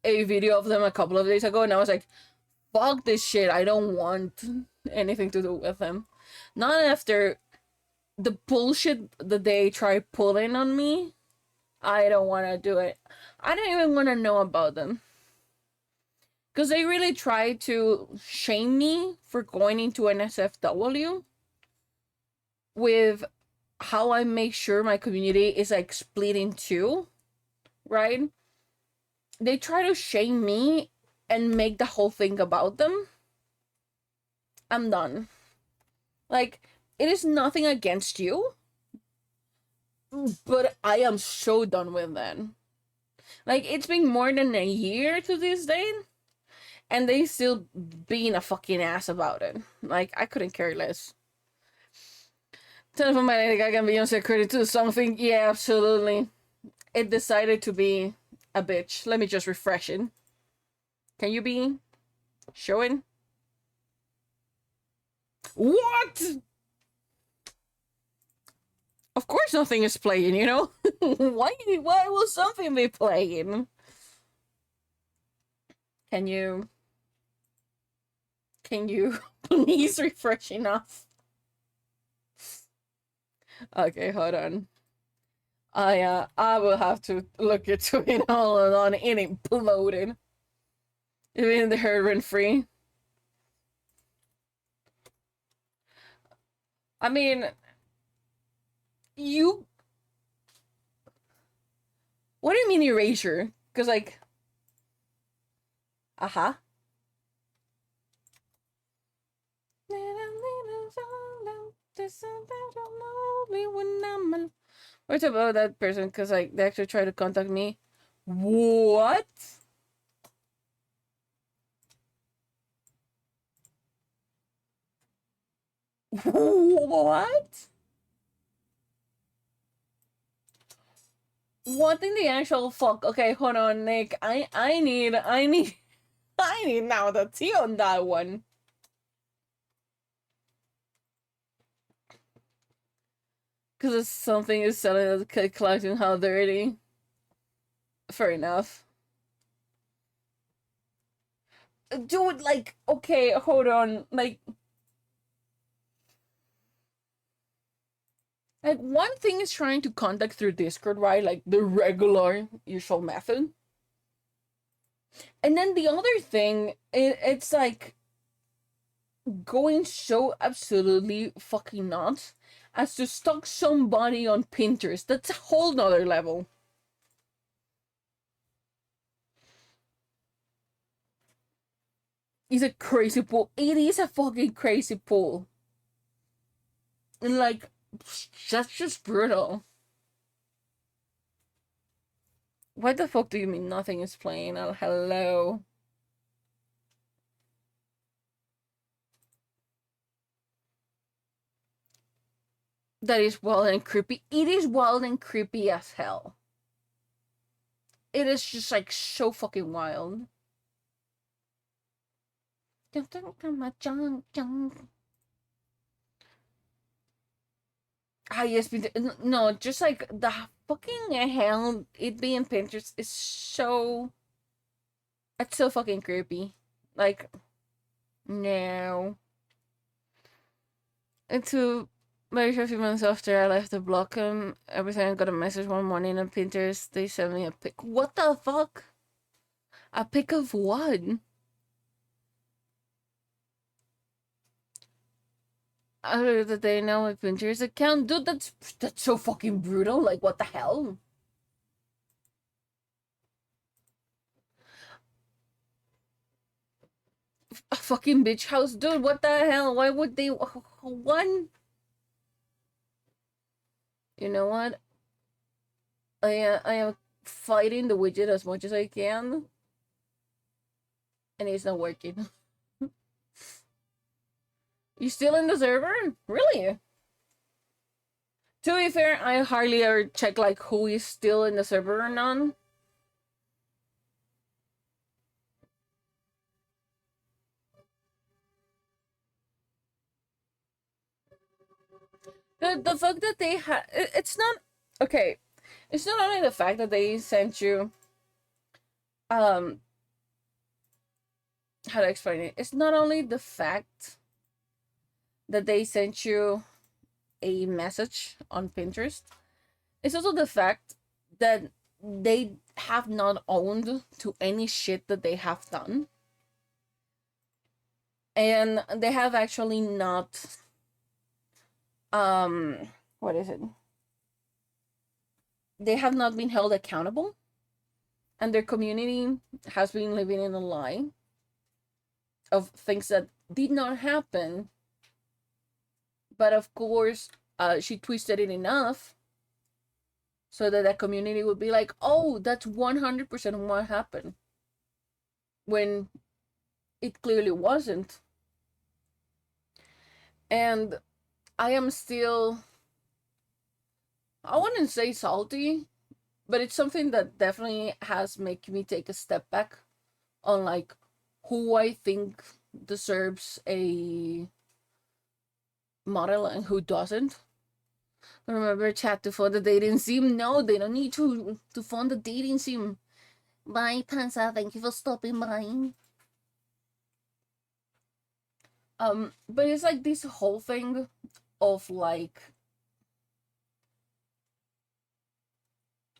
S2: a video of them a couple of days ago, and I was like, fuck this shit. I don't want anything to do with them. Not after the bullshit that they try pulling on me. I don't want to do it. I don't even want to know about them. Because they really try to shame me for going into an SFW with how I make sure my community is like split in two, right? They try to shame me and make the whole thing about them. I'm done. Like, it is nothing against you, but I am so done with that. Like, it's been more than a year to this day, and they still being a fucking ass about it. Like, I couldn't care less. Telephone by Lady Gaga and Beyonce according to something. Yeah, absolutely. It decided to be a bitch. Let me just refresh it. Can you be showing? What? Of course nothing is playing, you know? Why will something be playing? Can you please refresh enough? Okay, hold on. I will have to look into it all on. It imploded. Even the heroin free. I mean, you. What do you mean erasure? Because, like. Uh-huh. What's about that person? Because, like, they actually tried to contact me. What? What? What in the actual fuck? Okay, hold on, Nick. I need I need now the tea on that one. Because it's something is selling as a collecting how dirty. Fair enough. Dude, like, okay, hold on. Like, one thing is trying to contact through Discord, right? Like, the regular, usual method. And then the other thing, it's like going so absolutely fucking nuts as to stalk somebody on Pinterest. That's a whole nother level. It's a crazy pull. It is a fucking crazy pull. And, like, that's just brutal. What the fuck do you mean nothing is playing? Oh, hello. That is wild and creepy. It is wild and creepy as hell. It is just, like, so fucking wild. Ah, yes, no, just like the fucking hell, it being Pinterest is so. It's so fucking creepy. Like, no. And to very few months after I left the block, every time I got a message one morning on Pinterest, they sent me a pic. What the fuck? A pic of what? Other that they know my Pinterest account, dude. That's so fucking brutal. Like, what the hell? A fucking bitch house, dude. What the hell? Why would they? One. You know what? I am fighting the widget as much as I can, and it's not working. You still in the server? Really? To be fair, I hardly ever check like who is still in the server or not. The fact that they it's not okay. It's not only the fact that they sent you um how to explain it. It's not only the fact that they sent you a message on Pinterest. It's also the fact that they have not owned to any shit that they have done. And they have actually not what is it? They have not been held accountable, and their community has been living in a lie of things that did not happen. But of course, she twisted it enough so that the community would be like, oh, that's 100% what happened, when it clearly wasn't. And I am still, I wouldn't say salty, but it's something that definitely has made me take a step back on like who I think deserves a model and who doesn't. Remember chat to fund the dating sim? No, they don't need to fund the dating sim. Bye, Panza. Thank you for stopping by. But it's like this whole thing of like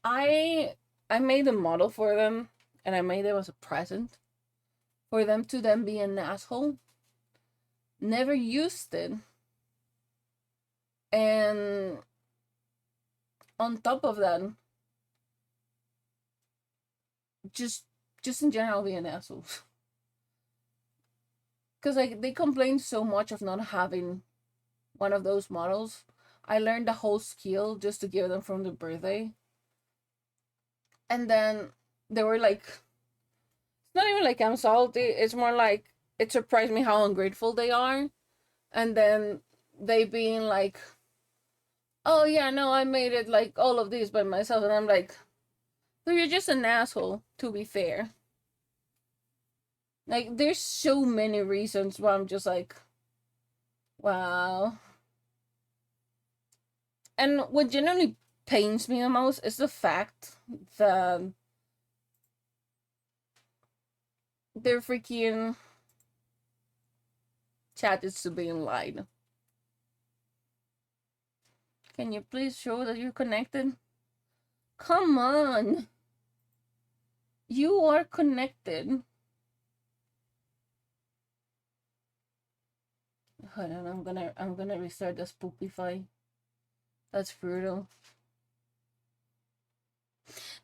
S2: I made a model for them and I made it as a present for them to then be an asshole. Never used it. And on top of that, just in general be an asshole. Because like they complain so much of not having one of those models. I learned the whole skill just to give them from the birthday. And then they were like, it's not even like I'm salty, it's more like it surprised me how ungrateful they are. And then they being like, oh yeah, no, I made it like all of these by myself. And I'm like, so you're just an asshole, to be fair. Like, there's so many reasons why I'm just like, wow. And what genuinely pains me the most is the fact that their freaking chat is to being lied. Can you please show that you're connected? Come on. You are connected. Hold on, I'm gonna restart the Spoopify. That's brutal.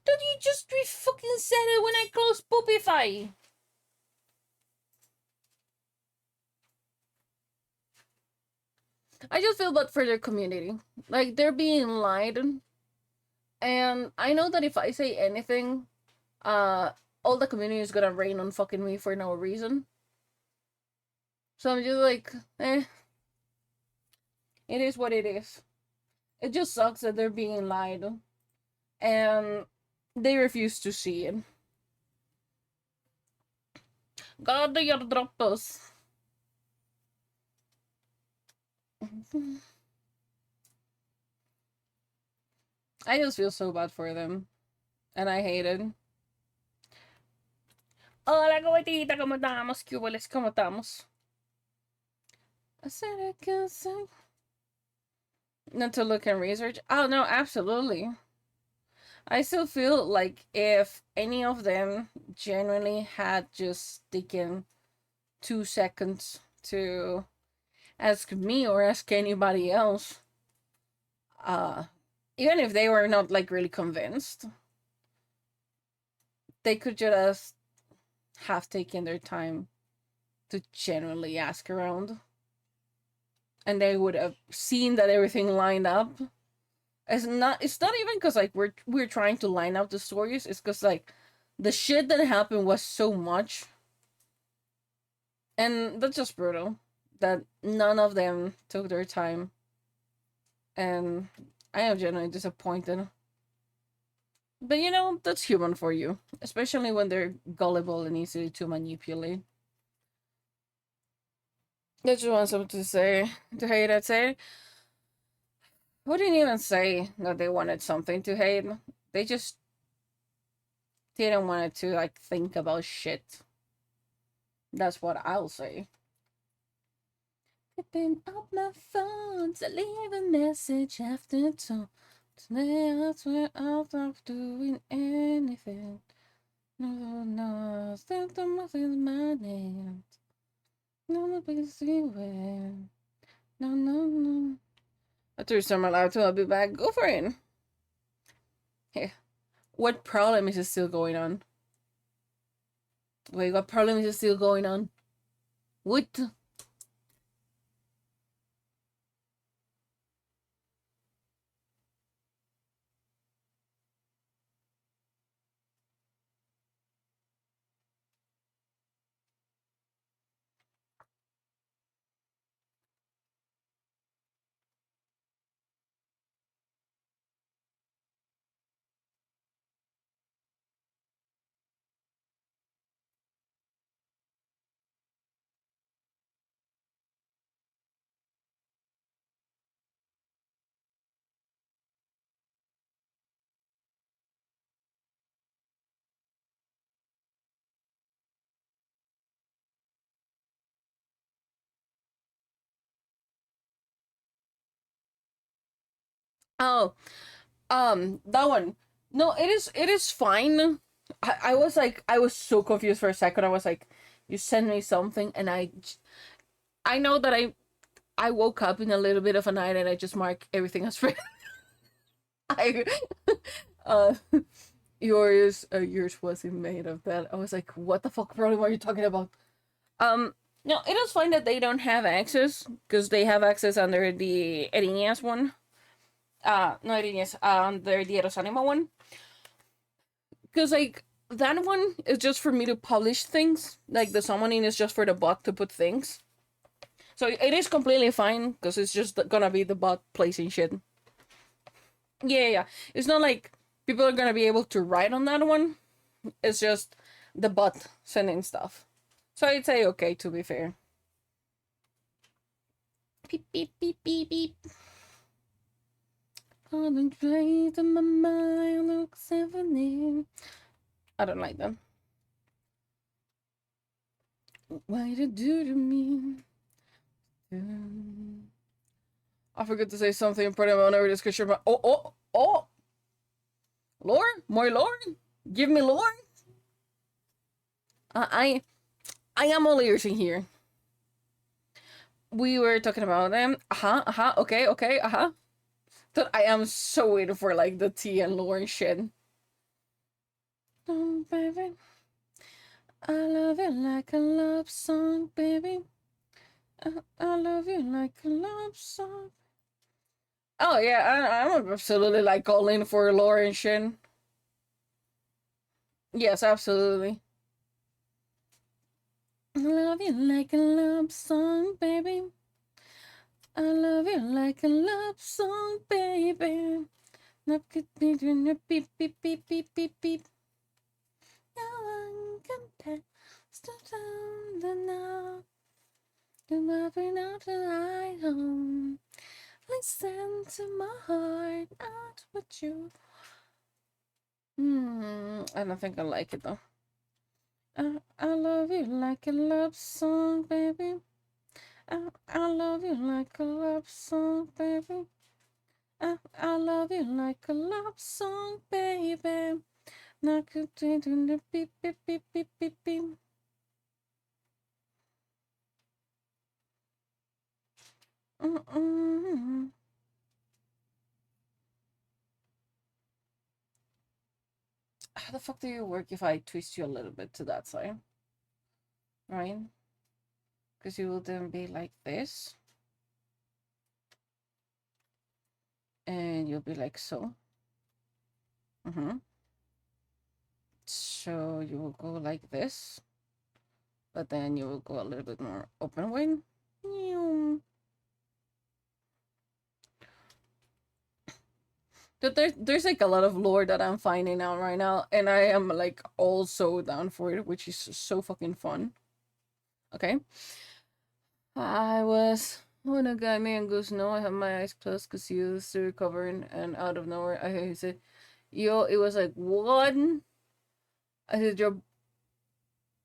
S2: Don't you just fucking said it when I closed Spoopify? I just feel bad for their community. Like, they're being lied. And I know that if I say anything, all the community is gonna rain on fucking me for no reason. So I'm just like, eh. It is what it is. It just sucks that they're being lied. And they refuse to see it. God, the airdroppers. I just feel so bad for them. And I hate it. Hola, cometita, ¿cómo estamos? ¿Qué hueles? ¿Cómo estamos? I said I can say. Not to look and research. Oh, no, absolutely. I still feel like if any of them genuinely had just taken 2 seconds to ask me or ask anybody else, even if they were not like really convinced, they could just have taken their time to genuinely ask around, and they would have seen that everything lined up. It's not even because like we're trying to line up the stories. It's because like the shit that happened was so much, and that's just brutal that none of them took their time, and I am genuinely disappointed. But you know, that's human for you, especially when they're gullible and easy to manipulate. I just want something to say to hate. I'd say wouldn't even say that they wanted something to hate. They just didn't want to like think about shit. That's what I'll say. Picking up my phone to leave a message after tone. Today I swear I'll stop doing anything. No, still don't in my name. No, because you were. No. I threw some allowed to. I'll be back. Go for it. Hey, what problem is still going on? Wait, what problem is still going on? What? Oh, that one. No, it is fine. I was like, I was so confused for a second. I was like, you sent me something, and I know that I woke up in a little bit of a night, and I just mark everything as read. I uh yours wasn't made of that. I was like, what the fuck problem are you talking about? No, it is fine that they don't have access because they have access under the Erinias one. No Erinias, under the Eros Anima one. Because like that one is just for me to publish things. Like the summoning is just for the bot to put things. So it is completely fine because it's just gonna be the bot placing shit. Yeah, yeah. It's not like people are gonna be able to write on that one. It's just the bot sending stuff. So I'd say okay, to be fair. Beep beep beep beep beep. On the train to my mind looks symphony. I don't like them. What you do to me? I forgot to say something important about our discussion. Oh! Lore? More lore? Give me lore? I am all ears in here. We were talking about them. Okay. That I am so waiting for like the tea and lore and shit. Oh, baby. I love it like a love song, baby. I love you like a love song. Oh yeah, I'm absolutely like all in for lore and shit. Yes, absolutely. I love you like a love song, baby. I love you like a love song, baby. Not could be doing a beep beep beep beep beep beep. No one can stop the now. Do not bring out the light home. Listen to my heart, not what you. I don't think I like it though. I love you like a love song, baby. I love you like a love song, baby. I love you like a love song, baby. Not good to the beep beep beep beep beep beep. How the fuck do you work if I twist you a little bit to that side? Right? Because you will then be like this. And you'll be like so. So you will go like this. But then you will go a little bit more open wing. There's like a lot of lore that I'm finding out right now, and I am like also down for it, which is so fucking fun. Okay. I was when a guy man goes, no, I have my eyes closed because he was still recovering, and out of nowhere I said, yo, it was like one. I said, you're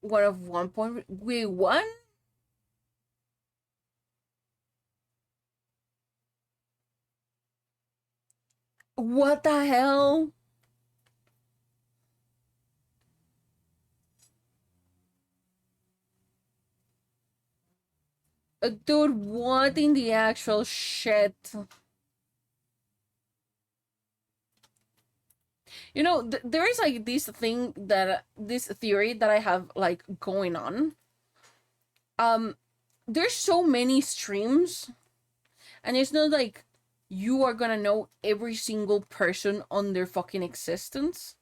S2: one of 1 point. Wait, one? What the hell? Dude, what in the actual shit? You know, there is like this theory that I have like going on. There's so many streams, and it's not like you are gonna know every single person on their fucking existence.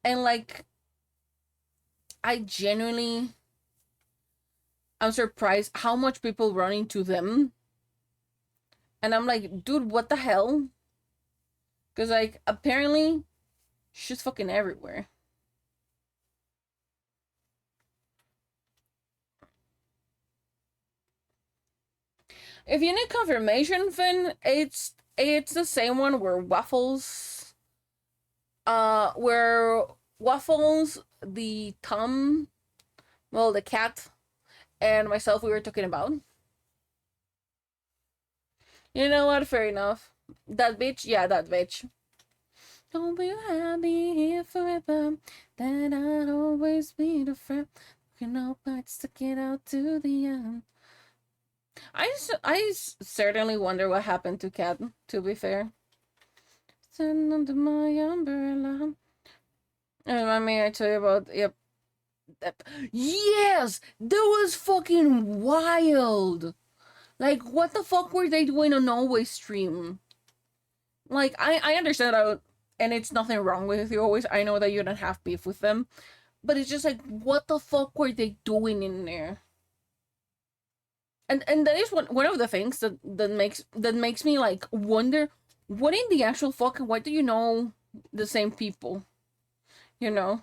S2: And like, I genuinely, I'm surprised how much people run into them. And I'm like, dude, what the hell? Because like, apparently, she's fucking everywhere. If you need confirmation, Finn, it's the same one where Waffles, the Tom, well, the cat, and myself, we were talking about. You know what? Fair enough. That bitch? Yeah, that bitch. Don't be happy here forever. That I'd always be the friend. You know, but stick it out to the end. Certainly wonder what happened to Cat, to be fair. Sitting under my umbrella. May I tell you about, yep. Yes! That was fucking wild! Like, what the fuck were they doing on Always Stream? Like, I understand how, and it's nothing wrong with you always. I know that you don't have beef with them. But it's just like, what the fuck were they doing in there? And that is one of the things that makes me like wonder what in the actual fuck, why do you know the same people? You know?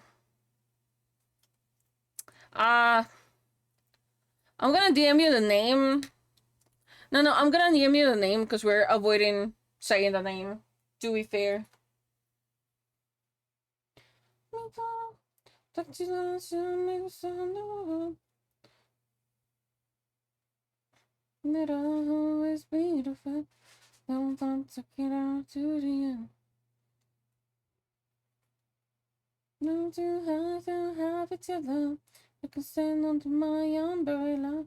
S2: Uh I'm gonna DM you the name. No, I'm gonna DM you the name because we're avoiding saying the name, to be fair. That I'll always be the friend. Don't want to get out to the end. No too happy to love. I can stand under my umbrella.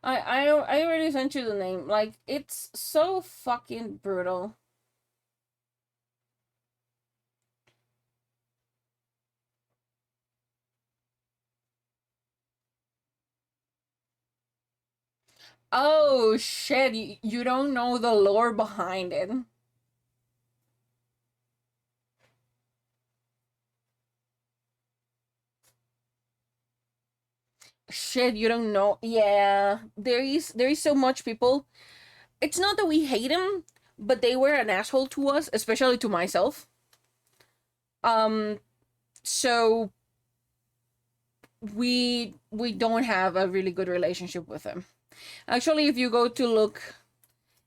S2: I already sent you the name. Like, it's so fucking brutal. Oh shit, you don't know the lore behind it. Shit, you don't know. Yeah, there is so much people. It's not that we hate him, but they were an asshole to us, especially to myself. Um, so we don't have a really good relationship with them. Actually, if you go to look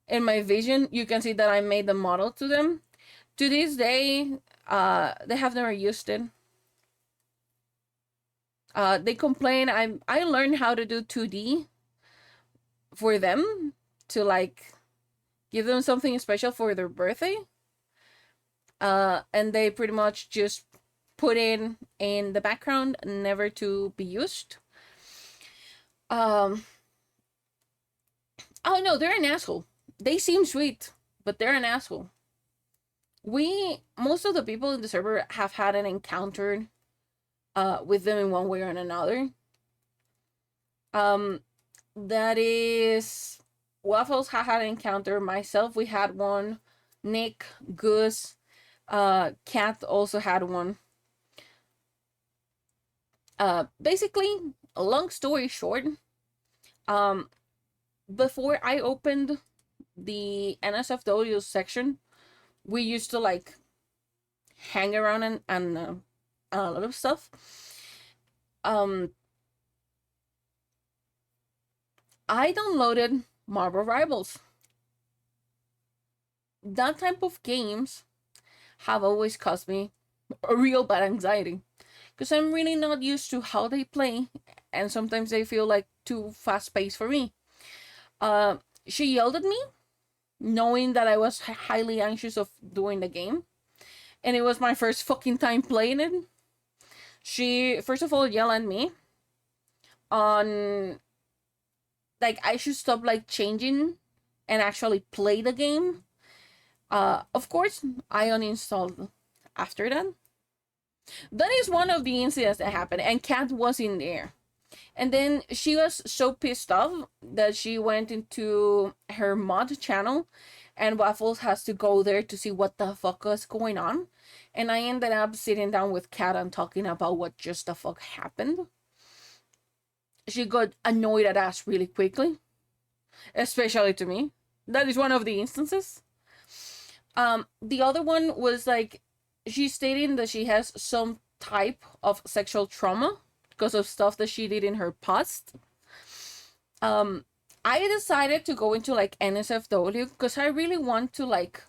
S2: in my vision, you can see that I made the model to them. To this day, they have never used it. They complain. I learned how to do 2D for them to like give them something special for their birthday. And they pretty much just put it in the background, never to be used. Um. Oh no, they're an asshole. They seem sweet, but they're an asshole. Most of the people in the server have had an encounter with them in one way or another. That is, Waffles had an encounter. Myself, we had one. Nick, Goose, Cat also had one. Basically, a long story short, before I opened the NSFW section, we used to like hang around and a lot of stuff. I downloaded Marvel Rivals. That type of games have always caused me a real bad anxiety because I'm really not used to how they play, and sometimes they feel like too fast paced for me. She yelled at me, knowing that I was highly anxious of doing the game, and it was my first fucking time playing it. She first of all yelled at me on like I should stop like changing and actually play the game. Of course, I uninstalled after that. That is one of the incidents that happened, and Kat was in there. And then she was so pissed off that she went into her mod channel, and Waffles has to go there to see what the fuck was going on. And I ended up sitting down with Kat and talking about what just the fuck happened. She got annoyed at us really quickly, especially to me. That is one of the instances. The other one was like she's stating that she has some type of sexual trauma because of stuff that she did in her past. I decided to go into like NSFW because I really want to like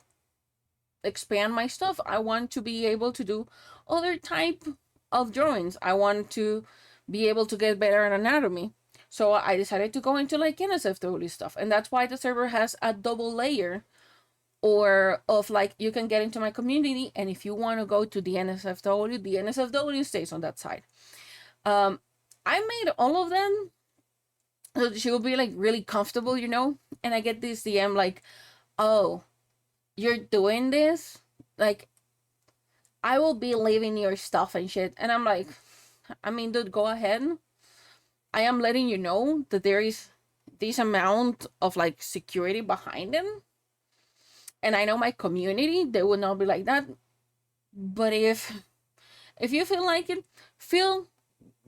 S2: expand my stuff. I want to be able to do other type of drawings. I want to be able to get better at anatomy. So I decided to go into like NSFW stuff, and that's why the server has a double layer, or of like you can get into my community, and if you want to go to the NSFW stays on that side. I made all of them so she will be like really comfortable, you know. And I get this DM like, "Oh, you're doing this? Like, I will be leaving your stuff and shit." And I'm like, I mean, dude, go ahead. I am letting you know that there is this amount of like security behind them. And I know my community, they will not be like that. But if you feel like it, feel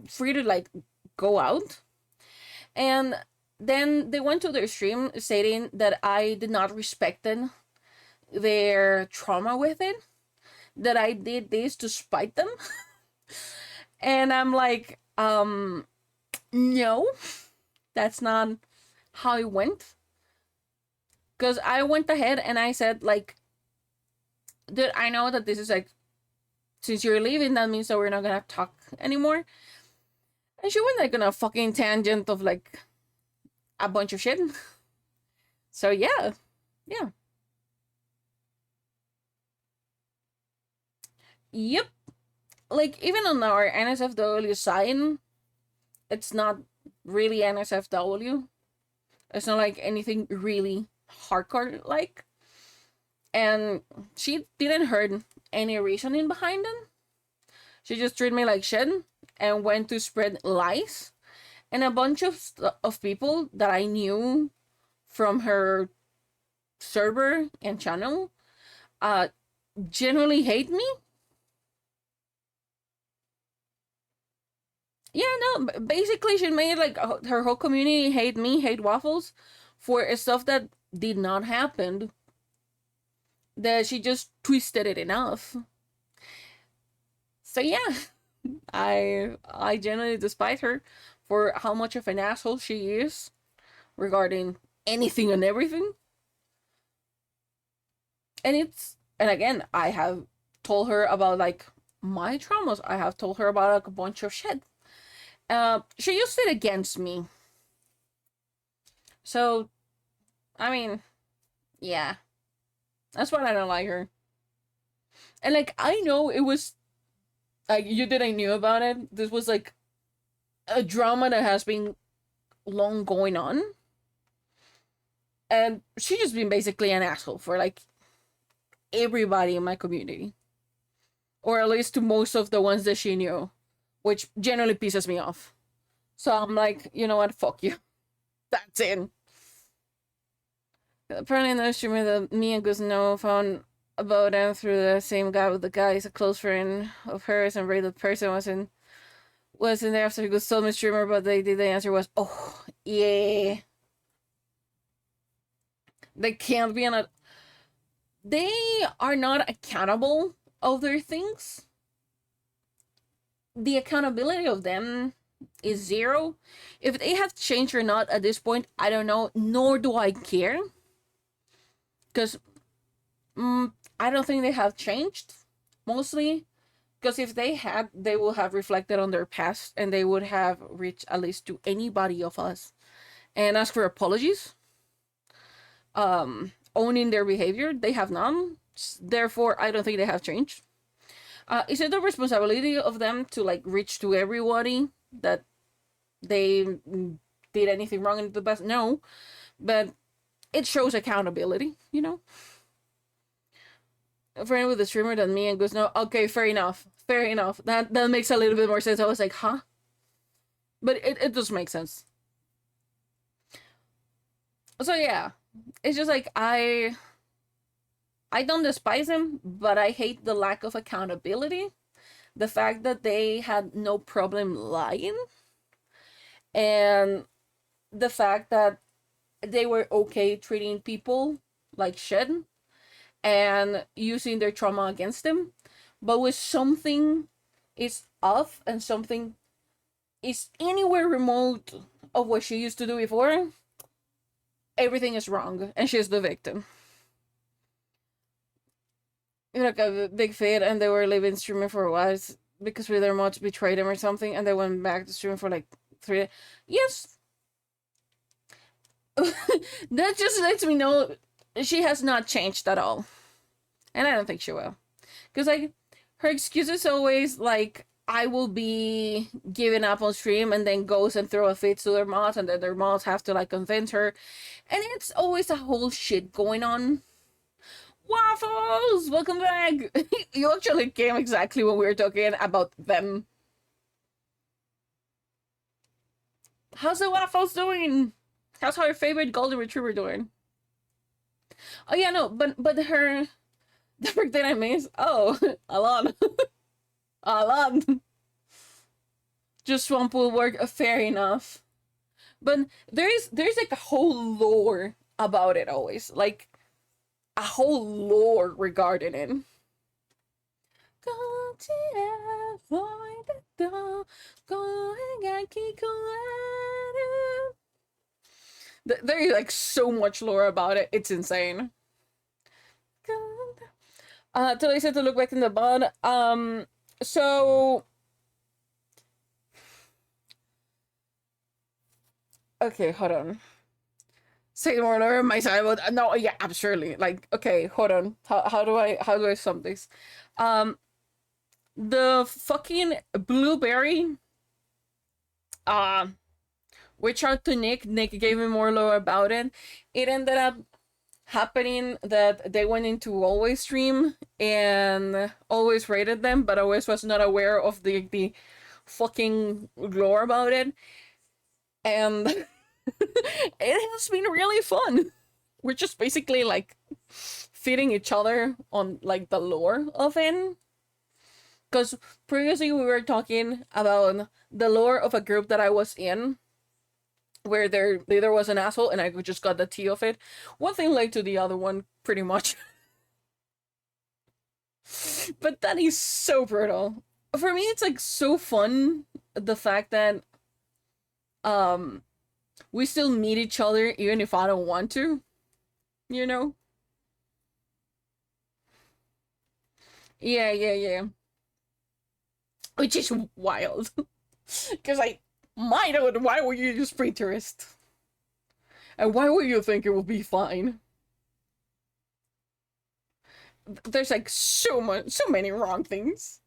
S2: free to like go out. And then they went to their stream stating that I did not respect their trauma with it, that I did this to spite them. And I'm like, no, that's not how it went. Because I went ahead and I said, like, dude, I know that this is like, since you're leaving, that means that we're not gonna talk anymore. And she went like on a fucking tangent of like a bunch of shit. So yeah. Yep. Like even on our NSFW sign, it's not really NSFW. It's not like anything really hardcore like. And she didn't heard any reasoning behind them. She just treated me like shit and went to spread lies. And a bunch of people that I knew from her server and channel generally hate me. Yeah, no, basically she made like her whole community hate me, hate waffles for stuff that did not happen. That she just twisted it enough. So yeah, I genuinely despise her for how much of an asshole she is regarding anything and everything. And again, I have told her about like my traumas. I have told her about like a bunch of shit. She used it against me. So, I mean, yeah. That's why I don't like her. And like I know it was like you didn't knew about it. This was like a drama that has been long going on. And she just been basically an asshole for like everybody in my community. Or at least to most of the ones that she knew. Which generally pisses me off. So I'm like, you know what, fuck you. That's it. Apparently another streamer that me and Gus know found about them through the same guy with the guy is a close friend of hers, and the person wasn't there after he was told me streamer, but the answer was, oh yeah. They can't be they are not accountable of their things. The accountability of them is zero. If they have changed or not at this point, I don't know, nor do I care. Because I don't think they have changed, mostly. Because if they had, they would have reflected on their past and they would have reached at least to anybody of us and asked for apologies. Owning their behavior. They have none. Therefore, I don't think they have changed. Is it the responsibility of them to like reach to everybody that they did anything wrong in the past? No, but it shows accountability, you know. A friend with a streamer than me and goes, no, okay, fair enough. That makes a little bit more sense. I was like, huh? But it does make sense. So yeah, it's just like I don't despise him, but I hate the lack of accountability. The fact that they had no problem lying. And the fact that they were okay treating people like shit and using their trauma against them. But when something is off and something is anywhere remote of what she used to do before, everything is wrong and she's the victim. Like a big fit, and they were living streaming for a while because their mods betrayed them or something, and they went back to streaming for like 3 days. Yes, That just lets me know she has not changed at all. And I don't think she will. Because, like, her excuse is always, like, I will be giving up on stream and then goes and throw a fit to their mods and then their mods have to, like, convince her. And it's always a whole shit going on. Waffles! Welcome back! You actually came exactly when we were talking about them. How's the Waffles doing? How's our favorite golden retriever doing? Oh yeah, no, but her the frick that I miss. Oh, Alon. Alon. Just swamp will work fair enough. But there's like a whole lore about it always. Like a whole lore regarding it. There's like so much lore about it. It's insane. Till I said to look back in the bud. So okay, hold on. Say more lore on my side, but no, yeah, absolutely. Like, okay, hold on. How do I sum this? The fucking blueberry. Reached out to Nick. Nick gave me more lore about it. It ended up happening that they went into Always stream and Always rated them, but Always was not aware of the fucking lore about it. And it has been really fun. We're just basically like feeding each other on like the lore of it. Because previously we were talking about the lore of a group that I was in, where their leader was an asshole and I just got the tea of it. One thing led to the other one, pretty much. But that is so brutal. For me, it's like so fun, the fact that we still meet each other even if I don't want to, you know? Yeah. Which is wild. Because like, my dude, why would you use free tourist? And why would you think it will be fine? There's like so many wrong things.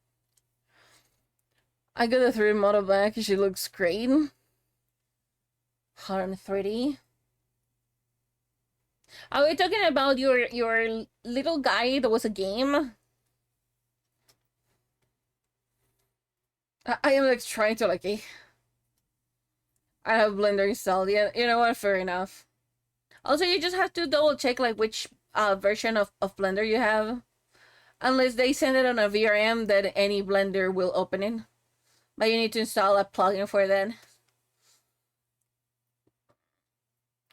S2: I got a 3D model back. She looks great. 130. Are we talking about your little guy that was a game? I am like trying to like. I have Blender installed. Yeah, you know what? Fair enough. Also, you just have to double check like which version of Blender you have, unless they send it on a VRM that any Blender will open it. But you need to install a plugin for that.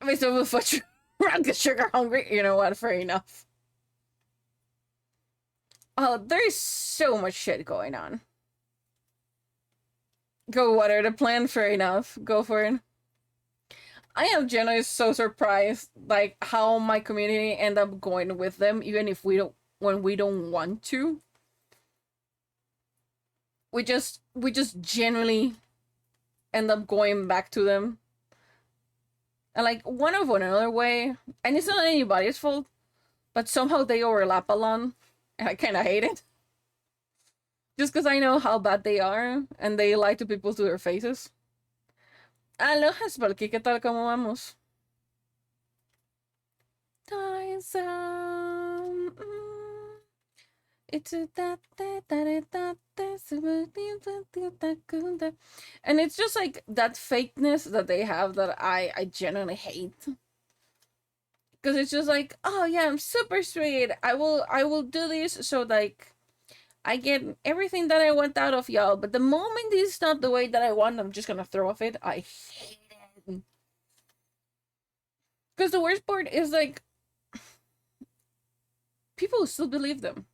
S2: Mr. Wolf, rock sugar hungry. You know what? Fair enough. Oh, there's so much shit going on. Go water the plant. Fair enough. Go for it. I am genuinely so surprised, like how my community end up going with them, even if we don't, when we don't want to. We just genuinely end up going back to them. And like one of another way, and it's not anybody's fault, but somehow they overlap a lot, and I kind of hate it. Just because I know how bad they are, and they lie to people to their faces. Aloha, Spalky, ¿qué tal? ¿Cómo vamos? And it's just like that fakeness that they have that I genuinely hate. Because it's just like, oh yeah, I'm super sweet. I will do this so like I get everything that I want out of y'all. But the moment it's not the way that I want, I'm just gonna throw off it. I hate it. Because the worst part is like people still believe them.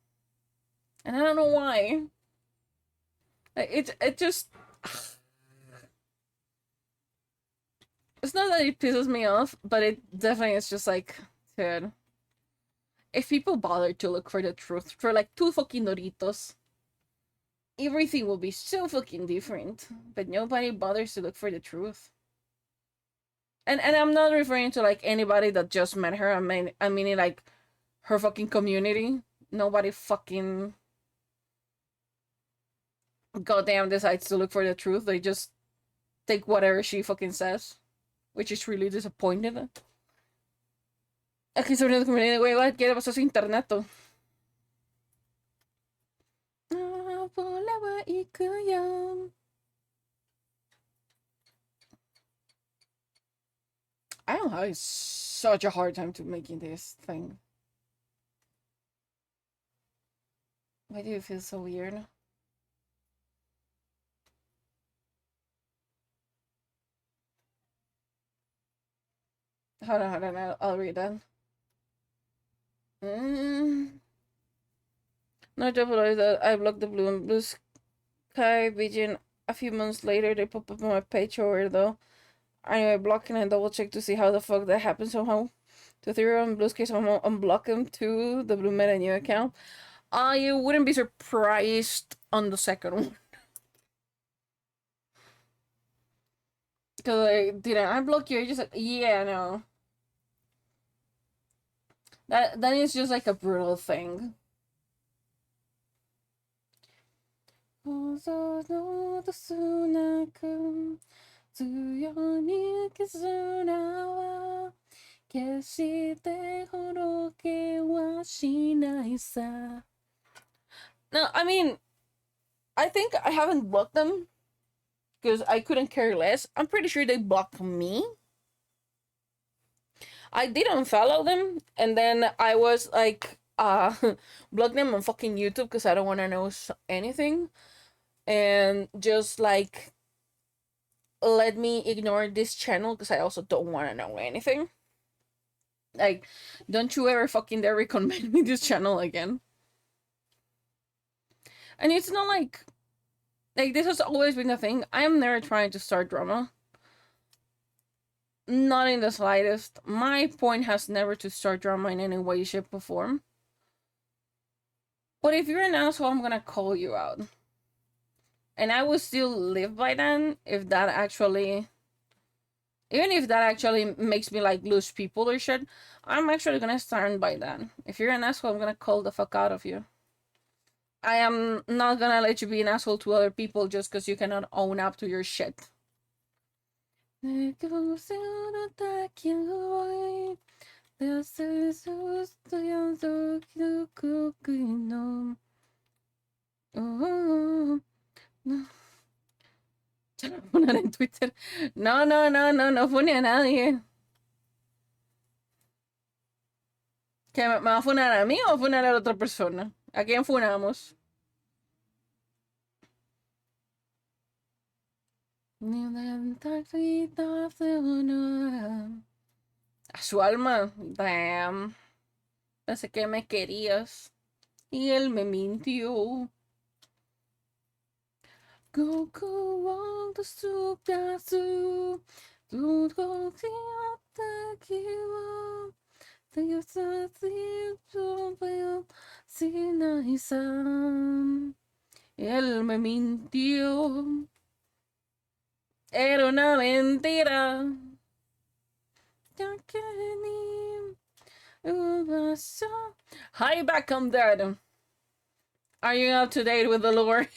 S2: And I don't know why. It just it's not that it pisses me off, but it definitely is just like, dude. If people bother to look for the truth for like 2 fucking Doritos, everything will be so fucking different. But nobody bothers to look for the truth. and I'm not referring to like anybody that just met her. I mean like her fucking community. Nobody fucking goddamn decides to look for the truth. They just take whatever she fucking says, which is really disappointing. Aquí sobre la comunidad, güey, ¿qué le pasó a su internet? I don't have such a hard time to making this thing. Why do you feel so weird? Hold on, I'll read that. No trouble is that I blocked the blue sky vision. A few months later, they pop up on my page over though. Anyway, blocking and double check to see how the fuck that happened somehow. To Ethereum and Blue Sky somehow unblock them to the Blue Meta new account. You wouldn't be surprised on the second one. Because I didn't unblock you, just like, yeah, no. That is just like a brutal thing. No, I mean, I think I haven't blocked them because I couldn't care less. I'm pretty sure they blocked me. I did unfollow them, and then I was like, block them on fucking YouTube because I don't want to know anything, and just like let me ignore this channel because I also don't want to know anything. Like, don't you ever fucking dare recommend me this channel again. And it's not like this has always been the thing. I am never trying to start drama. Not in the slightest. My point has never to start drama in any way, shape, or form. But if you're an asshole, I'm gonna call you out. And I will still live by that if that actually... Even if that actually makes me like lose people or shit, I'm actually gonna stand by that. If you're an asshole, I'm gonna call the fuck out of you. I am not gonna let you be an asshole to other people just because you cannot own up to your shit. Ya lo poner en Twitter. No fune a nadie. ¿Que me va a funar a mí o a funar a la otra persona? ¿A quién funamos? A su alma. Damn. Pensé que me querías. Y él me mintió. Goku walked through the zoo. Don't go the kill. You él me mintió. Era una mentira. Hi, back, I'm dead. Are you up to date with the lore?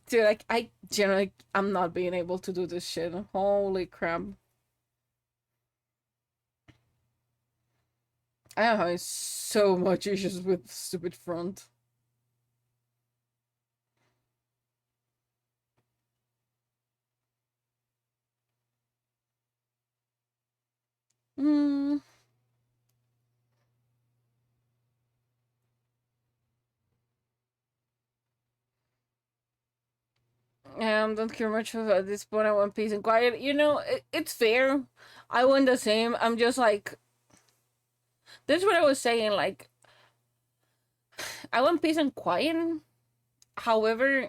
S2: Dude, like, I generally, I'm not being able to do this shit. Holy crap. I am having so much issues with stupid front. Don't care much about this point. I want peace and quiet. You know, it's fair. I want the same. I'm just like, this is what I was saying. Like, I want peace and quiet. However,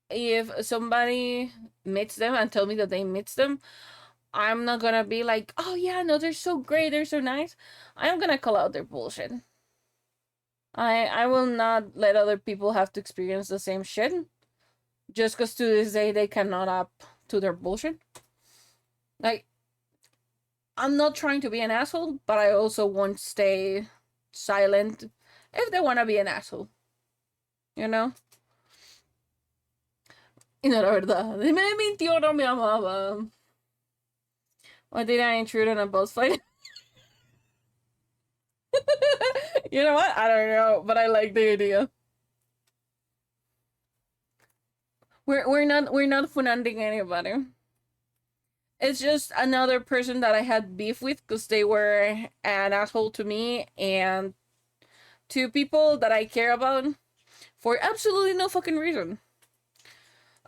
S2: if somebody meets them and tell me that they meets them, I'm not gonna be like, oh yeah, no, they're so great, they're so nice. I'm gonna call out their bullshit. I will not let other people have to experience the same shit just because to this day they cannot up to their bullshit. Like, I'm not trying to be an asshole, but I also won't stay silent if they want to be an asshole. You know? Y no, la verdad. Me mintió, no me amaba. Why did I intrude on a boss fight? You know what? I don't know, but I like the idea. We're not funanding anybody. It's just another person that I had beef with because they were an asshole to me and to people that I care about for absolutely no fucking reason.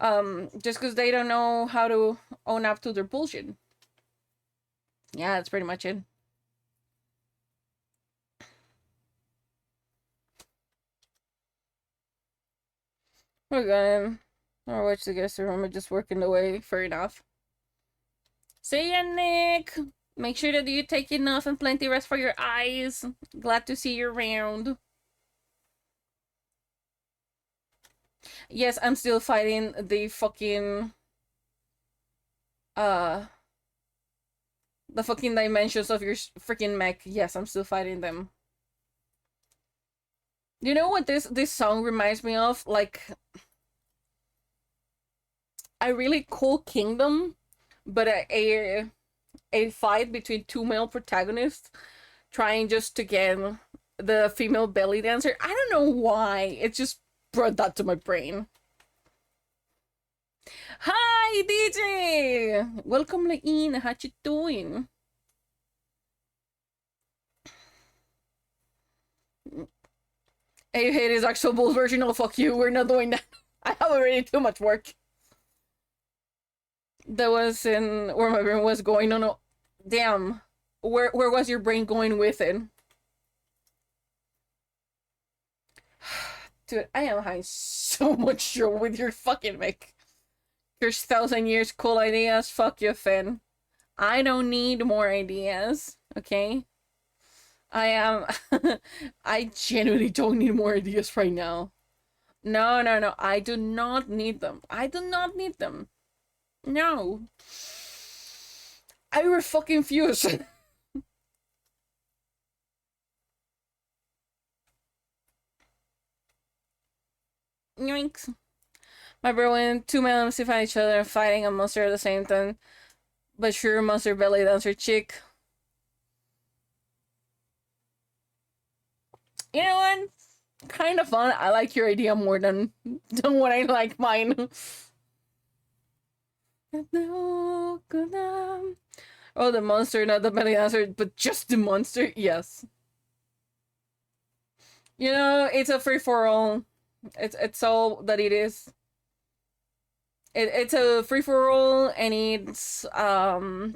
S2: Just because they don't know how to own up to their bullshit. Yeah, that's pretty much it. We're going. I'll watch the guest room. We're just working away. Fair enough. See ya, Nick. Make sure that you take enough and plenty rest for your eyes. Glad to see you around. Yes, I'm still fighting the fucking the fucking dimensions of your freaking mech. Yes, I'm still fighting them. You know what this song reminds me of? Like a really cool kingdom, but a fight between two male protagonists trying just to get the female belly dancer. I don't know why. It just brought that to my brain. Hi, DJ! Welcome, Lain. How you doing? I hate his actual bull version. Oh, fuck you. We're not doing that. I have already too much work. That was in where my brain was going. No, no. Damn. Where was your brain going with it? Dude, I am having so much trouble with your fucking mic. There's 1,000 years cool ideas. Fuck you, Finn. I don't need more ideas, okay? I am... I genuinely don't need more ideas right now. No, no, no. I do not need them. I do not need them. No. I were fucking fuse. Yoinks. My bro and two men find each other fighting a monster at the same time. But sure, monster belly dancer chick. You know what? Kind of fun. I like your idea more than what I like mine. Oh, the monster, not the belly dancer, but just the monster. Yes. You know, it's a free for all. It's all that it is. It's a free for all, and it's and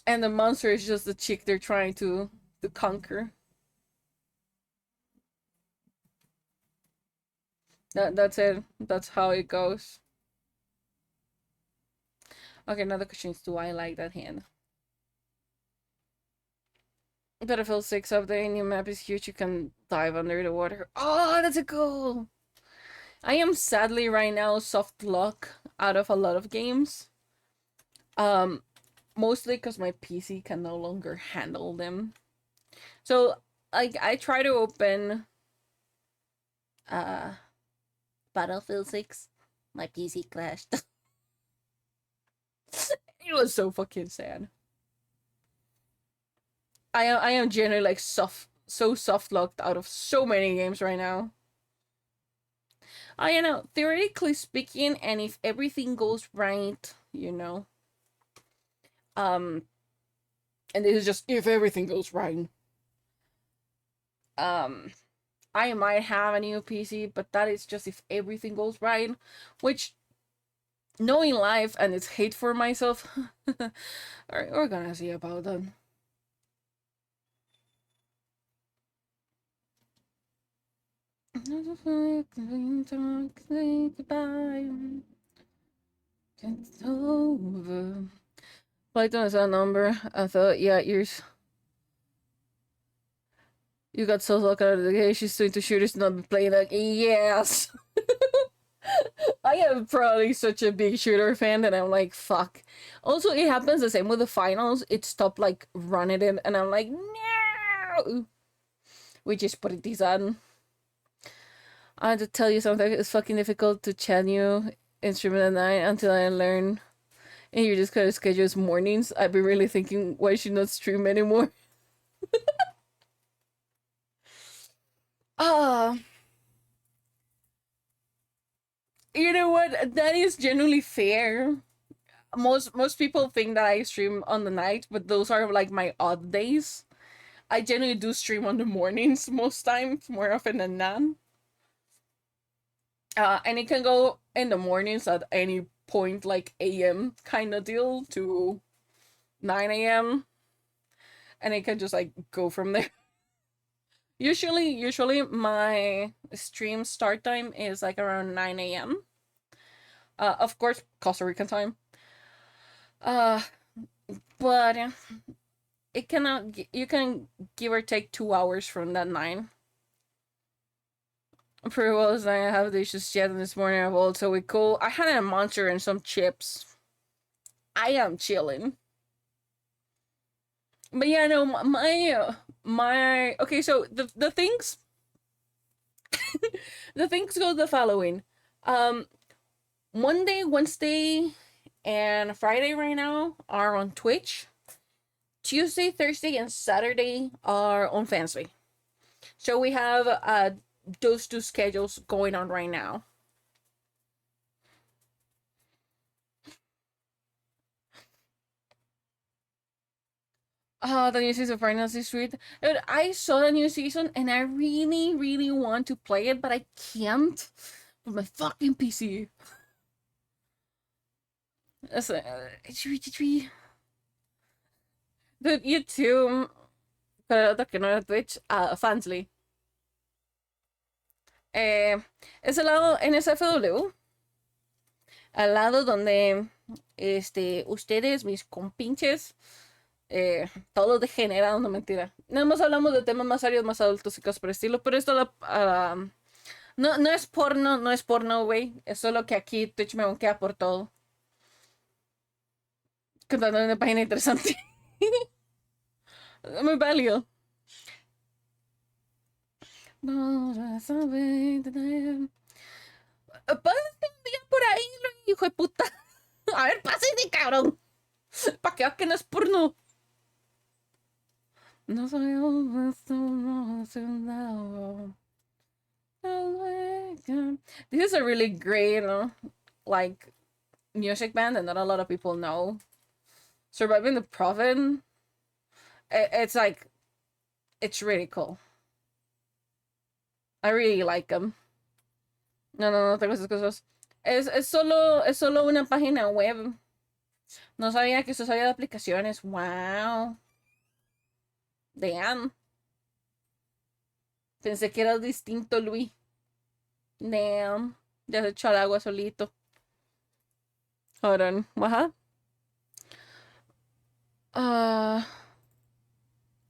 S2: the monster is just the chick they're trying to conquer. That's it. That's how it goes. Okay, now the question is, do I like that hand? Battlefield 6 update, new map is huge, you can dive under the water. Oh, that's a cool! I am sadly right now soft lock out of a lot of games. Mostly because my PC can no longer handle them. So, like, I try to open Battlefield 6. My PC crashed. It was so fucking sad. I am generally like so soft locked out of so many games right now. You know, theoretically speaking, and if everything goes right, you know. And this is just if everything goes right. I might have a new PC, but that is just if everything goes right, which, knowing life and its hate for myself, alright, we're gonna see about that. It's over. Python is that number. I thought, yeah, yours. You got so lucky out of the game. She's doing to shooters, not be playing like, yes. I am probably such a big shooter fan that I'm like, fuck. Also, it happens the same with the finals. It stopped like running it, and I'm like, no. We just put this on. I have to tell you something. It's fucking difficult to chant you instrument at night until I learn. And you just kind of schedules mornings. I've been really thinking, why should not stream anymore? Ah, you know what? That is generally fair. Most people think that I stream on the night, but those are like my odd days. I generally do stream on the mornings most times, more often than not. And it can go in the mornings at any point, like AM kind of deal to 9 a.m. And it can just like go from there. Usually my stream start time is like around 9 a.m. Of course, Costa Rican time. Uh, but it cannot. You can give or take 2 hours from that 9. Pretty well as I have dishes yet this morning. I've also we cool. I had a monster and some chips. I am chilling. But yeah, no, my okay. So the things the things go the following. Monday, Wednesday, and Friday right now are on Twitch. Tuesday, Thursday, and Saturday are on Fansly. So we have those two schedules going on right now. The new season of Final Fantasy. Dude, I saw the new season and I really, really want to play it, but I can't with my fucking PC. Dude, you too. Pero que no era Twitch, Fansly. Es el lado NSFW. Al lado donde ustedes, mis compinches, todo degenera, no mentira. Nada más hablamos de temas más serios, más adultos y cosas por el estilo, pero esto no es porno, no es porno, güey. Es solo que aquí Twitch me banquea por todo. Contando una página interesante. Muy válido. Pásate un día por ahí, hijo de puta. A ver, pásate, cabrón. Pa' que veas que no es porno. No soy This is a really great, like, music band that not a lot of people know. Surviving the Prophet. It's like, it's really cool. I really like them. No tengo esas cosas. Es solo una página web. No sabía que eso sabía de aplicaciones. Wow. Damn. Pensé que era distinto, Luis. Damn. Ya se echó al agua solito. Hold on. What?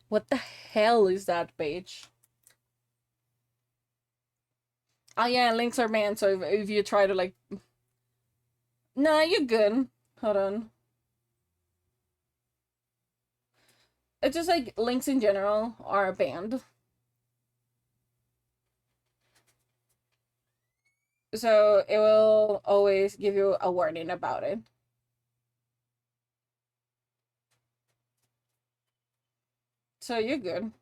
S2: What the hell is that page? Oh yeah, links are banned, so if you try to like... Nah, you're good. Hold on. It's just like links in general are banned. So it will always give you a warning about it. So you're good.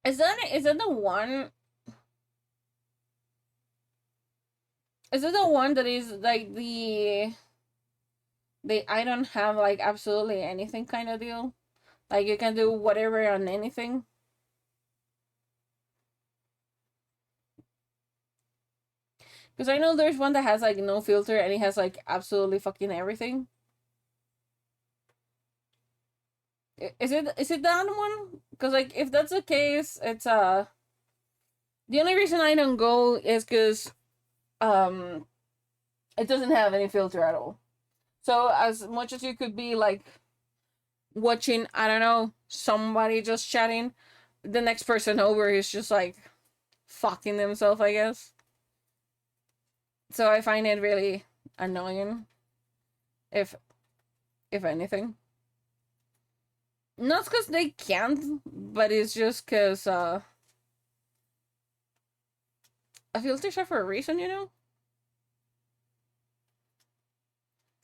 S2: Is that the one? Is it the one that is like the I don't have like absolutely anything kind of deal? Like you can do whatever on anything? Because I know there's one that has like no filter and it has like absolutely fucking everything. Is it that one? Because, like, if that's the case, it's, the only reason I don't go is because, it doesn't have any filter at all. So, as much as you could be, like, watching, I don't know, somebody just chatting, the next person over is just, like, fucking themselves, I guess. So I find it really annoying, if anything. Not because they can't, but it's just because a filter's are for a reason, you know?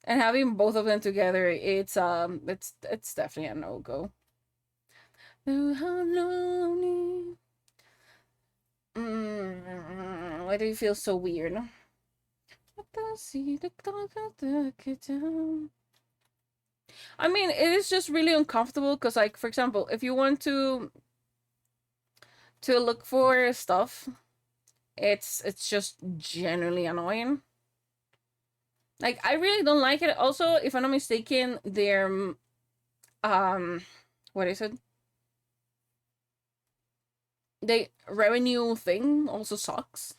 S2: And having both of them together, it's definitely a no-go. Why do you feel so weird? I mean, it is just really uncomfortable because, like, for example, if you want to look for stuff, it's just generally annoying. Like, I really don't like it. Also, if I'm not mistaken, their what is it? The revenue thing also sucks.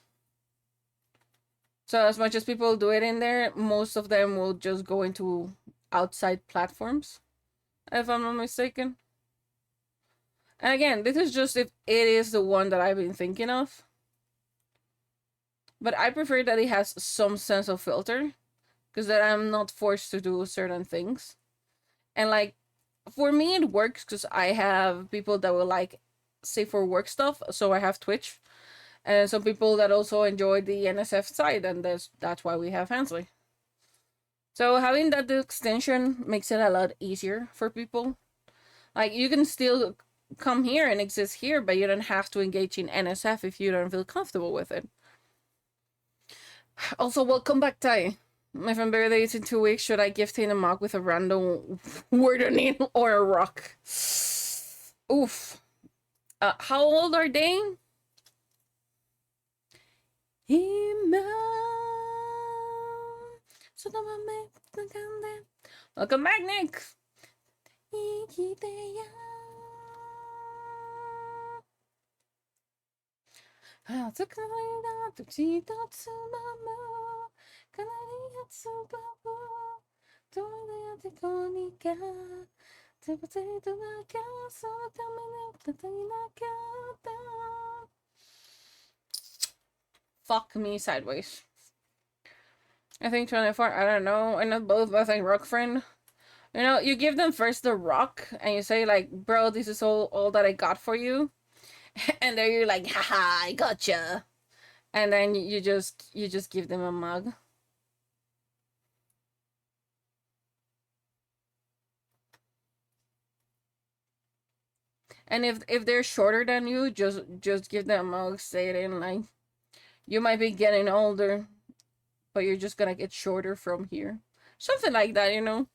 S2: So as much as people do it in there, most of them will just go into outside platforms, if I'm not mistaken. And again, this is just if it is the one that I've been thinking of. But I prefer that it has some sense of filter, because then I'm not forced to do certain things. And, like, for me it works because I have people that will, like, say, for work stuff, so I have Twitch. And some people that also enjoy the NSF side, and that's why we have Hansley. So having that extension makes it a lot easier for people. Like, you can still come here and exist here, but you don't have to engage in NSF if you don't feel comfortable with it. Also, welcome back, Ty. My friend birthday is in 2 weeks. Should I gift him a mug with a random word on it or a rock? Oof. How old are they? Welcome back, Nick. Fuck me sideways. I think 24, I don't know. I know both, I think rock friend. You know, you give them first the rock and you say, like, bro, this is all that I got for you. And then you're like, haha, I gotcha. And then you just give them a mug. And if they're shorter than you, just give them a mug, say it in, like, you might be getting older, but you're just gonna get shorter from here. Something like that, you know?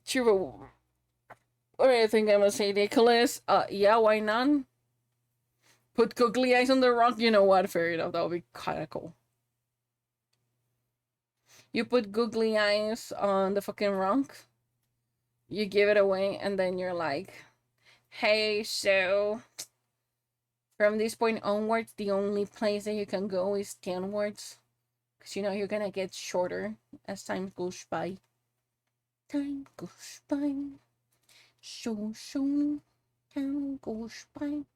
S2: True. What do you think I'm gonna say, Nicholas? Yeah, why not? Put googly eyes on the rock? You know what? Fair enough, that would be kinda cool. You put googly eyes on the fucking rock, you give it away, and then you're like, hey, so from this point onwards, the only place that you can go is downwards. Because, you know, you're gonna get shorter as time goes by. Time goes by. So, time goes by.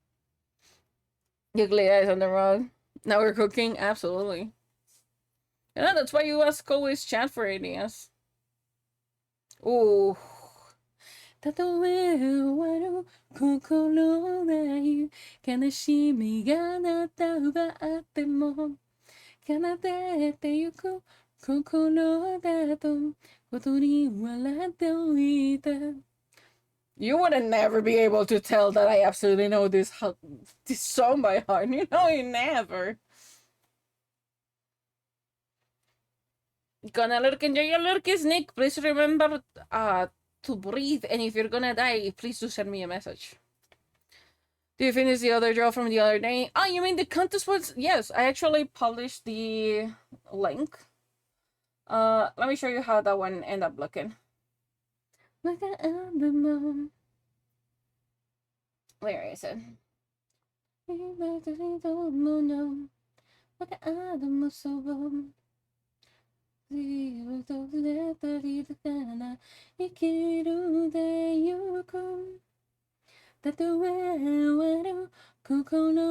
S2: Googly eyes on the rock. Now we're cooking? Absolutely. You know, that's why you ask always chat for ideas. Ooh. たとえ終わる心ない悲しみがあなた奪っても奏でてゆく心だとことに笑っておいて You would never be able to tell that I absolutely know this song by heart. You know, you never. Gonna lurk, enjoy your lurkies, Nick. Please remember to breathe, and if you're gonna die, please do send me a message. Do you finish the other draw from the other day? Oh, you mean the contest was? Yes, I actually published the link. Let me show you how that one end up looking. Look at the moon. Where is it? Look at the moon. 生きるでゆくたとえ終わる心な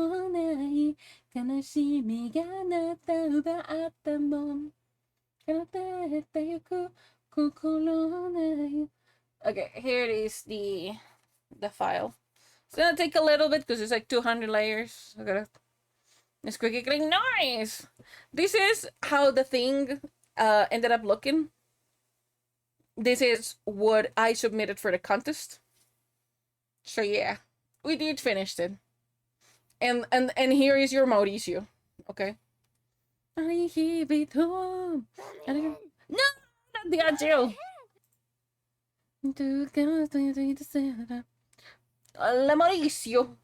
S2: い悲しみがあなた奪ったもん離れてゆく心ない Okay, here it is the file. It's gonna take a little bit because it's like 200 layers. I gotta this quickly click nice. This is how the thing ended up looking. This is what I submitted for the contest. So yeah, we did finish it. And here is your Mauricio. Okay. No, not the Agile. La Mauricio.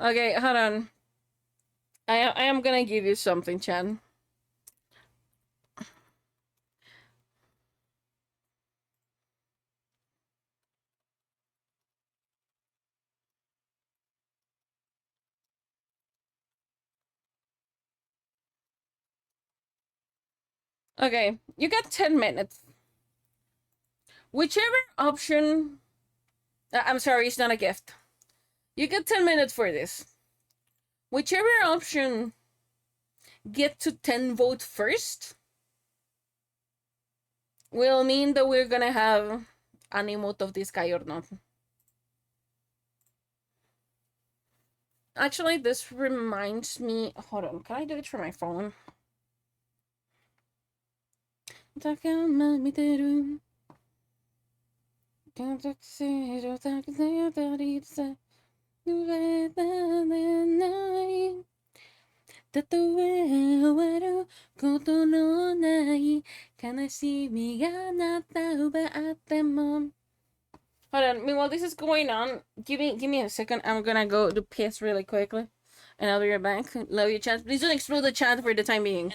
S2: Okay, hold on. I am gonna give you something, Chan. Okay, you got 10 minutes. Whichever option... I'm sorry, it's not a gift. You get 10 minutes for this. Whichever option get to 10 vote first will mean that we're gonna have an emote of this guy or not. Actually, this reminds me... Hold on, can I do it for my phone? Hold on, meanwhile this is going on, give me a second. I'm gonna go do piss really quickly. And I'll be right back. Love you, chat. Please don't explode the chat for the time being.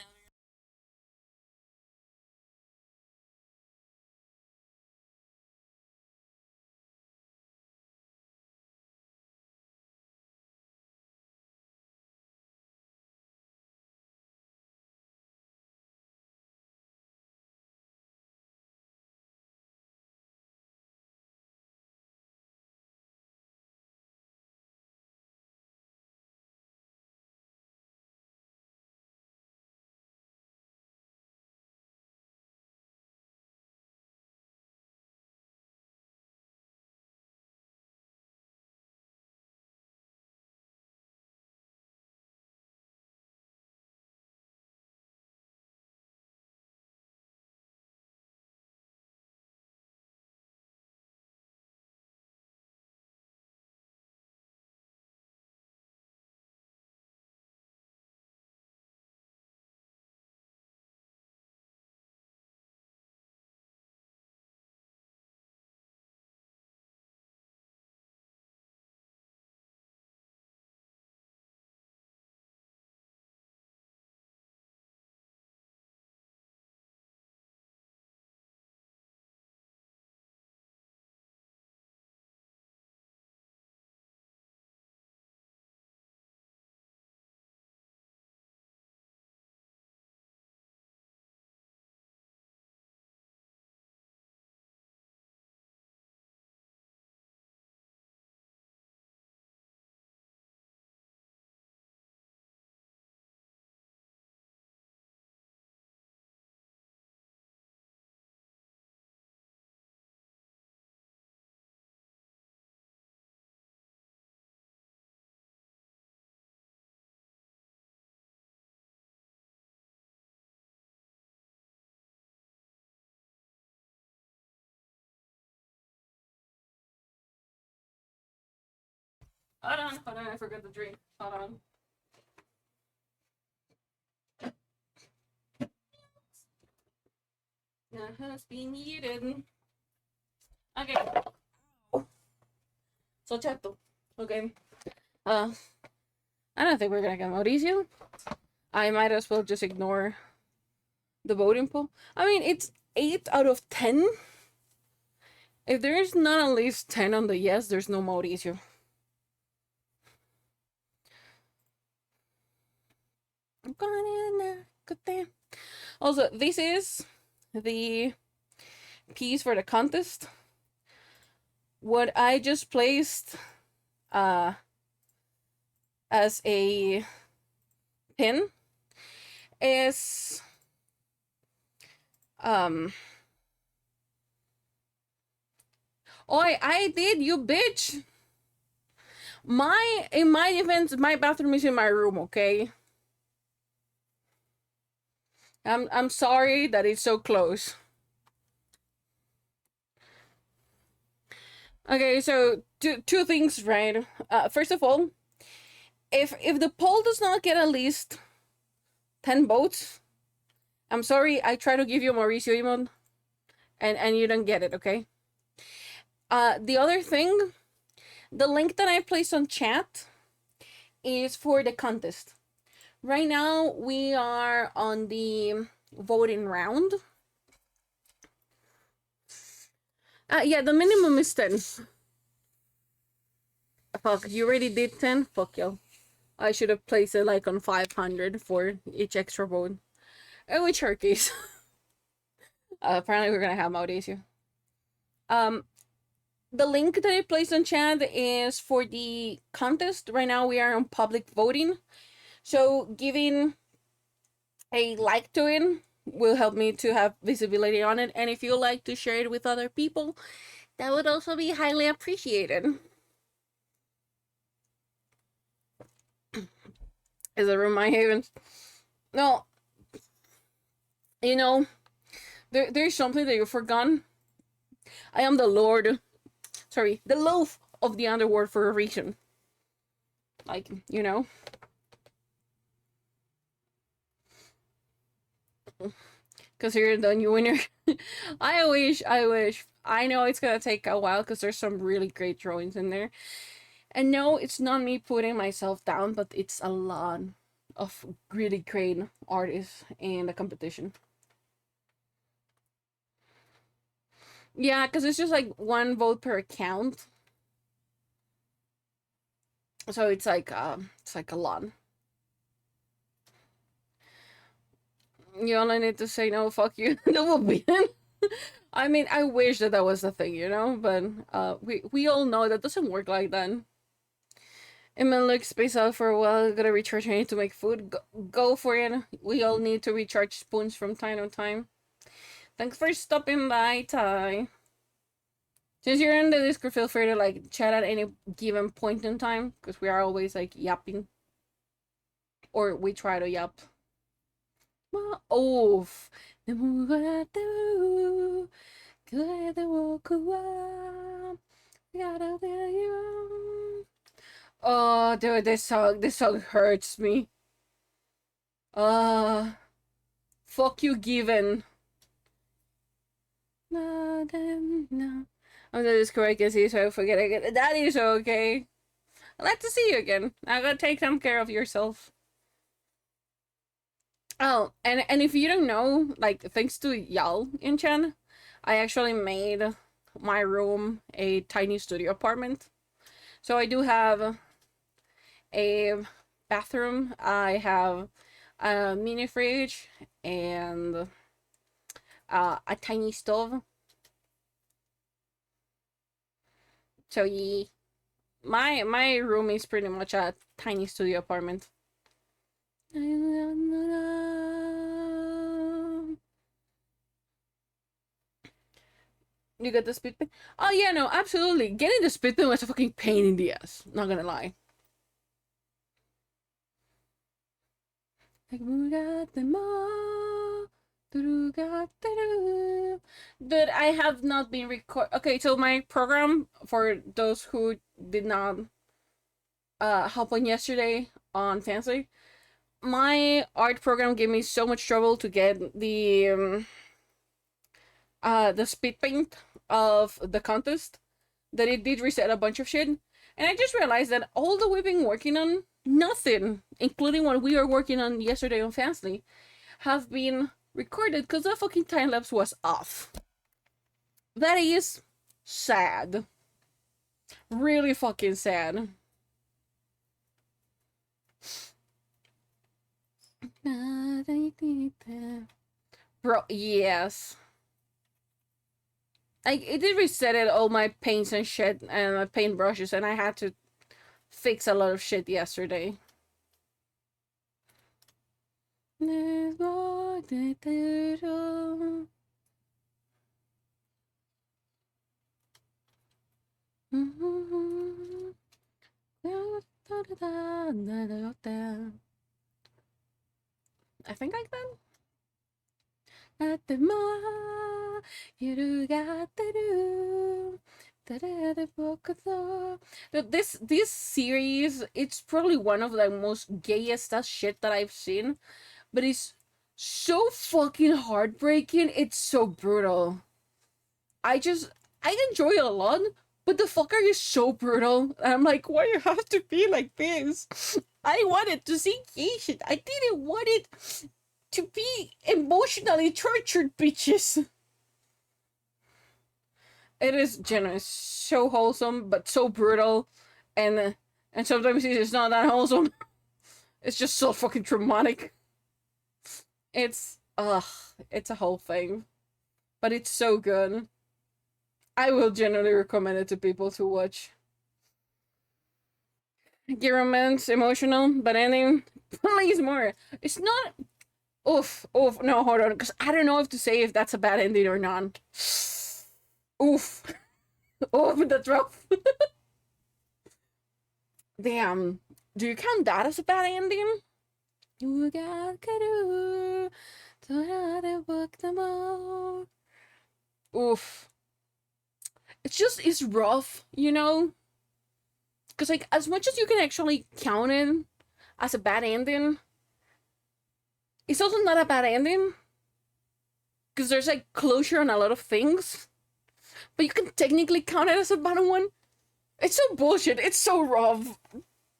S2: Hold on, I forgot the drink. Hold on. Has been eaten. Okay. So chato. Okay. I don't think we're gonna get Mauricio. I might as well just ignore the voting poll. I mean, it's 8 out of 10. If there is not at least 10 on the yes, there's no Mauricio. Also, this is the piece for the contest. What I just placed as a pin is oh, I did, you bitch. In my defense, my bathroom is in my room, okay? I'm sorry that it's so close. Okay, so two things, right? First of all, if the poll does not get at least 10 votes, I'm sorry, I try to give you Mauricio emote, and you don't get it, okay? The other thing, the link that I placed on chat is for the contest. Right now, we are on the voting round. Yeah, the minimum is 10. Fuck, you already did 10? Fuck you. I should have placed it like on 500 for each extra vote. Oh, which her case. Apparently we're gonna have Mauricio. The link that I placed on chat is for the contest. Right now we are on public voting. So giving a like to it will help me to have visibility on it. And if you like to share it with other people, that would also be highly appreciated. Is it Remind Havens? No. You know, there's something that you've forgotten. I am the Lord. Sorry, the loaf of the underworld for a reason. Like, you know. Because you're the new winner. I wish. I know it's gonna take a while because there's some really great drawings in there. And no, it's not me putting myself down, but it's a lot of really great artists in the competition. Yeah, because it's just like one vote per account. So it's like a lot. You only need to say no, fuck you. That will be it. I mean, I wish that was the thing, you know, but we all know that doesn't work like that. It may look space out for a while. Gotta recharge. I need to make food. Go for it. We all need to recharge spoons from time to time. Thanks for stopping by, Ty. Since you're in the Discord, feel free to like chat at any given point in time, because we are always like yapping, or we try to yap. Oh, oh, dude, this song hurts me. Fuck you, Given. No, no. I'm the Discord, I can see, so I forget again. That is okay. I'd like to see you again. I gotta take some care of yourself. Oh, and if you don't know, like, thanks to y'all in Chan, I actually made my room a tiny studio apartment. So I do have a bathroom, I have a mini fridge, and a tiny stove. So yeah, my room is pretty much a tiny studio apartment. You got the spit pen? Oh yeah, no, absolutely. Getting the spit pen was a fucking pain in the ass. Not gonna lie. But I have not been Okay, so my program, for those who did not hop on yesterday on Fancy, my art program gave me so much trouble to get the speed paint of the contest that it did reset a bunch of shit. And I just realized that all that we've been working on, nothing, including what we were working on yesterday on Fastly, have been recorded because the fucking time lapse was off. That is sad. Really fucking sad. Bro, yes. Like, it did reset it, all my paints and shit, and my paint brushes, and I had to fix a lot of shit yesterday. I think like that. あっても揺るがってる this series, it's probably one of the most gayest as shit that I've seen, but it's so fucking heartbreaking. It's so brutal. I enjoy it a lot, but the fucker is so brutal. And I'm like, why you have to be like this? I wanted to see gay shit. I didn't want it to be emotionally tortured, bitches. It is generous, so wholesome, but so brutal, and sometimes it's not that wholesome. It's just so fucking traumatic. It's it's a whole thing, but it's so good. I will generally recommend it to people to watch. Gay romance, emotional, but ending, please more. It's not. Oof, no, hold on, because I don't know if to say if that's a bad ending or not. Oof. Oof, that's rough. Damn. Do you count that as a bad ending? Oof. It's rough, you know? Because, like, as much as you can actually count it as a bad ending, it's also not a bad ending. Because there's, like, closure on a lot of things. But you can technically count it as a bad one. It's so bullshit. It's so rough.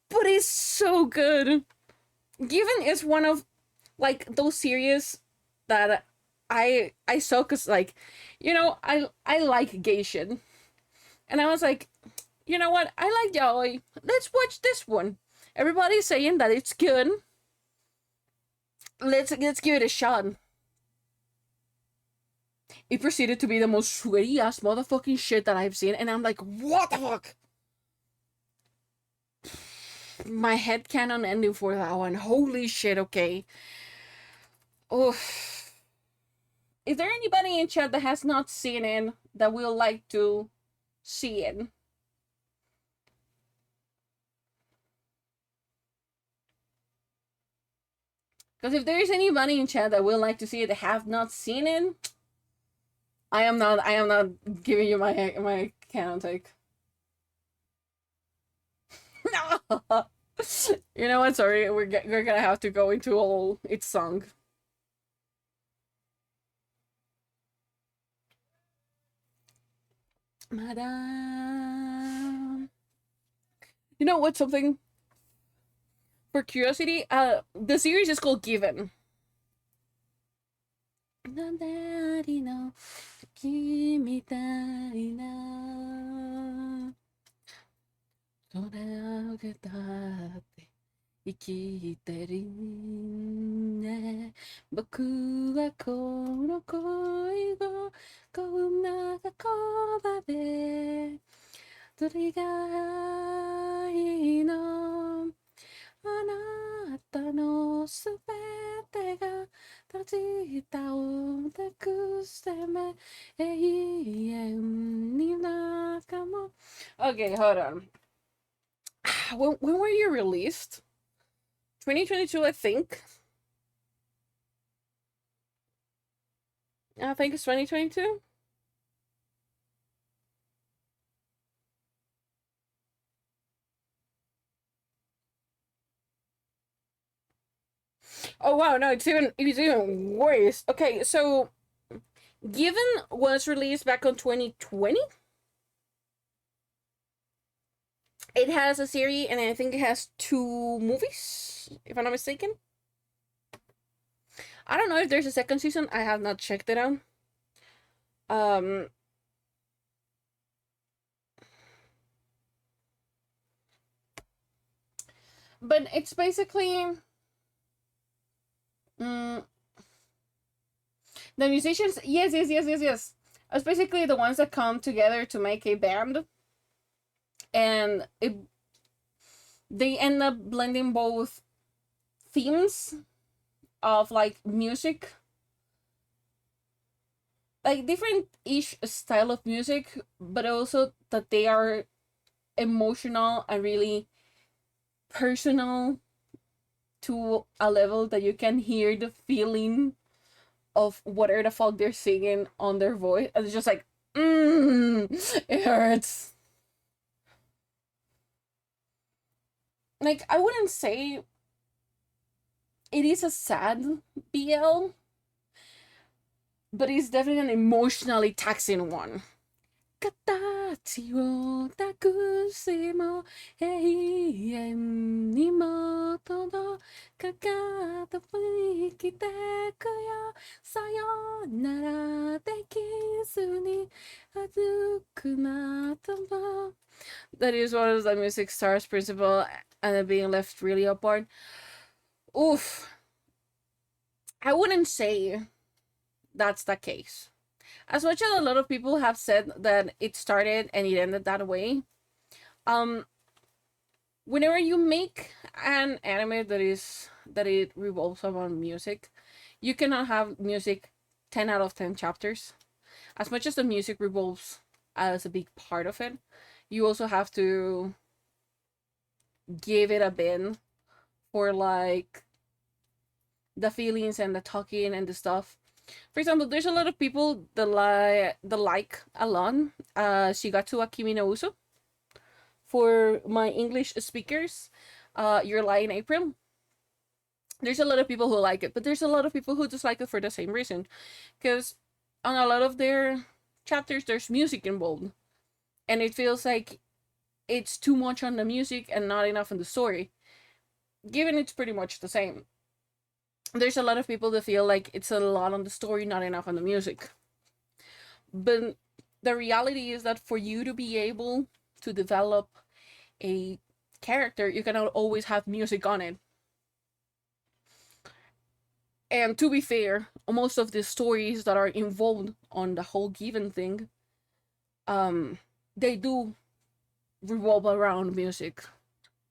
S2: But it's so good. Given is one of, like, those series that I saw because, like, you know, I like gay shit. And I was like, you know what? I like yaoi. Let's watch this one. Everybody's saying that it's good. Let's give it a shot. It proceeded to be the most sweaty ass motherfucking shit that I've seen, and I'm like, what the fuck? My head canon ending for that one. Holy shit, okay. Oh. Is there anybody in chat that has not seen it that will like to see it? Because if there is anybody in chat that will like to see it that have not seen it, I am not giving you my canon take. You know what? Sorry, we're gonna have to go into all its song. Madame. You know what? Something for curiosity. The series is called Given. Okay, hold on. When were you released? 2022, I think. I think it's 2022. Oh wow, no, it's even worse. Okay, so Given was released back on 2020. It has a series, and I think it has 2 movies, if I'm not mistaken. I don't know if there's a second season. I have not checked it out. Um, but it's basically mm, the musicians. Yes, yes, yes, yes, yes. It's basically the ones that come together to make a band, and they end up blending both themes of like music, like different ish style of music, but also that they are emotional and really personal to a level that you can hear the feeling of whatever the fuck they're singing on their voice. And it's just like, it hurts. Like, I wouldn't say it is a sad BL, but it's definitely an emotionally taxing one. 形を託しも永遠にも届かかと生きてくよさよならできずに歩くまたも That is one of the music stars principle and being left really apart. Oof. I wouldn't say that's the case. As much as a lot of people have said that it started and it ended that way, um, whenever you make an anime that it revolves around music, you cannot have music 10 out of 10 chapters. As much as the music revolves as a big part of it, you also have to give it a bend for like the feelings and the talking and the stuff. For example, there's a lot of people that like Alon, Shigatsu wa Kimi no Uso. For my English speakers, Your Lie in April. There's a lot of people who like it, but there's a lot of people who dislike it for the same reason. Because on a lot of their chapters, there's music involved. And it feels like it's too much on the music and not enough on the story. Given it's pretty much the same. There's a lot of people that feel like it's a lot on the story, not enough on the music. But the reality is that for you to be able to develop a character, you cannot always have music on it. And to be fair, most of the stories that are involved on the whole given thing, they do revolve around music,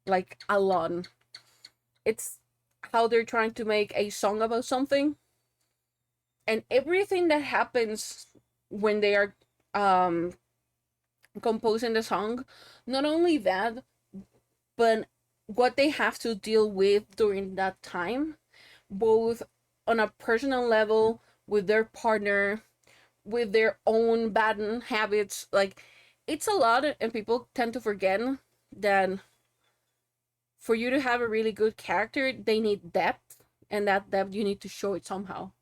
S2: like a lot. It's how they're trying to make a song about something, and everything that happens when they are composing the song. Not only that, but what they have to deal with during that time, both on a personal level, with their partner, with their own bad habits. Like, it's a lot, and people tend to forget that for you to have a really good character, they need depth, and that depth you need to show it somehow.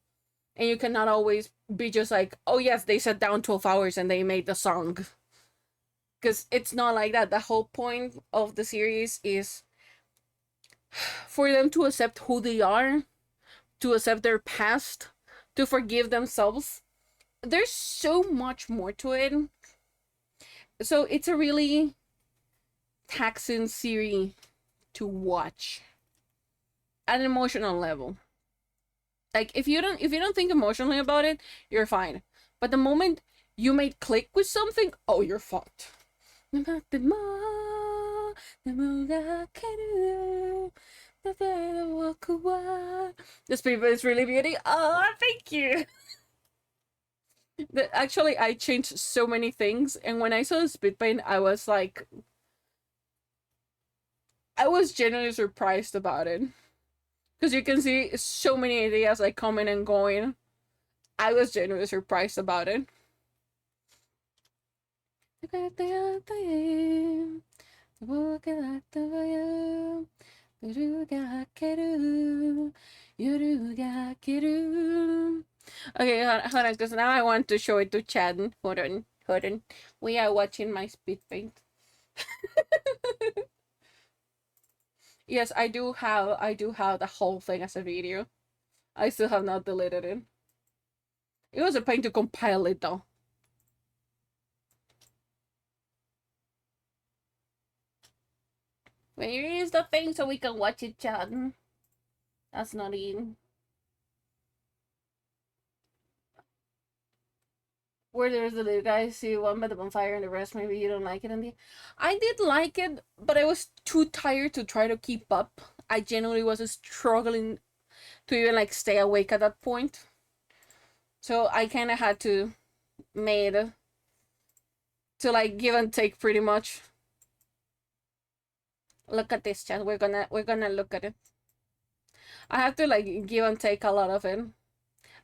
S2: And you cannot always be just like, oh yes, they sat down 12 hours and they made the song. Because it's not like that. The whole point of the series is for them to accept who they are, to accept their past, to forgive themselves. There's so much more to it. So it's a really taxing series to watch at an emotional level. Like, if you don't think emotionally about it, you're fine. But the moment you made click with something, oh, you're fucked. This paper is really beauty. Oh, thank you. Actually, I changed so many things, and when I saw the spit paint, I was like, I was genuinely surprised about it. Because you can see so many ideas like coming and going. I was genuinely surprised about it. Okay, hold on, because now I want to show it to Chad. Hold on. We are watching my speed paint. Yes, I do have the whole thing as a video. I still have not deleted it. It was a pain to compile it though. Where is the thing so we can watch it, chat? That's not in. Where there's the little guy, see one by the bonfire and the rest, maybe you don't like it. I did like it, but I was too tired to try to keep up. I genuinely was struggling to even like stay awake at that point. So I kind of had to made to like give and take pretty much. Look at this, chat. We're gonna look at it. I have to like give and take a lot of it.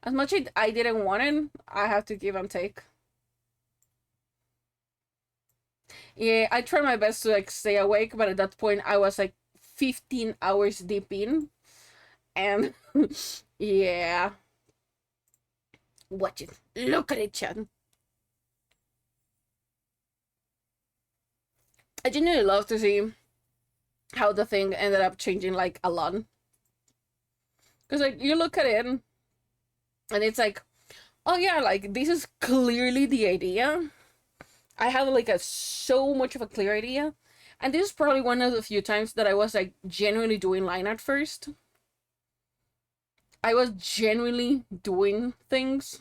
S2: As much as I didn't want it, I have to give and take. Yeah, I tried my best to like stay awake, but at that point I was like 15 hours deep in. And yeah. Watch it. Look at it, chat. I genuinely love to see how the thing ended up changing like a lot. Because like you look at it and it's like, oh yeah, like this is clearly the idea. I have like so much of a clear idea. And this is probably one of the few times that I was like genuinely doing line art first. I was genuinely doing things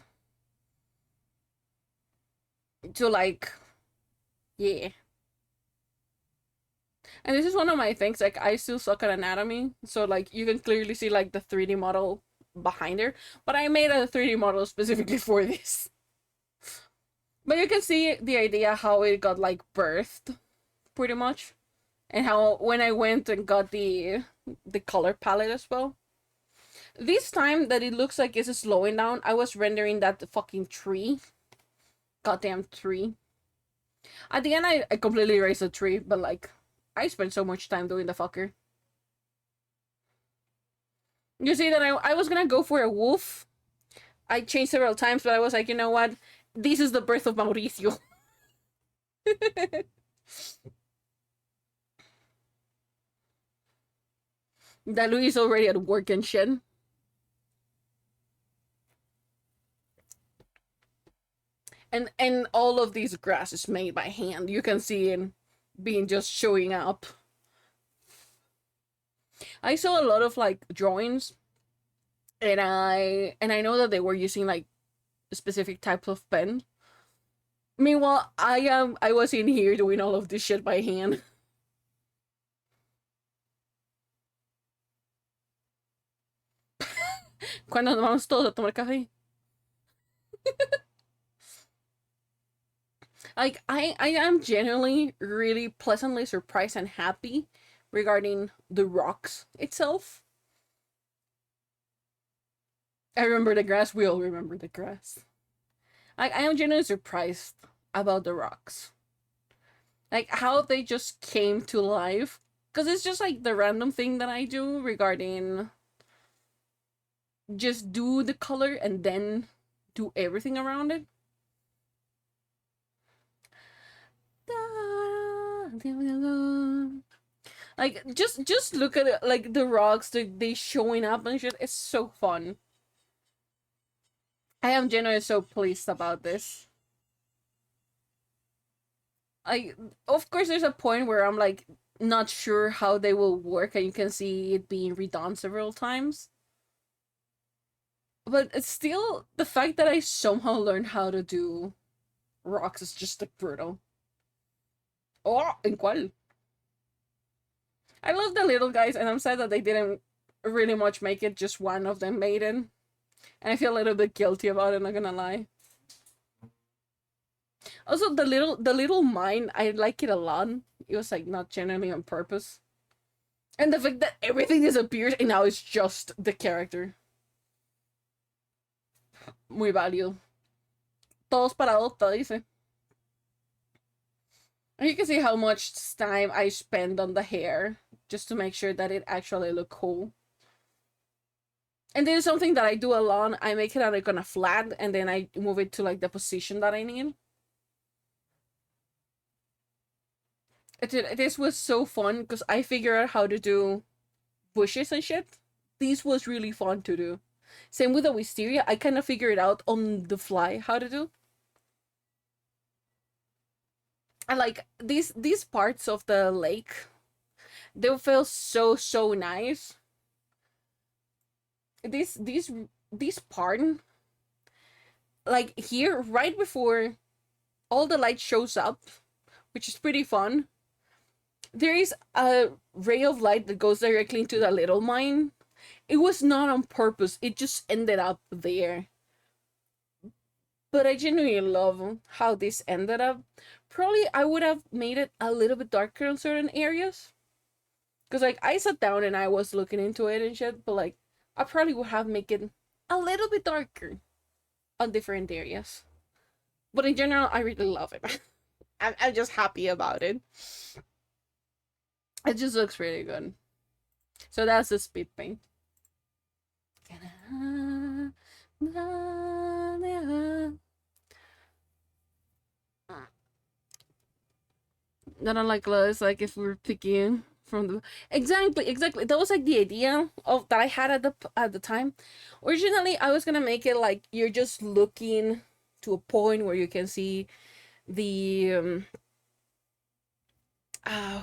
S2: to like, yeah. And this is one of my things, like I still suck at anatomy, so like you can clearly see like the 3D model behind her, but I made a 3D model specifically for this. But you can see the idea how it got like birthed, pretty much, and how when I went and got the color palette as well. This time that it looks like it's slowing down, I was rendering that fucking tree. Goddamn tree. At the end, I completely erased the tree, but like, I spent so much time doing the fucker. You see that I was gonna go for a wolf. I changed several times, but I was like, you know what? This is the birth of Mauricio. That Louis is already at work and shit. And all of these grass is made by hand. You can see it being just showing up. I saw a lot of like drawings, and I know that they were using like specific types of pen. Meanwhile, I was in here doing all of this shit by hand. Cuando nos vamos todos a tomar café. Like I am genuinely really pleasantly surprised and happy regarding the rocks itself. I remember the grass. We all remember the grass. I am genuinely surprised about the rocks. Like how they just came to life. Because it's just like the random thing that I do regarding just do the color and then do everything around it. Like just look at it, like the rocks, they showing up and shit. It's so fun. I am genuinely so pleased about this. Of course there's a point where I'm like not sure how they will work, and you can see it being redone several times. But it's still the fact that I somehow learned how to do rocks is just like brutal. Oh, ¿en cuál? I love the little guys, and I'm sad that they didn't really much make it. Just one of them made it, and I feel a little bit guilty about it. Not gonna lie. Also, the little mine, I like it a lot. It was like not generally on purpose, and the fact that everything disappears and now it's just the character. Muy válido. Todos para adopta, dice. And you can see how much time I spend on the hair just to make sure that it actually look cool. And this is something that I do a lot. I make it like on a flat, and then I move it to like the position that I need. This was so fun because I figured out how to do bushes and shit. This was really fun to do. Same with the wisteria. I kind of figured out on the fly how to do. And like these parts of the lake, they feel so nice. This part, like here, right before all the light shows up, which is pretty fun, there is a ray of light that goes directly into the little mine. It was not on purpose, it just ended up there. But I genuinely love how this ended up. Probably I would have made it a little bit darker in certain areas. Because, like, I sat down and I was looking into it and shit, but, like, I probably would have made it a little bit darker on different areas. But in general, I really love it. I'm just happy about it. It just looks really good. So that's the speed paint. Not unlike Lois, like if we're picking from the exactly that was like the idea of that I had at the time. Originally, I was gonna make it like you're just looking to a point where you can see the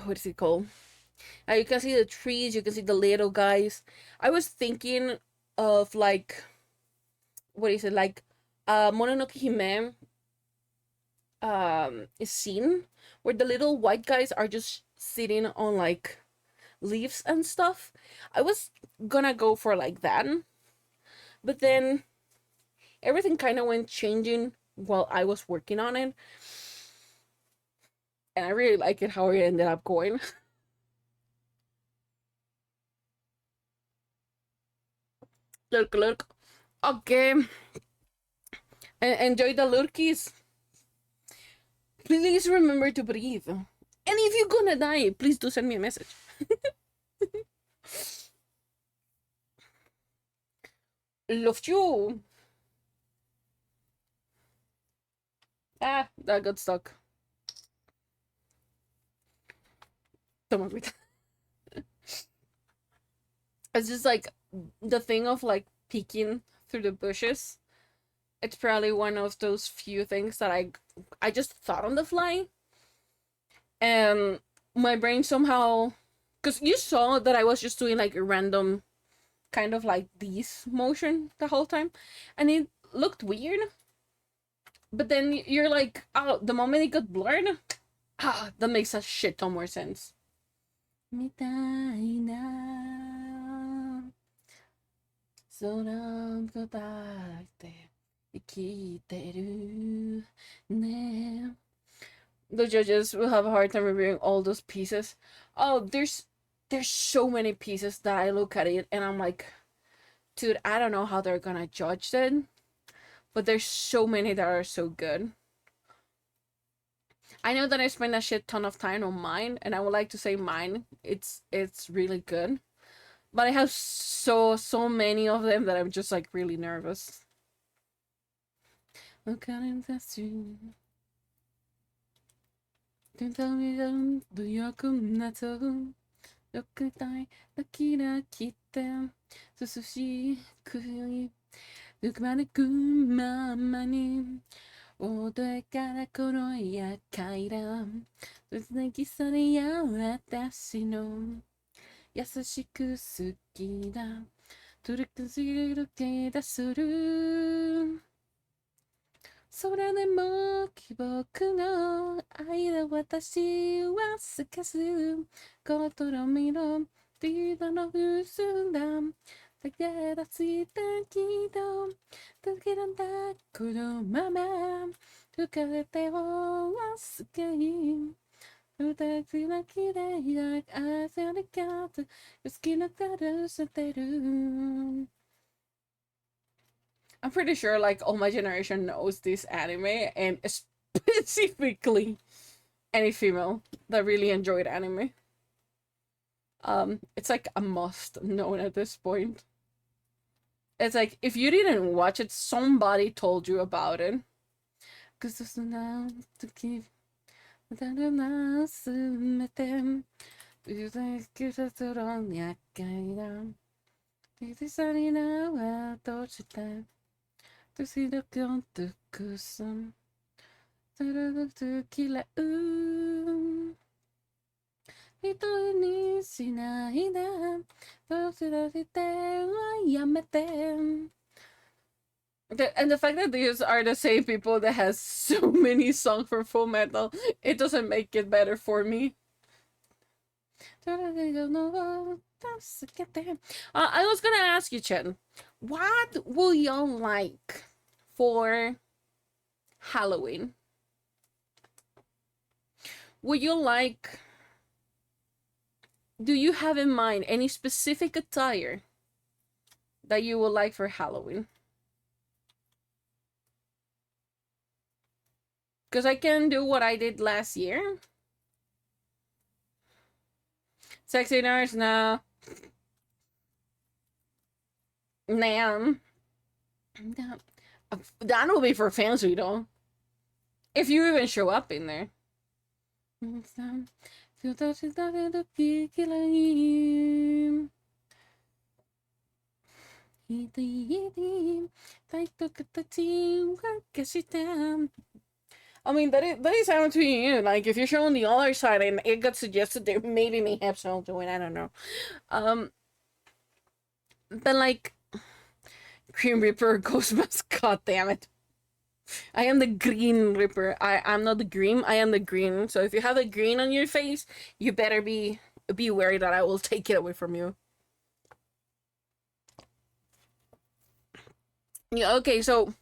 S2: what is it called? You can see the trees, you can see the little guys. I was thinking of like what is it like Mononoke Hime is scene where the little white guys are just sitting on like leaves and stuff. I was gonna go for like that, but then everything kind of went changing while I was working on it, and I really like it how it ended up going. Look. Okay. Enjoy the lurkies. Please remember to breathe. And if you're gonna die, please do send me a message. Love you. Ah, that got stuck. Someone with. It's just like the thing of like peeking through the bushes. It's probably one of those few things that I just thought on the fly, and my brain somehow, because you saw that I was just doing like a random kind of like this motion the whole time, and it looked weird. But then you're like, oh, the moment it got blurred, that makes a shit ton more sense. みたいな空を叩いて生きてるね. The judges will have a hard time reviewing all those pieces. Oh, there's so many pieces that I look at it and I'm like, dude, I don't know how they're gonna judge it, but there's so many that are so good. I know that I spend a shit ton of time on mine, and I would like to say mine. It's really good, but I have so many of them that I'm just like really nervous. Look at him, that's you. Don't tell me don't do your kunato. Look die, the kira kitten. So she could look at the kumamani. 穏やかな頃や階段つなぎされや私の優しく好きだ取りくすぎるけだする空でも僕の愛で私は透かすことのみろディーバの結んだだけだついたけど時なんだこのまま浮かれてを忘れ二つのきれいな朝の方好きな顔してる I'm pretty sure like all my generation knows this anime, and specifically any female that really enjoyed anime. It's like a must known at this point. It's like if you didn't watch it, somebody told you about it. Cause there's now to keep without a mouse met them. Do you think it's a wrong yakaya? 実際になはと curiosità. Tu si lo canto cosam. Kila Ito ni sinahida. Yamete. And the fact that these are the same people that has so many songs for Full Metal, it doesn't make it better for me. I was gonna ask you, Chen, what will y'all like for Halloween? Would you like? Do you have in mind any specific attire that you would like for Halloween? Because I can do what I did last year. Sexy nurse, no. Nah. That will be for fancy though. If you even show up in there. I mean, that is how between you. Like, if you're showing the other side and it got suggested that maybe may have something to it, I don't know. But like, Green Reaper, Ghostbusters, god damn it. I am the Green Reaper. I'm not the green, I am the green. So if you have the green on your face, you better be wary that I will take it away from you. Yeah, okay, so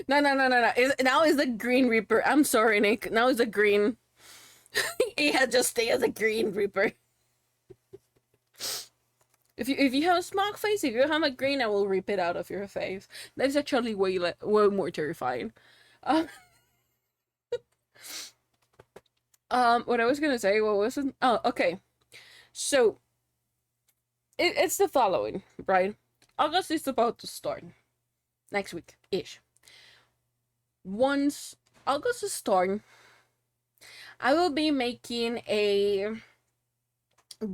S2: no. Now is the Green Reaper. I'm sorry, Nick. Now is the green. Yeah, just stay as a Green Reaper. If you have a smog face, if you have a green, I will rip it out of your face. That's actually way more terrifying. What I was gonna say, what was it? Oh, okay. So it's the following, right? August is about to start. Next week ish. Once August is starting, I will be making a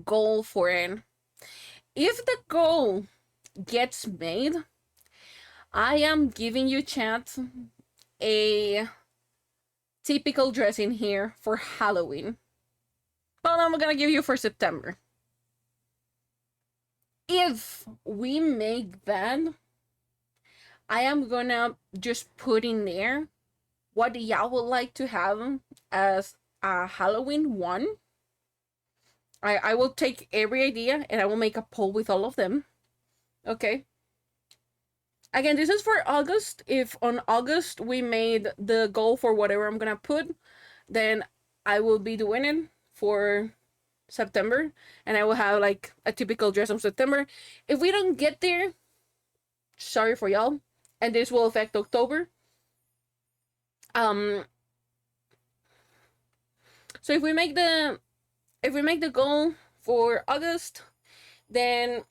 S2: goal for it. If the goal gets made, I am giving you, chat, a typical dress in here for Halloween. But I'm gonna give you for September. If we make that, I am gonna just put in there what y'all would like to have as a Halloween one. I will take every idea and I will make a poll with all of them. Okay. Again, this is for August. If on August we made the goal for whatever I'm gonna put, then I will be doing it for September. And I will have like a typical dress of September. If we don't get there, sorry for y'all. And this will affect October. So if we make the goal for August, then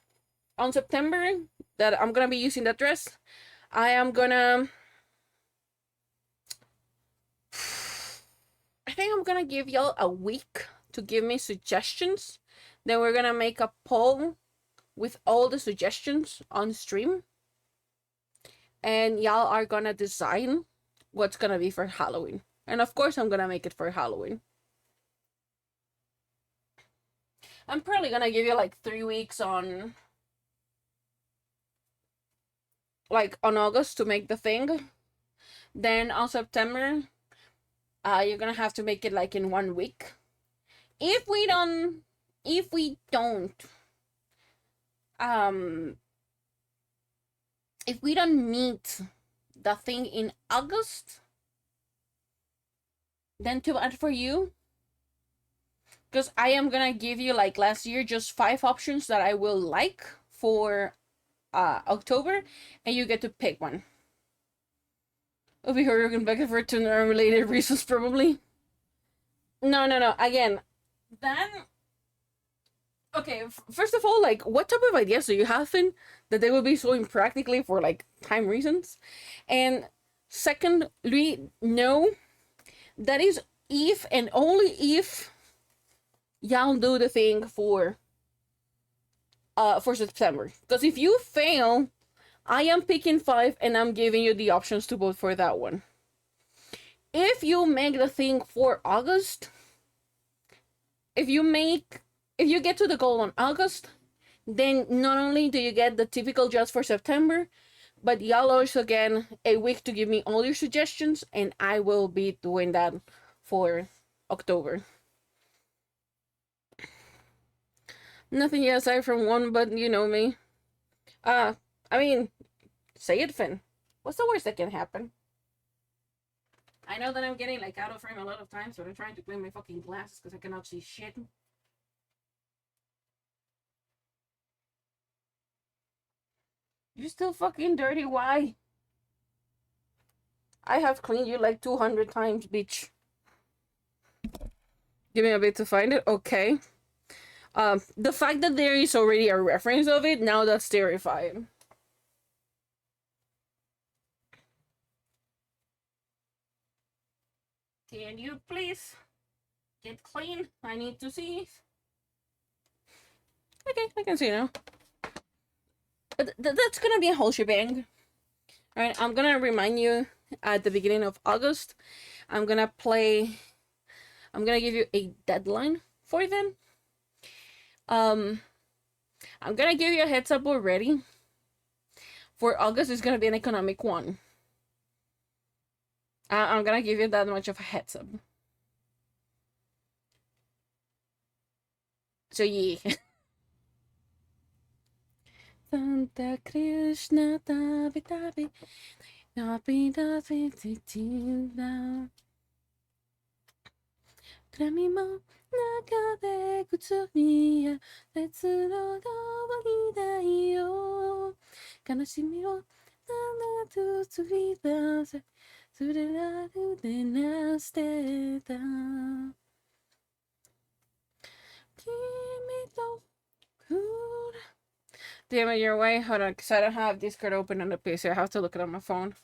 S2: on September that I'm gonna be using that dress, I think I'm gonna give y'all a week to give me suggestions. Then we're gonna make a poll with all the suggestions on stream. And y'all are gonna decide what's gonna be for Halloween. And of course I'm gonna make it for Halloween. I'm probably gonna give you like 3 weeks on August to make the thing. Then on September, you're gonna have to make it like in 1 week. If we don't meet the thing in August, then too bad for you. Because I am gonna give you, like last year, just 5 options that I will like for October, and you get to pick one. Over here, you're back for 2 unrelated reasons, probably. No. Again, then. Okay, first of all, like, what type of ideas do you have in that they will be so impractically for like time reasons? And secondly, no, that is if and only if y'all do the thing for for September. Because if you fail, I am picking 5 and I'm giving you the options to vote for that one. If you make the thing for August, if you get to the goal on August, then not only do you get the typical just for September, but y'all also get a week to give me all your suggestions, and I will be doing that for October. Nothing yet aside from one, but you know me. I mean, say it, Finn. What's the worst that can happen? I know that I'm getting like out of frame a lot of times, but I'm trying to clean my fucking glasses because I cannot see shit. You still fucking dirty, why? I have cleaned you like 200 times, bitch. Give me a bit to find it. Okay. The fact that there is already a reference of it, now that's terrifying. Can you please get clean? I need to see. Okay, I can see now. But that's gonna be a whole shebang. Alright, I'm gonna remind you at the beginning of August. I'm gonna give you a deadline for then. I'm gonna give you a heads up already. For August, it's gonna be an economic one. I'm gonna give you that much of a heads up. So yeah. Santa Krishna tabi tabi tabi tabi tabi 闇も中で靴見や鉄の道理だよ悲しみを七つつり出せそれらでなしてた君と Damn it, you're way. Hold on, because I don't have Discord open on the PC. I have to look it on my phone.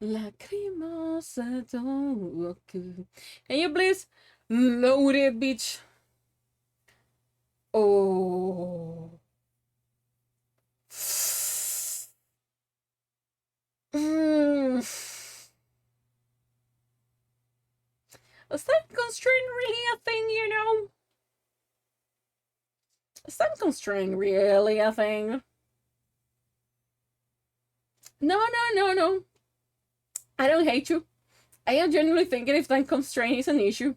S2: Lacrimosa don't. Can you please load it, bitch? Oh. Is time constraint really a thing, you know? Is time constraint really a thing? No. I don't hate you. I am genuinely thinking if time constraint is an issue.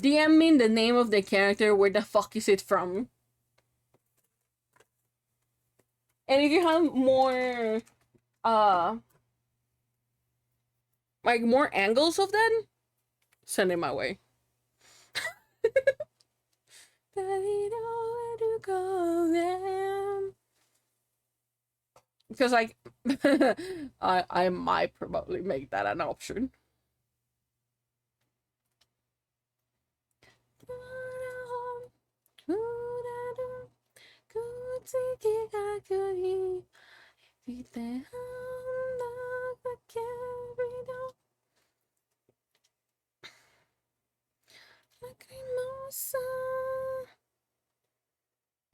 S2: DM me the name of the character, where the fuck is it from? And if you have more, like more angles of that, send it my way. Because like, I might probably make that an option.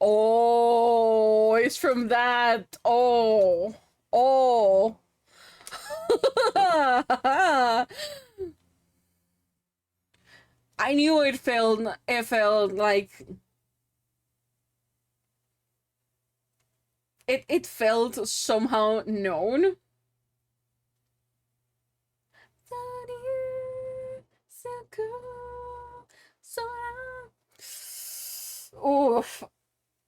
S2: Oh, it's from that. Oh. I knew it felt like it felt somehow known. Oof.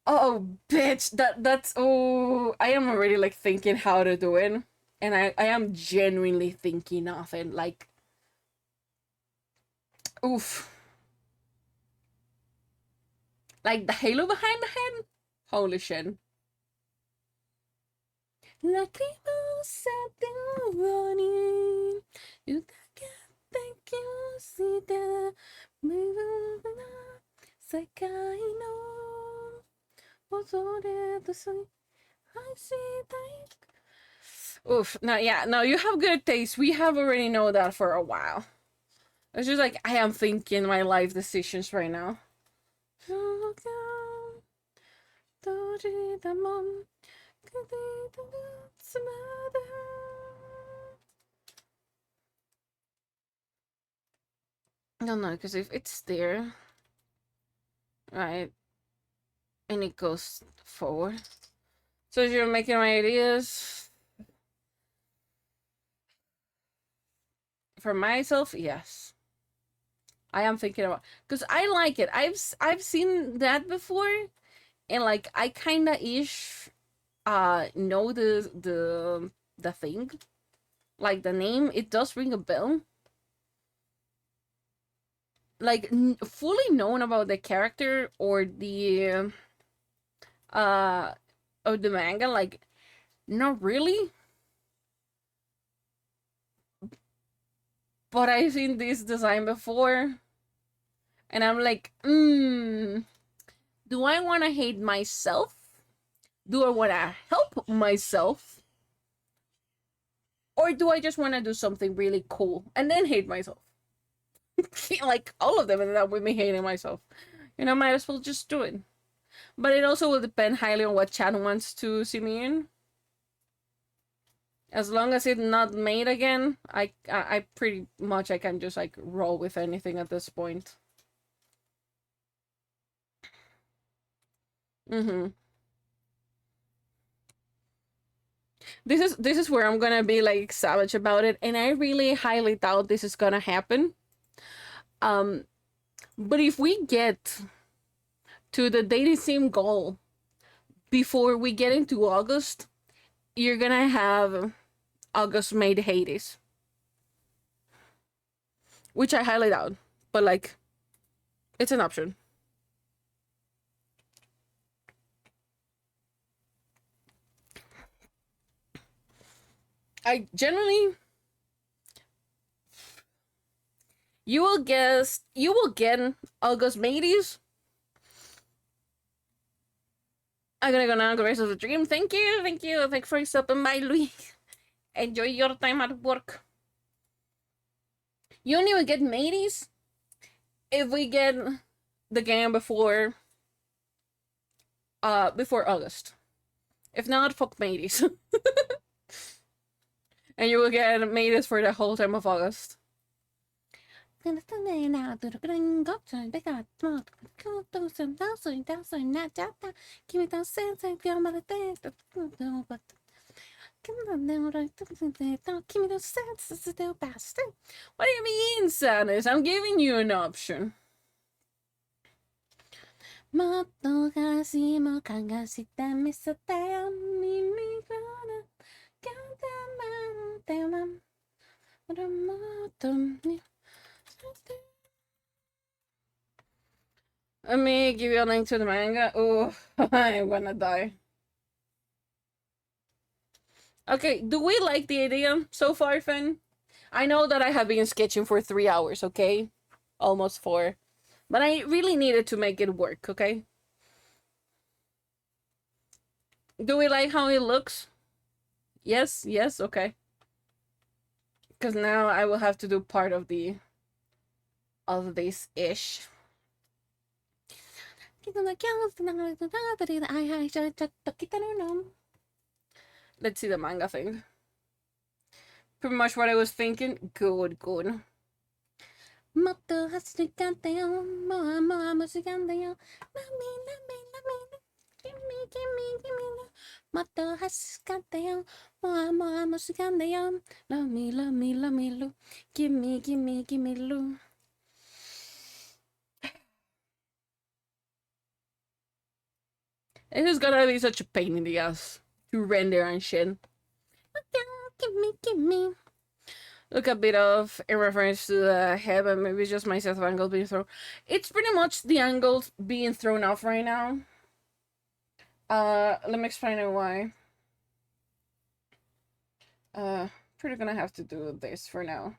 S2: Oh, bitch, that's oh, I am already like thinking how to do it, and I am genuinely thinking of it like, oof, like the halo behind the head. Holy shit. Lacrimosa de Oof. No, yeah, no, you have good taste. We have already know that for a while. It's just like I am thinking my life decisions right now. No, no, because if it's there, right, and it goes forward. So if you're making my ideas for myself, yes. I am thinking about, because I like it. I've seen that before, and like I kinda ish know the thing, like the name. It does ring a bell. Like fully known about the character or the uh of the manga, like not really. But I've seen this design before, and I'm like, do I want to hate myself? Do I want to help myself? Or do I just want to do something really cool and then hate myself? Like all of them ended up with me hating myself. You know, might as well just do it. But it also will depend highly on what Chan wants to see me in. As long as it's not made again, I pretty much I can just like roll with anything at this point. Mm-hmm. This is where I'm gonna be like savage about it, and I really highly doubt this is gonna happen. Um, but if we get to the dating sim goal before we get into August, you're gonna have August made Hades, which I highly doubt, but like, it's an option. I generally, you will get August Mateys. I'm gonna go now. The rest of the dream. Thank you, thank you, thank you for stopping by, Louis. Enjoy your time at work. You only will get Mateys if we get the game before August. If not, fuck Mateys. And you will get Mateys for the whole time of August. What do you mean, sadness? I'm giving you an option. もっと話も交わしてみせてよ耳から簡単なんては俺もっとに Let me give you a link to the manga. Oh, I'm gonna die. Okay, do we like the idea so far, Finn? I know that I have been sketching for 3 hours, okay? Almost 4. But I really needed to make it work, okay? Do we like how it looks? Yes, yes, okay. Because now I will have to do part of this-ish. Let's see the manga thing. Pretty much what I was thinking. Good, good. もっと走りかってよ、もうもしがんだよ。ラミラミラミ Gimme, gimme, gimme. もっと走りかってよ、もしがんだよ。Love me, love me, love me, love. Gimme, gimme, gimme, love. This is gonna be such a pain in the ass to render and shit. Gimme. Look a bit of a reference to the head, but maybe it's just my set of angles being thrown. It's pretty much the angles being thrown off right now. Let me explain why. Pretty gonna have to do this for now.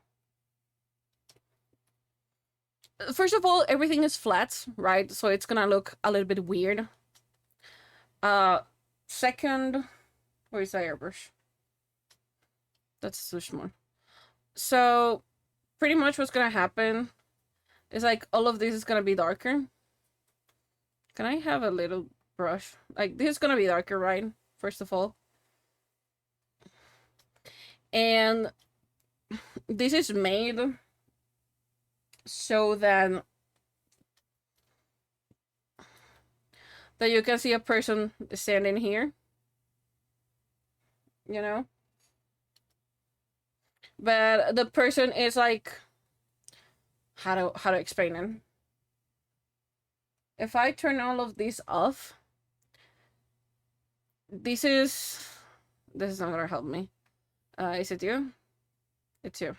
S2: First of all, everything is flat, right? So it's gonna look a little bit weird. Second, where's the airbrush? That's too small. So pretty much what's gonna happen is like all of this is gonna be darker. Can I have a little brush? Like this is gonna be darker, right? First of all. And this is made so that you can see a person standing here, you know? But the person is like, how to explain it? If I turn all of this off, this is not gonna help me. Is it you? It's you.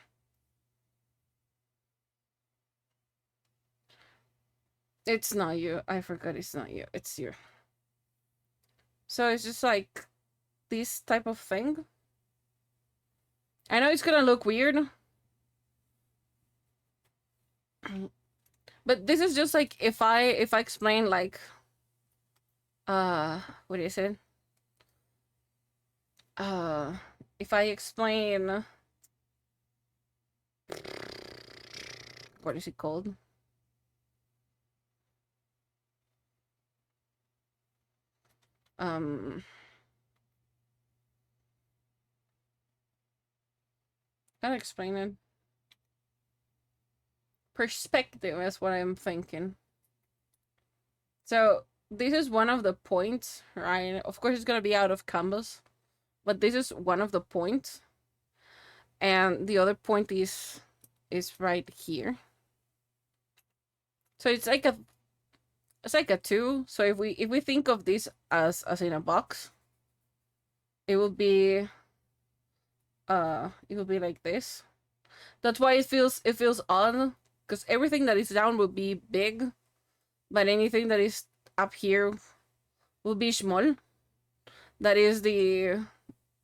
S2: It's not you. I forgot it's not you. It's you. So it's just like this type of thing. I know it's gonna look weird. But this is just like if I explain like what is it? If I explain what is it called? Gotta explain it. Perspective is what I'm thinking. So this is one of the points, right? Of course, it's gonna be out of canvas, but this is one of the points, and the other point is right here. So it's like a two. So if we think of this as in a box, it will be like this. That's why it feels odd, because everything that is down will be big, but anything that is up here will be small. That is the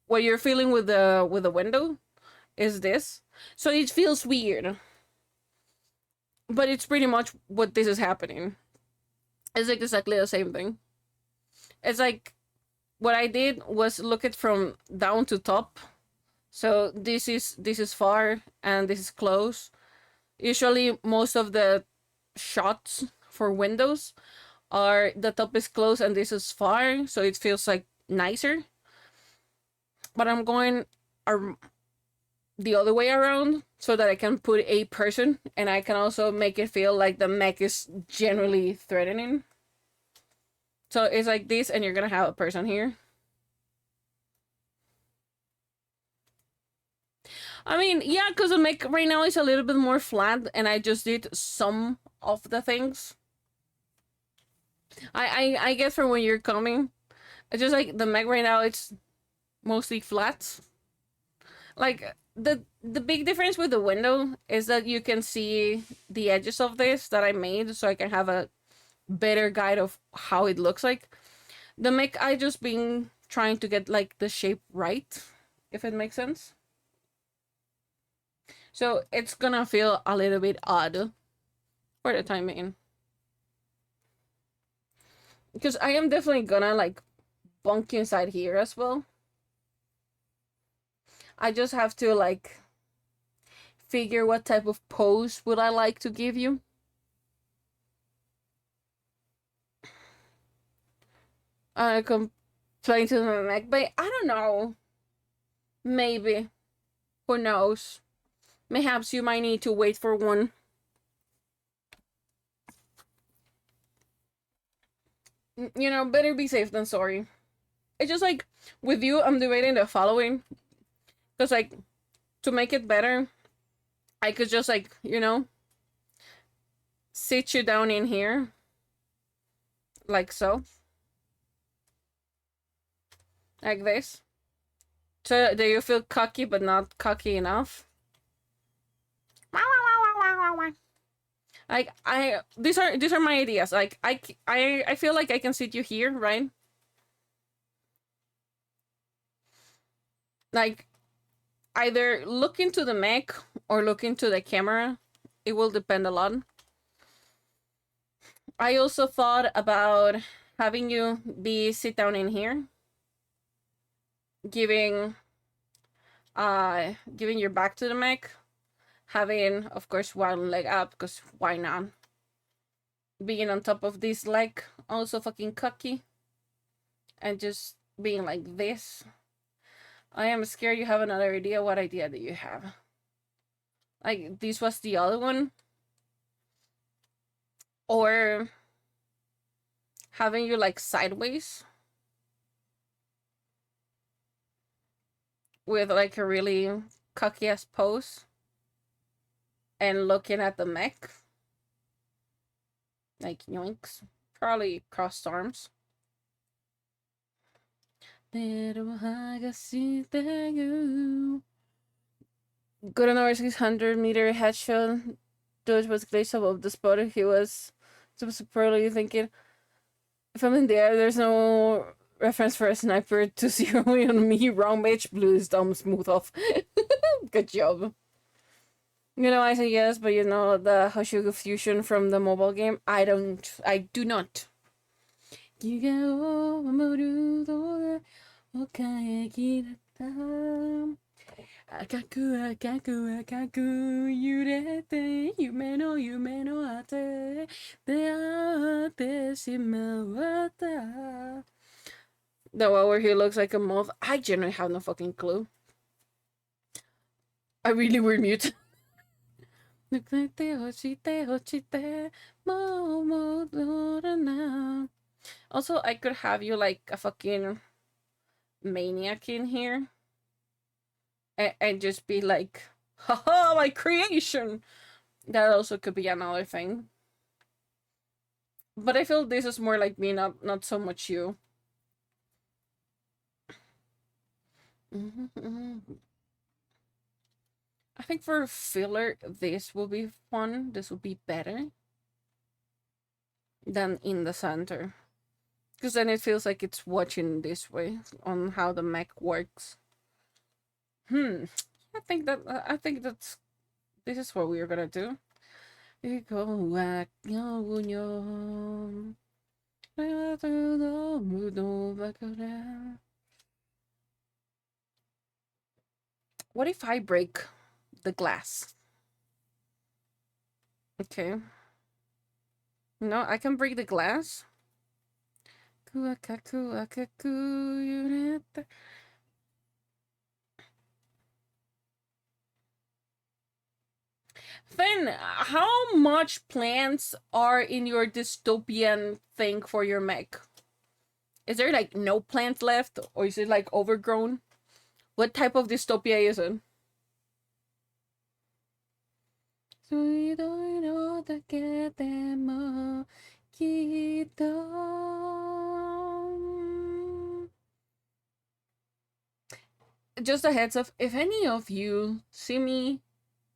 S2: what you're feeling with the window is this. So it feels weird, but it's pretty much what this is happening. It's like exactly the same thing. It's like what I did was look it from down to top. So this is far and this is close. Usually most of the shots for windows are the top is close and this is far, so it feels like nicer. But I'm going the other way around so that I can put a person and I can also make it feel like the mech is generally threatening. So it's like this and you're gonna have a person here. I mean, yeah, because the mech right now is a little bit more flat and I just did some of the things. I guess from when you're coming, it's just like the mech right now, it's mostly flat. Like the big difference with the window is that you can see the edges of this that I made, so I can have a better guide of how it looks like. The mech, I just been trying to get like the shape right, if it makes sense. So it's gonna feel a little bit odd for the time being. Because I am definitely gonna like bunk inside here as well. I just have to like figure what type of pose would I like to give you. Complain to the mech, but I don't know. Maybe. Who knows? Perhaps you might need to wait for one. You know, better be safe than sorry. It's just like with you, I'm debating the following. Because, like, to make it better, I could just, like, you know, sit you down in here. Like so. Like this. So that you feel cocky, but not cocky enough. Like these are my ideas. Like I feel like I can sit you here, right? Like either look into the mic or look into the camera. It will depend a lot. I also thought about having you sit down in here, giving giving your back to the mech, having, of course, one leg up, because why not? Being on top of this leg, also fucking cocky, and just being like this. I am scared you have another idea. What idea do you have? Like, this was the other one? Or having you, like, sideways? With, like, a really cocky-ass pose? And looking at the mech? Like, yoinks. Probably crossed arms. Good on our 600-meter headshot. Dodge was glazed above the spot. He was superbly thinking, if I'm in the air, there's no reference for a sniper to zero in on me. Wrong bitch. Blew his dumb smooth off. Good job. You know, I say yes, but you know the Hoshuga fusion from the mobile game? I do not. Akaku, akaku, akaku, yurete, yume no ate, deate shimawata. The one where he looks like a moth. I genuinely have no fucking clue. I really weird mute. Also, I could have you like a fucking maniac in here. And just be like, haha, my creation! That also could be another thing. But I feel this is more like me, not so much you. I think for filler, this will be fun. This will be better than in the center. Because then it feels like it's watching this way on how the mech works. I think that's this is what we're gonna do. What if I break the glass? Okay. No, I can break the glass. Finn, how much plants are in your dystopian thing for your mech? Is there like no plants left, or is it like overgrown? What type of dystopia is it? Just a heads up, if any of you see me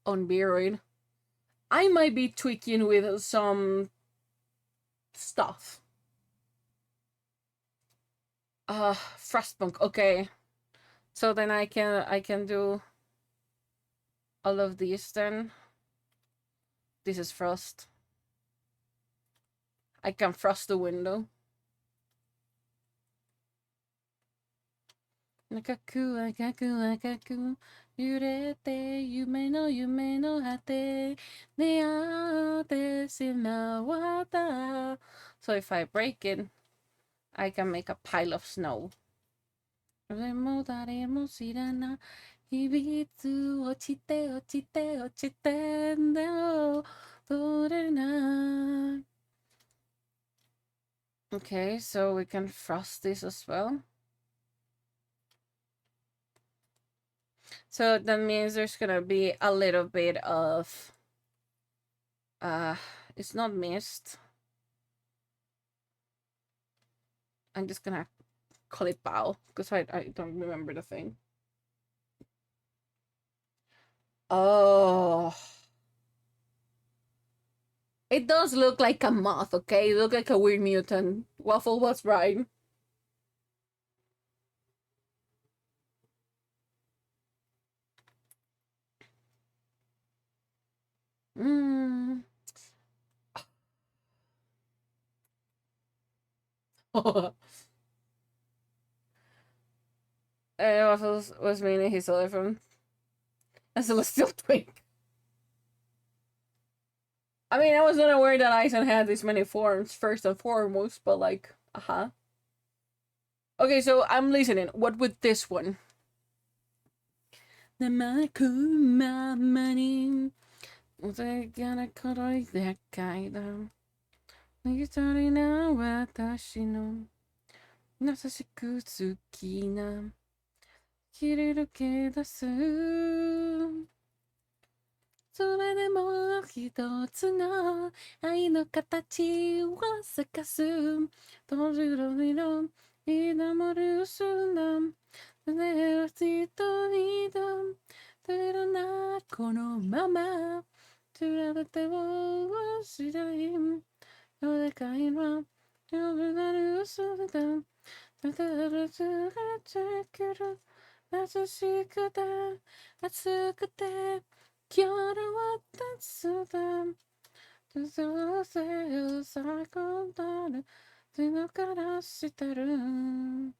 S2: on Beeroid, I might be tweaking with some stuff. Frostpunk, okay. So then I can do all of these then. This is frost. I can frost the window. Nakaku, akaku, akaku. Yurete, yume no hate. Neate simawata. So if I break it, I can make a pile of snow. Hibitsu ochite ochite ochite no dorena. Okay, so we can frost this as well. So that means there's gonna be a little bit of it's not mist. I'm just gonna call it bow because I don't remember the thing. Oh, it does look like a moth, okay? It looks like a weird mutant. Waffle was right. Waffles was meaning his other phone. A celestial twink. I mean, I was not aware that Aizen had this many forms, first and foremost, but like, uh-huh. Okay, so I'm listening. What with this one? The Makuma money. They gonna cut that guy down. You starting now, watashi no. Nasashiku tsuki na. Kireru ke dasu. それでも一つの愛の形を探す閉じろにろいなもるすんだ胸を一人だ照らなこのまま照られてもしないよでかいのよくなるすんだただるつがつける優しくて熱くて今日の私だそうせよ最高だね角からしてる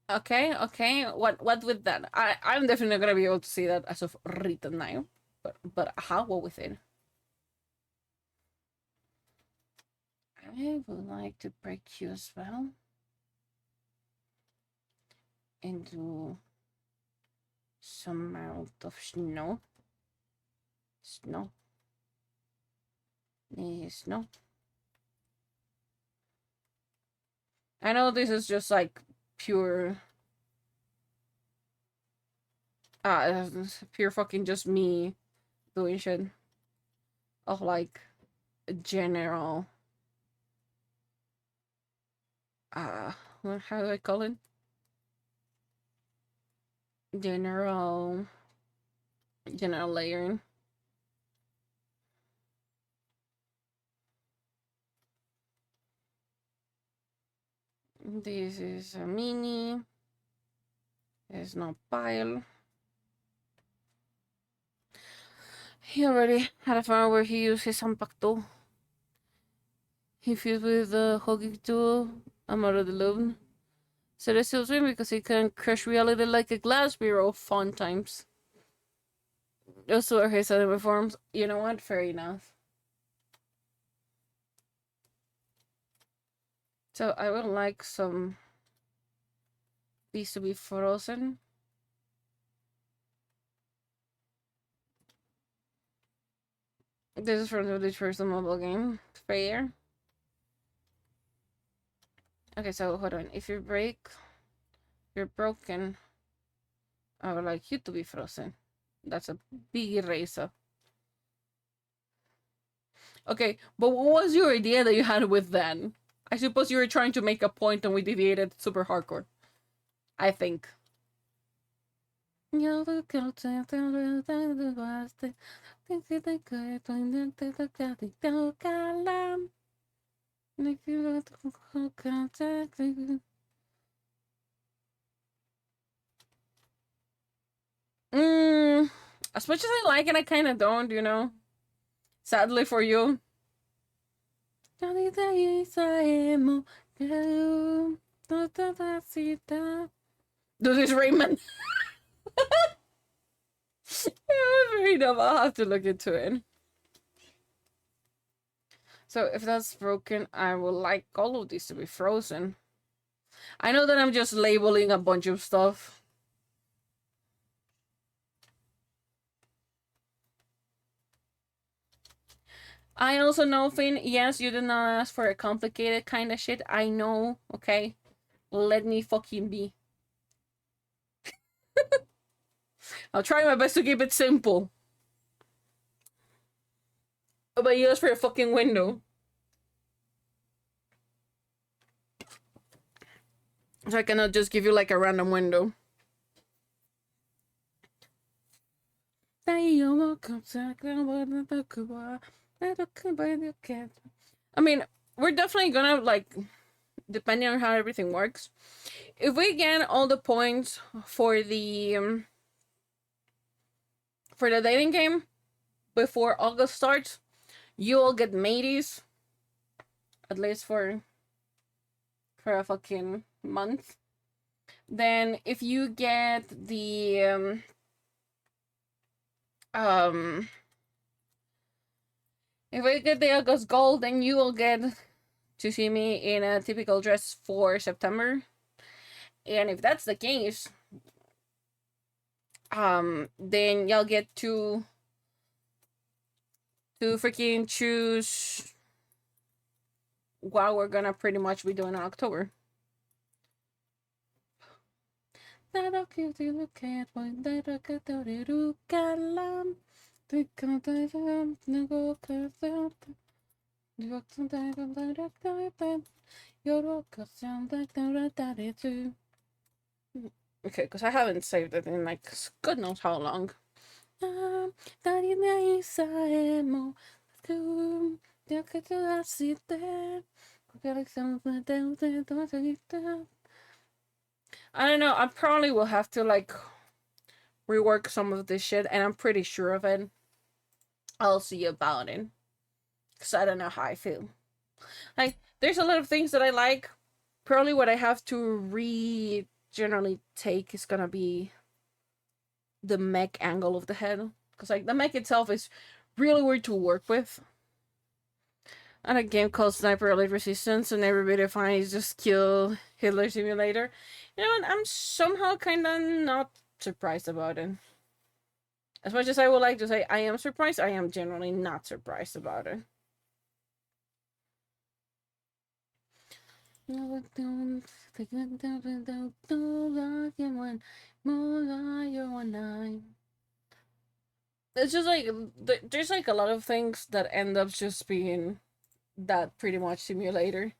S2: Okay, okay. What with that? I'm definitely gonna be able to see that as of written now. But how what with it? I would like to break you as well into some amount of snow. Snow. Snow. I know this is just like pure pure fucking just me doing shit of like general how do I call it? General layering. This is a mini. There's no pile. He already had a farm where he used his Sanpacto. He fused with the Hogi tool. I'm out of the loop. So they still swim because he can crush reality like a glass mirror. Fun times. Those are his other forms. You know what? Fair enough. So I would like some these to be frozen. This is from the first mobile game. Fair. Okay, so hold on. If you break, you're broken. I would like you to be frozen. That's a big eraser. Okay, but what was your idea that you had with then? I suppose you were trying to make a point and we deviated super hardcore. I think. As much as I like it, I kind of don't, you know. Sadly for you. Do this, Raymond. Very dumb. I'll have to look into it. So if that's broken, I would like all of these to be frozen. I know that I'm just labeling a bunch of stuff. I also know, Finn, yes, you did not ask for a complicated kind of shit. I know, okay? Let me fucking be. I'll try my best to keep it simple. But you asked for a fucking window. So I cannot just give you like a random window. I mean, we're definitely gonna like, depending on how everything works, if we get all the points for the dating game before August starts, you all get mateys, at least for a fucking month. Then if you get the um if I get the August Gold, then you will get to see me in a typical dress for September. And if that's the case, then y'all get to freaking choose what we're gonna pretty much be doing in October. Okay, because I haven't saved it in like God knows how long. I don't know. I probably will have to like rework some of this shit, and I'm pretty sure of it. I'll see about it. Because I don't know how I feel. Like, there's a lot of things that I like. Probably what I have to generally take is gonna be the mech angle of the head. Because, like, the mech itself is really weird to work with. On a game called Sniper Elite Resistance, and everybody finds just kill Hitler Simulator. You know, I'm somehow kind of not surprised about it. As much as I would like to say I am surprised, I am generally not surprised about it. It's just like there's like a lot of things that end up just being that pretty much simulator.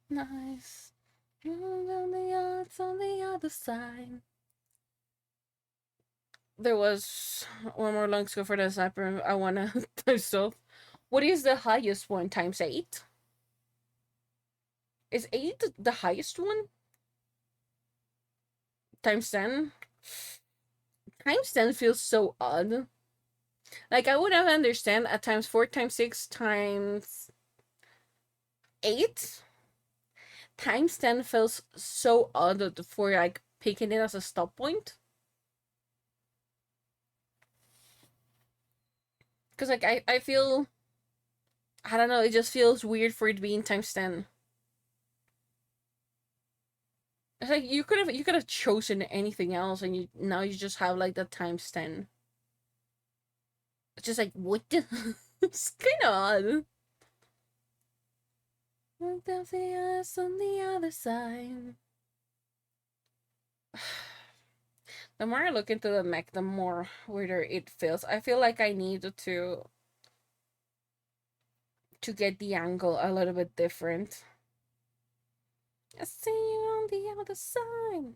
S2: Nice. On the odds on the other side. There was one more long score for the sniper. I wanna myself. What is the highest one? Times 8? Is 8 the highest one? Times 10? Times 10 feels so odd. Like, I would have understand at times 4, times 6, times 8. Times 10 feels so odd for, like, picking it as a stop point. Because, like, I feel... I don't know, it just feels weird for it to be in times 10. It's like, you could have chosen anything else, and now you just have, like, the times 10. It's just like, what the... It's kind of odd. Look down the eyes on the other side. The more I look into the mech, the more weirder it feels. I feel like I need to get the angle a little bit different. I see you on the other side.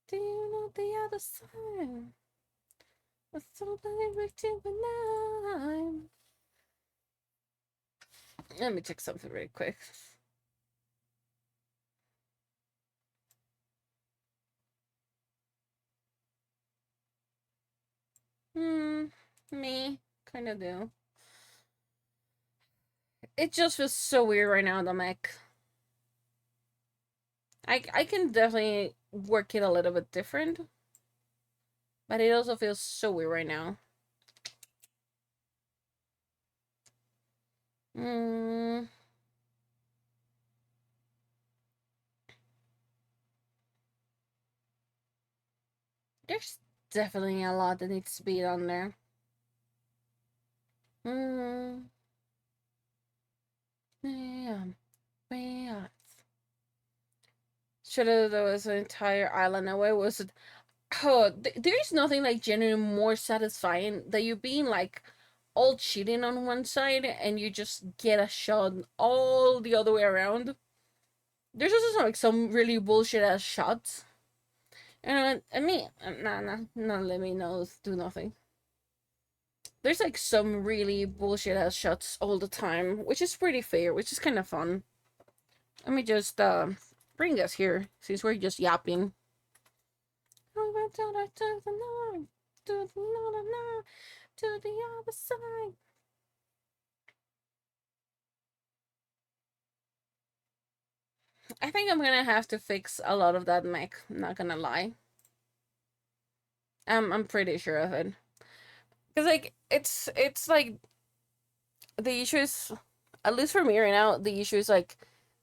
S2: Do you know the other side? What's something reaching for now? Let me check something really quick. Me kind of do. It just feels so weird right now, the mech. I can definitely work it a little bit different, but it also feels so weird right now. There's definitely a lot that needs to be on there. Yeah. Yeah. Should have there was an entire island away. Was it? Oh, there is nothing like genuinely more satisfying that you being like all cheating on one side and you just get a shot all the other way around. There's also like some really bullshit ass shots. And I mean, nah, let me know, do nothing. There's like some really bullshit ass shots all the time, which is pretty fair, which is kind of fun. Let me just bring us here since we're just yapping. To the other side. I think I'm gonna have to fix a lot of that mech. I'm not gonna lie. I'm pretty sure of it. Cause like it's like the issue is, at least for me right now, the issue is like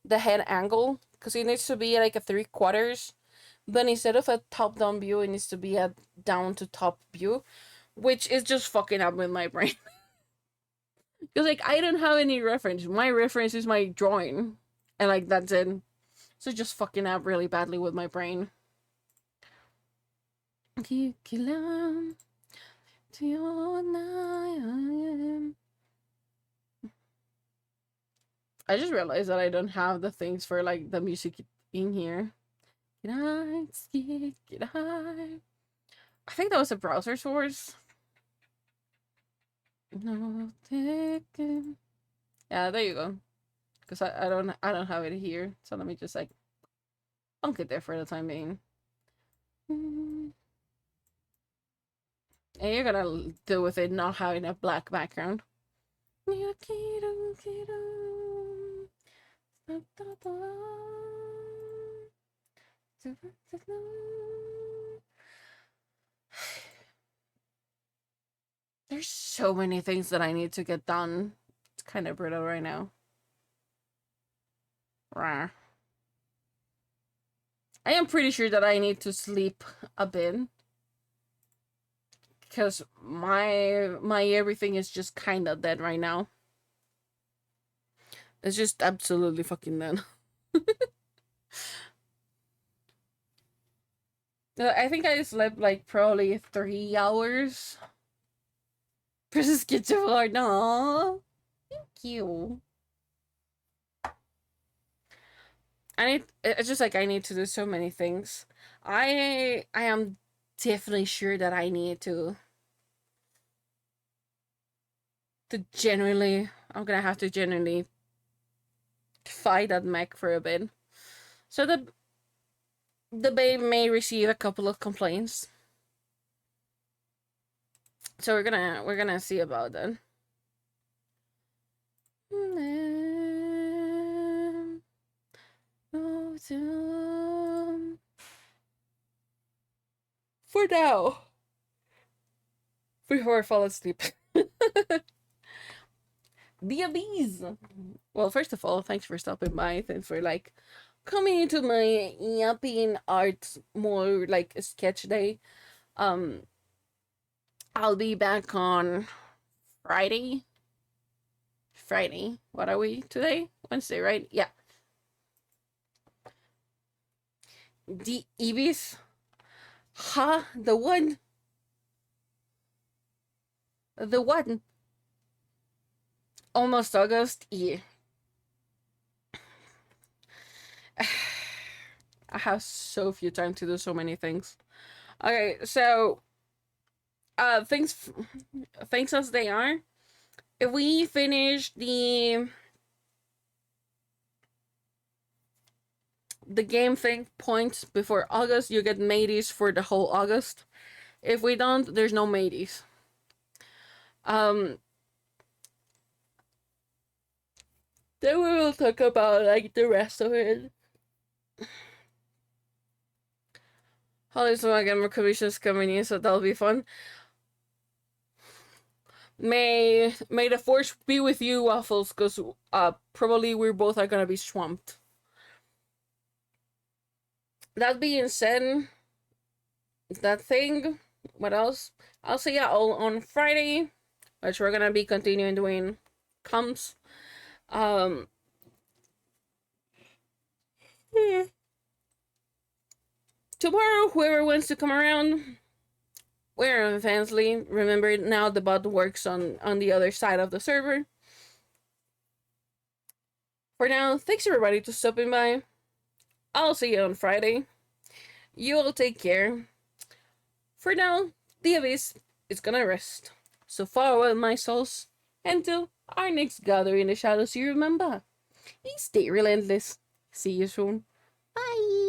S2: the head angle. Cause it needs to be like a 3/4. But instead of a top down view, it needs to be a down to top view, which is just fucking up with my brain. Because like I don't have any reference. My reference is my drawing, and like that's it. So it just fucking up really badly with my brain. I just realized that I don't have the things for like the music in here. I think that was a browser source. No, yeah, there you go. Because I don't have it here. So let me just like bunk it there for the time being. And you're gonna deal with it not having a black background. There's so many things that I need to get done. It's kind of brutal right now. Rawr. I am pretty sure that I need to sleep a bit. Because my everything is just kind of dead right now. It's just absolutely fucking dead. I think I slept like probably 3 hours. Princess Kids of Lord, no. Thank you. It's just like I need to do so many things. I am definitely sure that I need to genuinely, I'm gonna have to genuinely fight that mech for a bit. So the babe may receive a couple of complaints. So we're gonna see about that. For now. Before I fall asleep. The bees. Well, first of all, thanks for stopping by. Thanks for like coming into my yapping art more like sketch day. Um I'll be back on Friday. Friday. What are we today? Wednesday, right? Yeah. The Ibis. Ha, the one. The one. Almost August. Yeah. I have so few time to do so many things. Okay, so things as they are. If we finish the game thing points before August, you get mateys for the whole August. If we don't, there's no mateys. Then we will talk about like the rest of it. Holly so again more commissions coming in, so that'll be fun. May the force be with you, Waffles, because probably we both are gonna be swamped. That being said, that thing, what else? I'll see ya all on Friday, which we're gonna be continuing doing comps. Tomorrow, whoever wants to come around, we're on Fansly. Remember, now the bot works on the other side of the server. For now, thanks everybody for stopping by. I'll see you on Friday. You all take care. For now, the Abyss is gonna rest. So farewell, my souls. Until our next gathering in the shadows, you remember. Stay relentless. See you soon. Bye.